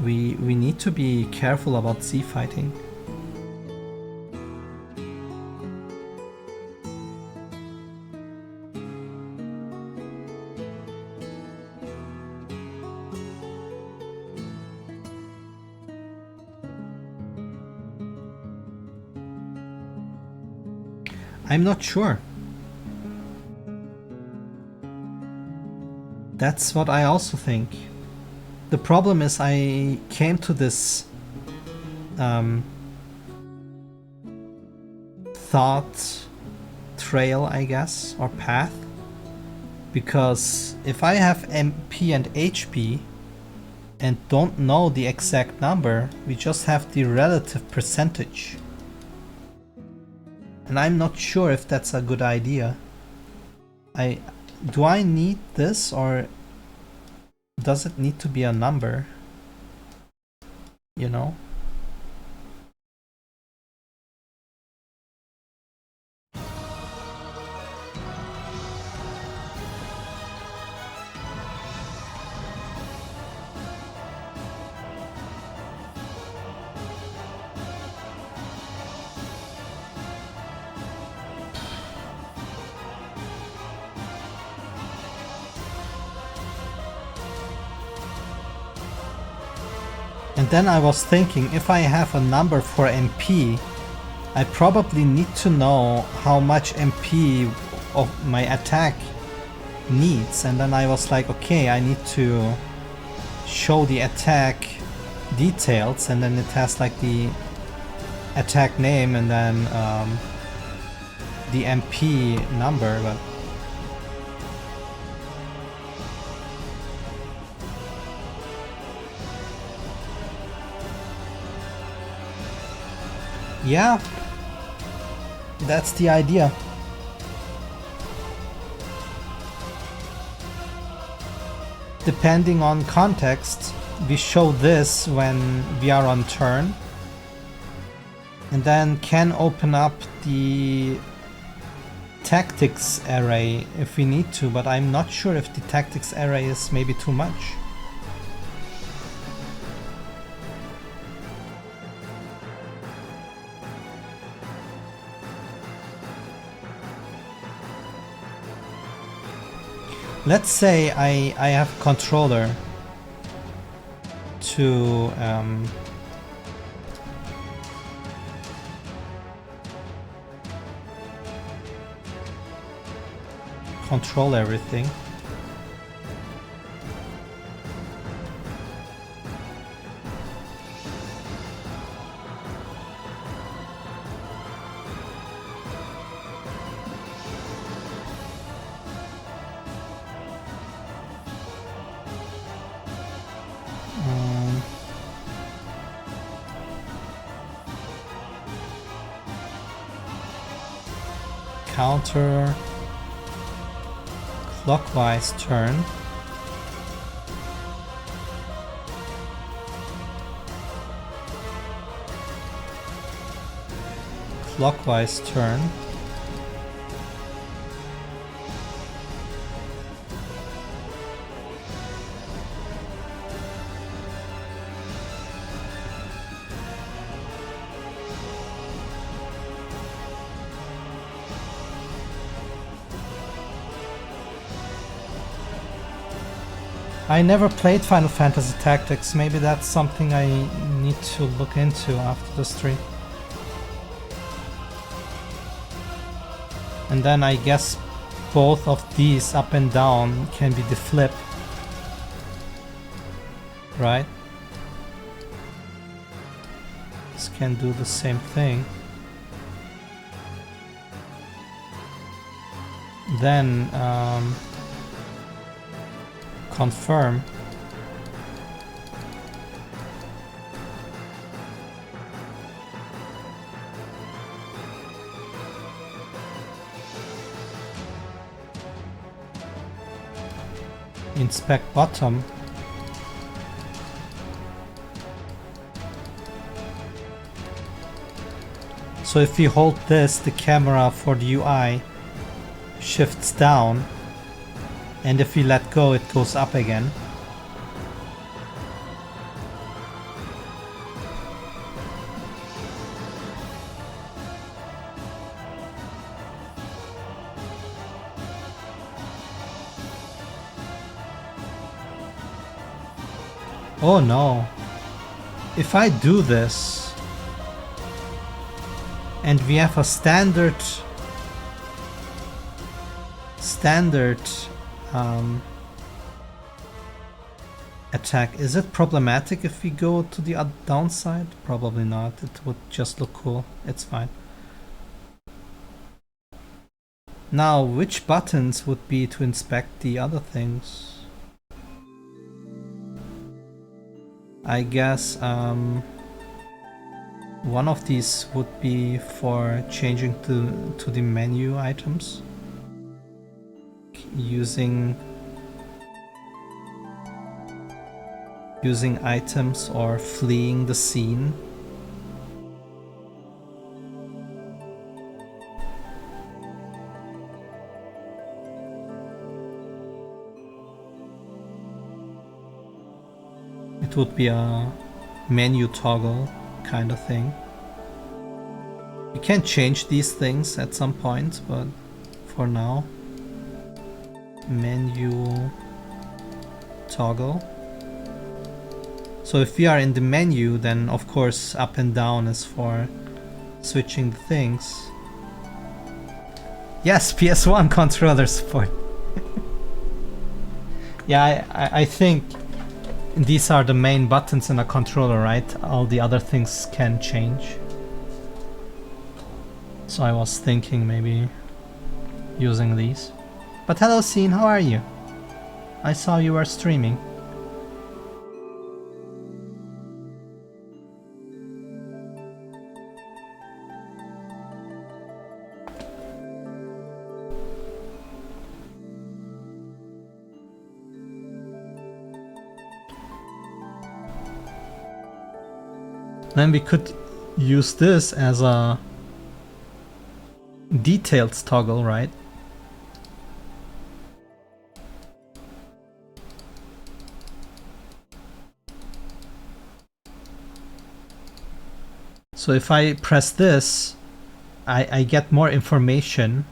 Speaker 1: We need to be careful about Z fighting. I'm not sure. That's what I also think. The problem is I came to this thought trail, I guess, or path, because if I have MP and HP and don't know the exact number, we just have the relative percentage. And I'm not sure if that's a good idea. Do I need this, or does it need to be a number? You know? And then I was thinking, if I have a number for MP, I probably need to know how much MP of my attack needs. And then I was like, okay, I need to show the attack details, and then it has like the attack name and then the MP number. But yeah, that's the idea. Depending on context, we show this when we are on turn, and then can open up the tactics array if we need to, but I'm not sure if the tactics array is maybe too much. Let's say I have controller to control everything. Counter clockwise turn. Clockwise turn. I never played Final Fantasy Tactics. Maybe that's something I need to look into after the stream. And then I guess both of these up and down can be the flip. Right? This can do the same thing. Then confirm. Inspect bottom. So if you hold this, the camera for the UI shifts down, and if you let go, it goes up again. Oh no. If I do this, and we have a standard attack, is it problematic if we go to the downside? Probably not. It would just look cool. It's fine. Now, which buttons would be to inspect the other things? I guess one of these would be for changing to the menu items, using items or fleeing the scene. It would be a menu toggle kind of thing. You can change these things at some point, but for now, menu toggle. So if we are in the menu, then of course up and down is for switching the things. Yes, PS1 controller support. Yeah, I think these are the main buttons in a controller, right? All the other things can change. So I was thinking maybe using these. But hello Scene, how are you? I saw you were streaming. Then we could use this as a details toggle, right? So if I press this, I get more information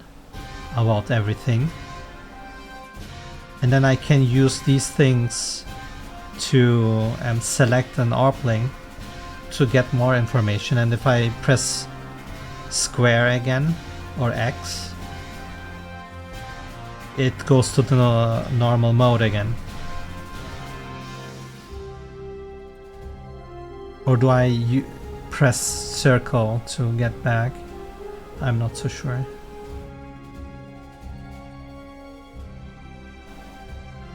Speaker 1: about everything. And then I can use these things to select an ARP-link to get more information. And if I press square again, or X, it goes to the normal mode again. Or do I press circle to get back? I'm not so sure.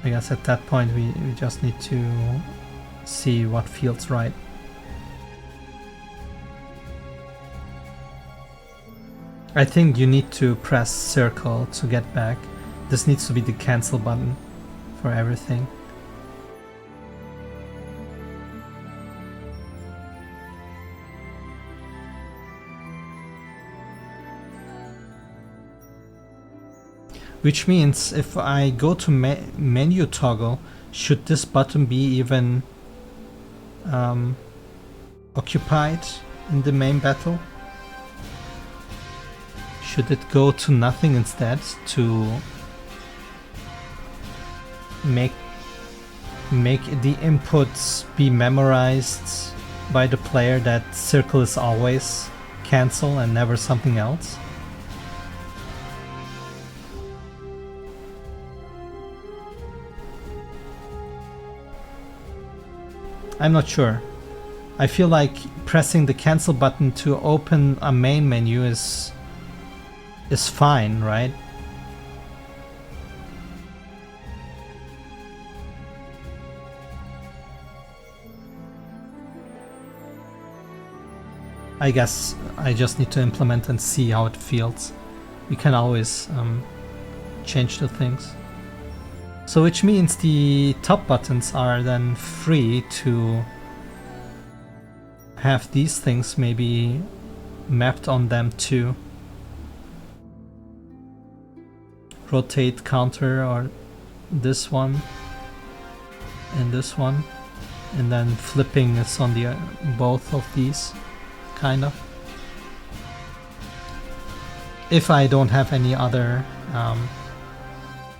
Speaker 1: I guess at that point we just need to see what feels right. I think you need to press circle to get back. This needs to be the cancel button for everything. Which means if I go to menu toggle, should this button be even occupied in the main battle? Should it go to nothing instead to make the inputs be memorized by the player that circle is always cancel and never something else? I'm not sure. I feel like pressing the cancel button to open a main menu is fine, right? I guess I just need to implement and see how it feels. We can always change the things. So which means the top buttons are then free to have these things maybe mapped on them too. Rotate, counter, or this one and this one, and then flipping is on the both of these, kind of. If I don't have any other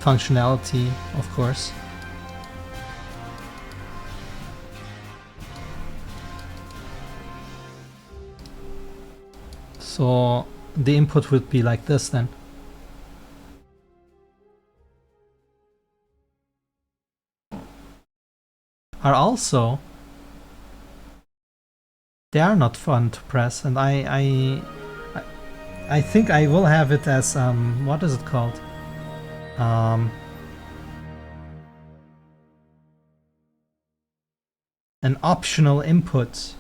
Speaker 1: functionality, of course. So the input would be like this then. Are also, they are not fun to press, and I think I will have it as what is it called? An optional input.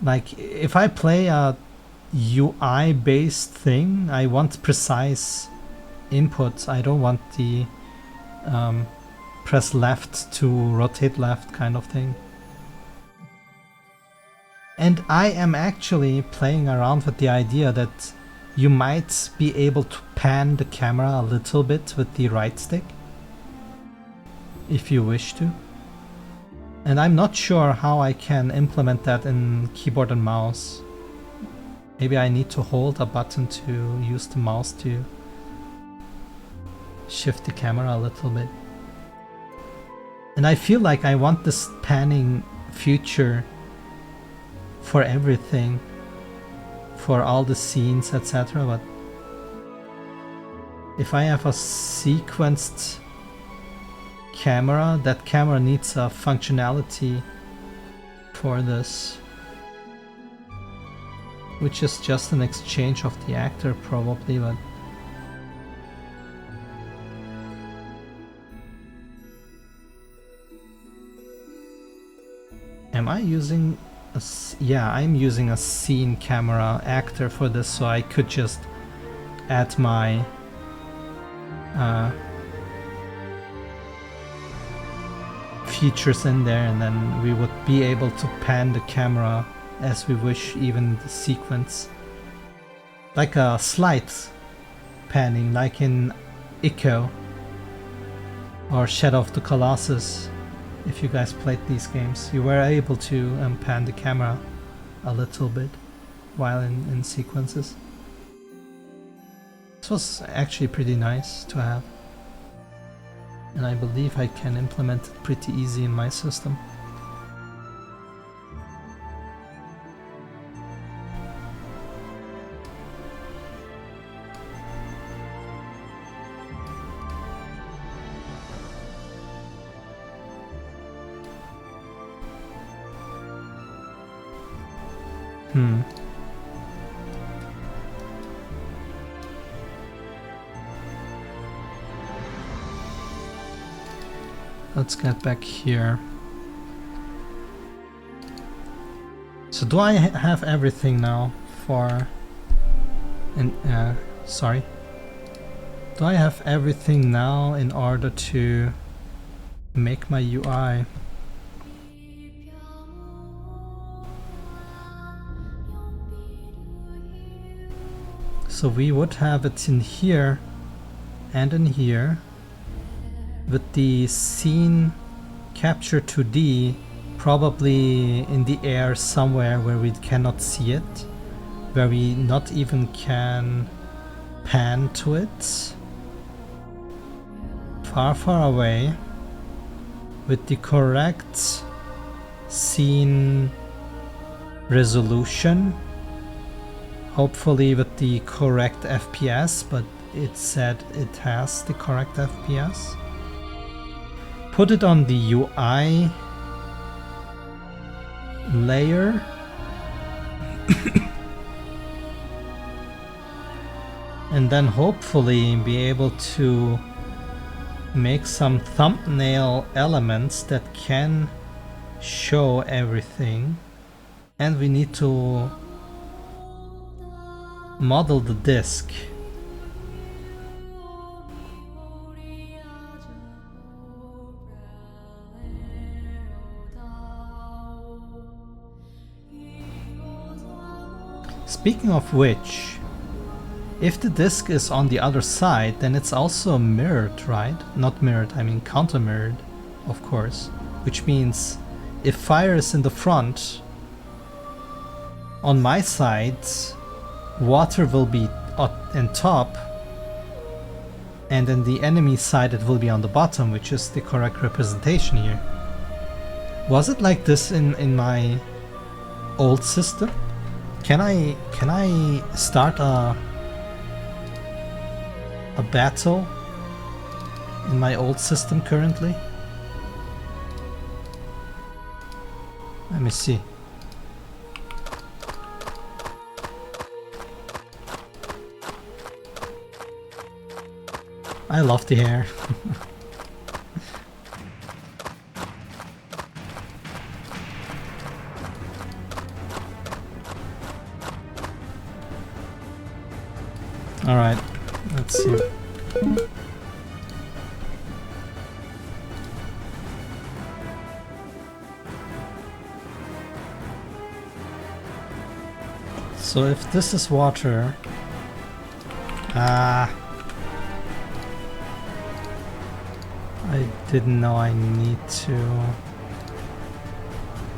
Speaker 1: Like if I play a UI based thing, I want precise inputs. I don't want the press left to rotate left kind of thing. And I am actually playing around with the idea that you might be able to pan the camera a little bit with the right stick, if you wish to. And I'm not sure how I can implement that in keyboard and mouse. Maybe I need to hold a button to use the mouse to shift the camera a little bit. And I feel like I want this panning feature for everything, for all the scenes, etc. But if I have a sequenced camera, that camera needs a functionality for this, which is just an exchange of the actor probably, but am I using a yeah, I'm using a scene camera actor for this, so I could just add my features in there, and then we would be able to pan the camera as we wish, even the sequence, like a slight panning, like in Ico or Shadow of the Colossus. If you guys played these games, you were able to pan the camera a little bit while in sequences. This was actually pretty nice to have, and I believe I can implement it pretty easy in my system. Let's get back here. So do I have everything now for... sorry. Do I have everything now in order to make my UI? So we would have it in here and in here with the scene capture 2D probably in the air somewhere where we cannot see it, where we not even can pan to it. Far away with the correct scene resolution, hopefully with the correct FPS, but it said it has the correct FPS. Put it on the UI layer. And then hopefully be able to make some thumbnail elements that can show everything. And we need to model the disk. Speaking of which, if the disk is on the other side, then it's also mirrored, right? Not mirrored, I mean counter-mirrored, of course. Which means if fire is in the front, on my side, water will be on top, and then the enemy side it will be on the bottom, which is the correct representation here. Was it like this in my old system? Can I start a battle in my old system currently? Let me see. I love the hair. All right, let's see. So if this is water, I didn't know I need to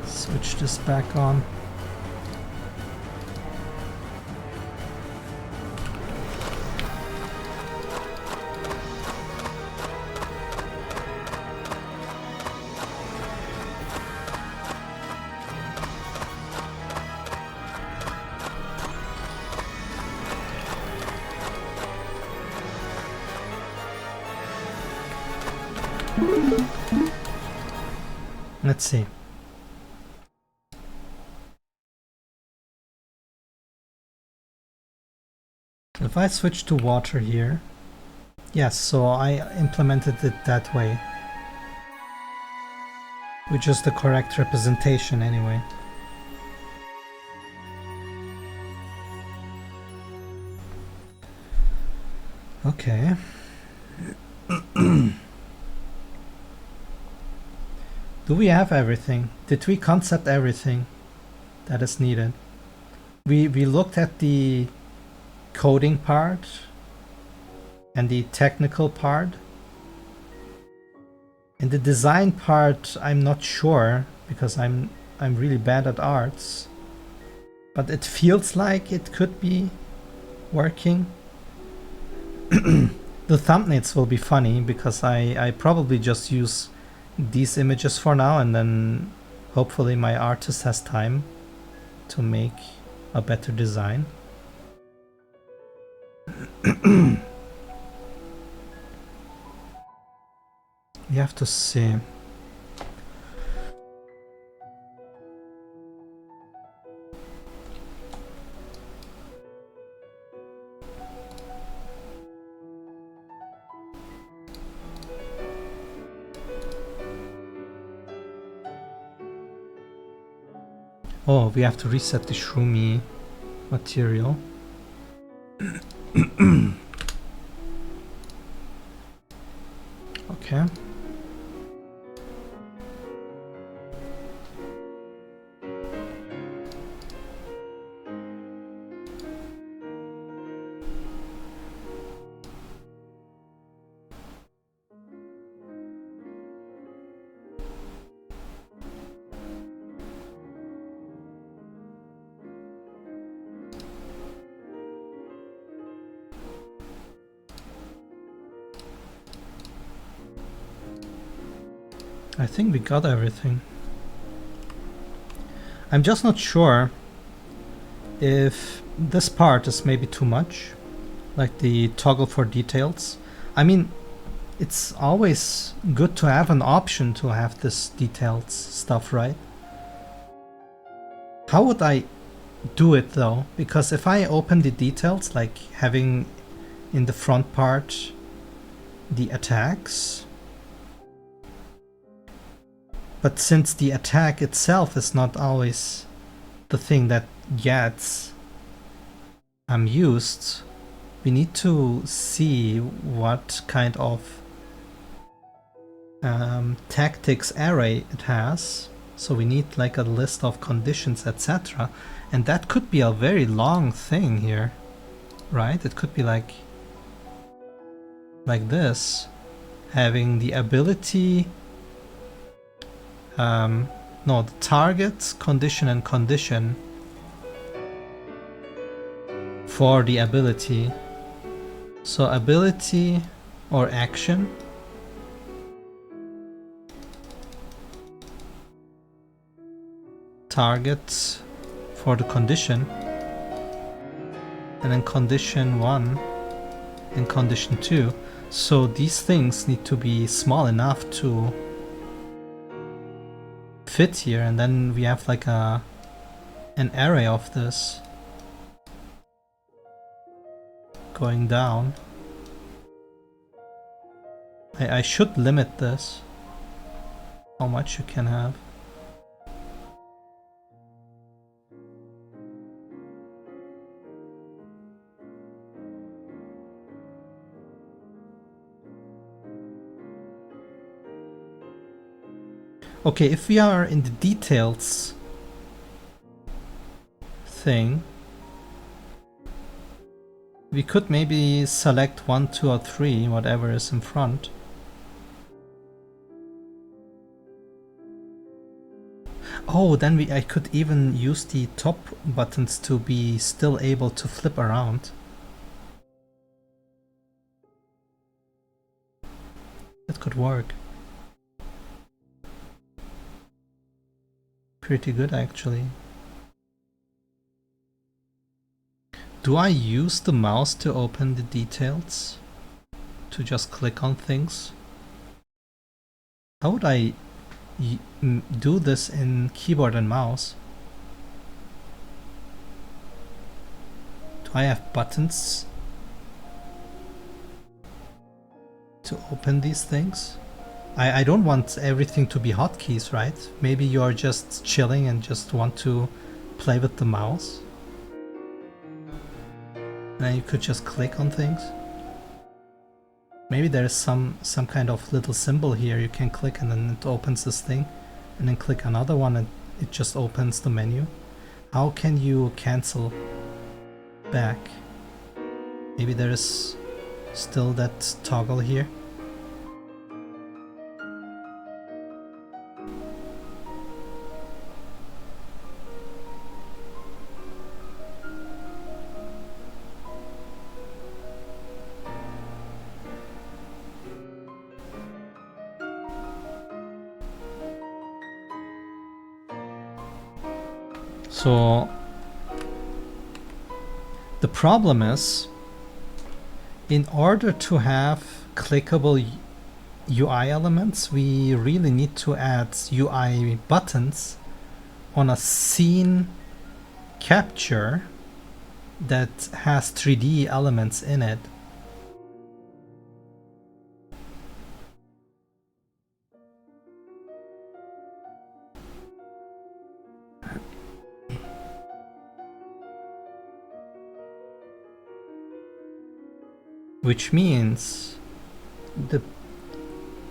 Speaker 1: switch this back on. Let's see. If I switch to water here, yes, so I implemented it that way, which is the correct representation anyway. Okay. Do we have everything? Did we concept everything that is needed? We looked at the coding part and the technical part. In the design part, I'm not sure because I'm really bad at arts. But it feels like it could be working. The thumbnails will be funny because I probably just use these images for now, and then hopefully my artist has time to make a better design. We have to see. Oh, we have to reset the shroomy material. Okay. I think we got everything. I'm just not sure if this part is maybe too much, like the toggle for details. I mean, it's always good to have an option to have this detailed stuff, right? How would I do it though? Because if I open the details, like having in the front part the attacks, but since the attack itself is not always the thing that gets used, we need to see what kind of tactics array it has. So we need like a list of conditions, etc. And that could be a very long thing here, right? It could be like this, having the ability, no, the target, condition, and condition for the ability. So ability or action, target for the condition, and then condition 1 and condition 2. So these things need to be small enough to fit here, and then we have like an array of this going down. I should limit this, how much you can have. Okay, if we are in the details thing, we could maybe select 1, 2, or 3, whatever is in front. Oh, then I could even use the top buttons to be still able to flip around. That could work. Pretty good, actually. Do I use the mouse to open the details? To just click on things? How would I do this in keyboard and mouse? Do I have buttons to open these things? I don't want everything to be hotkeys, right? Maybe you're just chilling and just want to play with the mouse. And then you could just click on things. Maybe there's some kind of little symbol here you can click and then it opens this thing. And then click another one and it just opens the menu. How can you cancel back? Maybe there is still that toggle here. So the problem is, in order to have clickable UI elements, we really need to add UI buttons on a scene capture that has 3D elements in it. which means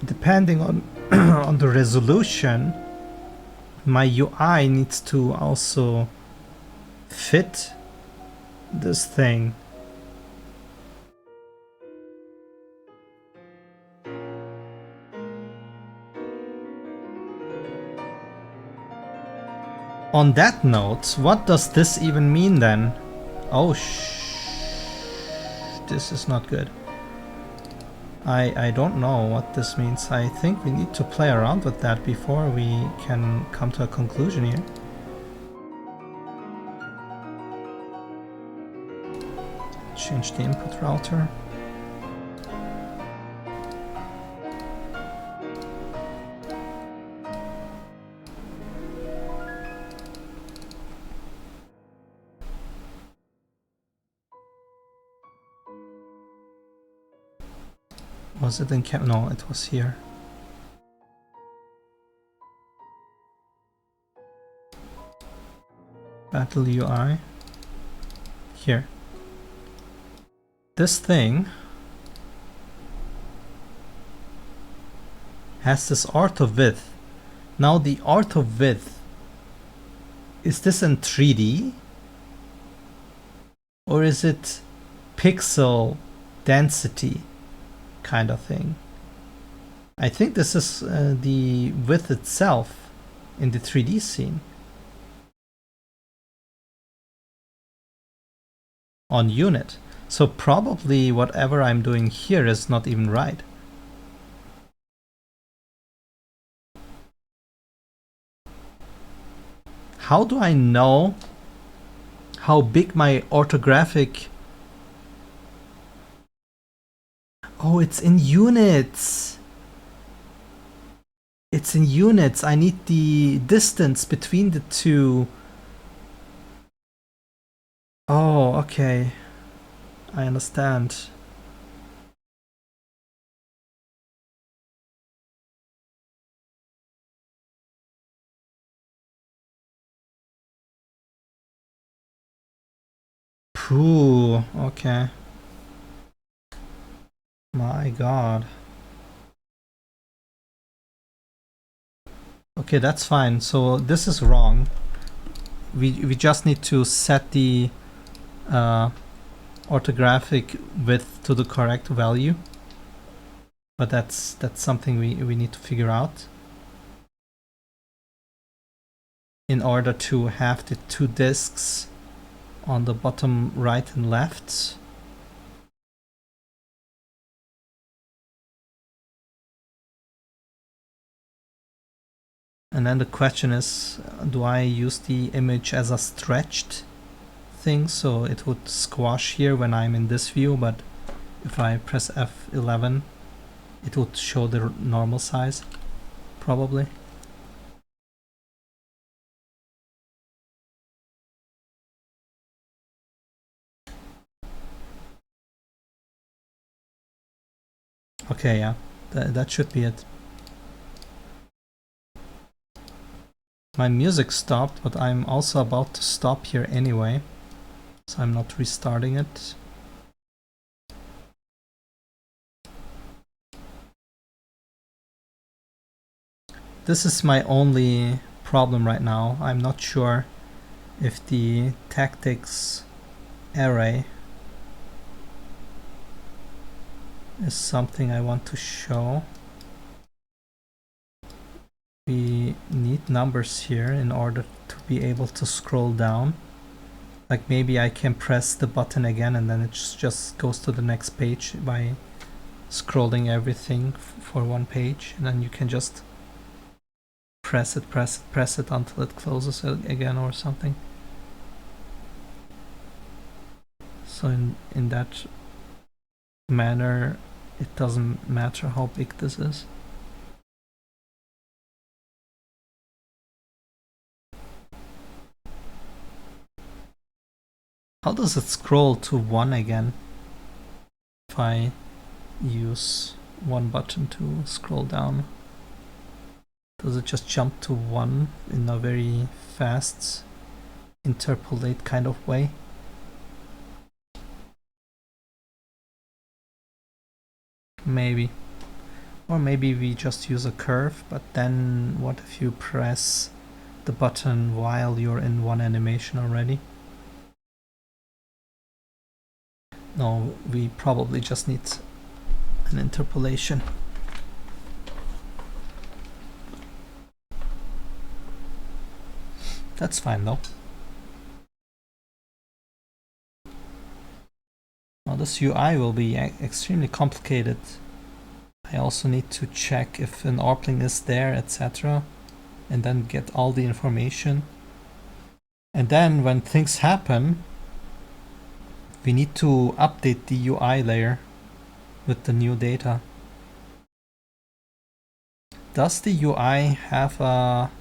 Speaker 1: depending on on the resolution, my UI needs to also fit this thing. On that note, what does this even mean then? Oh this is not good. I don't know what this means. I think we need to play around with that before we can come to a conclusion here. Change the input router. Was it in no, it was here. Battle UI. Here. This thing has this ortho width. Now the ortho width, is this in 3D? Or is it pixel density kind of thing? I think this is the width itself in the 3D scene. On unit. So probably whatever I'm doing here is not even right. How do I know how big my orthographic... Oh, it's in units. It's in units. I need the distance between the two. Oh, okay. I understand. Pooh, okay. My god. Okay, that's fine. So this is wrong. We just need to set the orthographic width to the correct value. But that's something we need to figure out in order to have the two discs on the bottom right and left. And then the question is, do I use the image as a stretched thing so it would squash here when I'm in this view, but if I press F11 it would show the normal size, probably. Okay, yeah, that should be it. My music stopped, but I'm also about to stop here anyway, so I'm not restarting it. This is my only problem right now. I'm not sure if the tactics array is something I want to show. We need numbers here in order to be able to scroll down. Like maybe I can press the button again and then it just goes to the next page by scrolling everything for one page, and then you can just press it until it closes again or something. So in that manner it doesn't matter how big this is. How does it scroll to 1 again if I use one button to scroll down? Does it just jump to 1 in a very fast interpolate kind of way? maybe. Or maybe we just use a curve, but then what if you press the button while you're in one animation already? No, we probably just need an interpolation. That's fine though. Now this UI will be extremely complicated. I also need to check if an ARP link is there, etc. And then get all the information. And then when things happen, we need to update the UI layer with the new data. Does the UI have a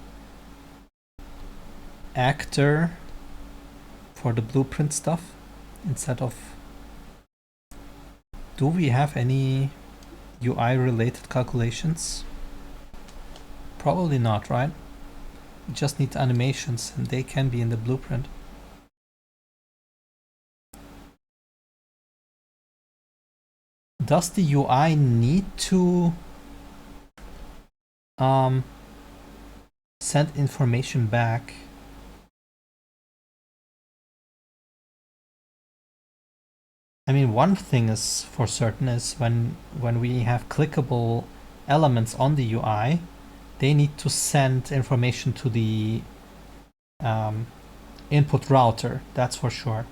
Speaker 1: actor for the blueprint stuff instead of... Do we have any UI related calculations? Probably not, right? We just need animations and they can be in the blueprint. Does the UI need to send information back? I mean, one thing is for certain is when we have clickable elements on the UI, they need to send information to the input router, that's for sure.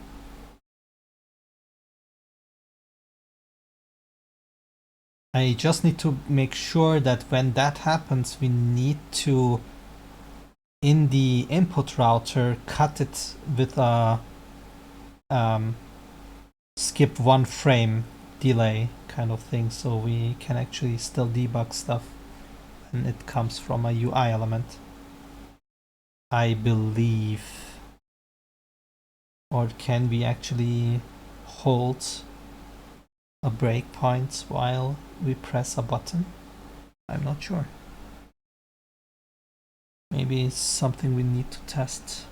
Speaker 1: I just need to make sure that when that happens, we need to, in the input router, cut it with a skip one frame delay kind of thing, so we can actually still debug stuff and it comes from a UI element, I believe. Or can we actually hold a breakpoint while we press a button? I'm not sure. Maybe it's something we need to test.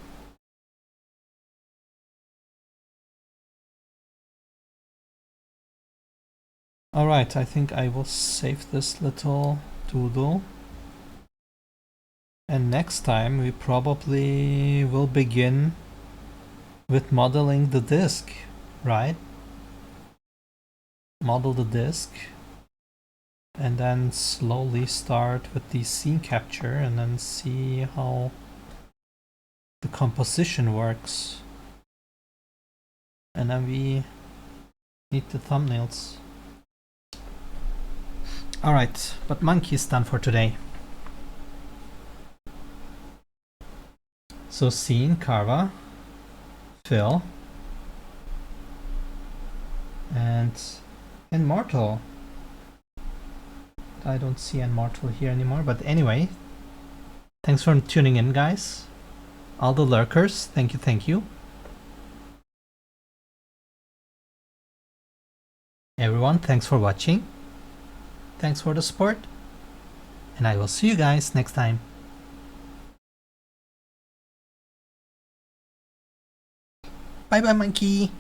Speaker 1: Alright, I think I will save this little doodle. And next time we probably will begin with modeling the disk, right? Model the disk and then slowly start with the scene capture and then see how the composition works. And then we need the thumbnails. Alright, but Monkey is done for today. So scene, Carva, fill, and Immortal. I don't see Immortal here anymore, but anyway, thanks for tuning in, guys. All the lurkers, thank you. Everyone, thanks for watching. Thanks for the support. And I will see you guys next time. Bye bye, monkey.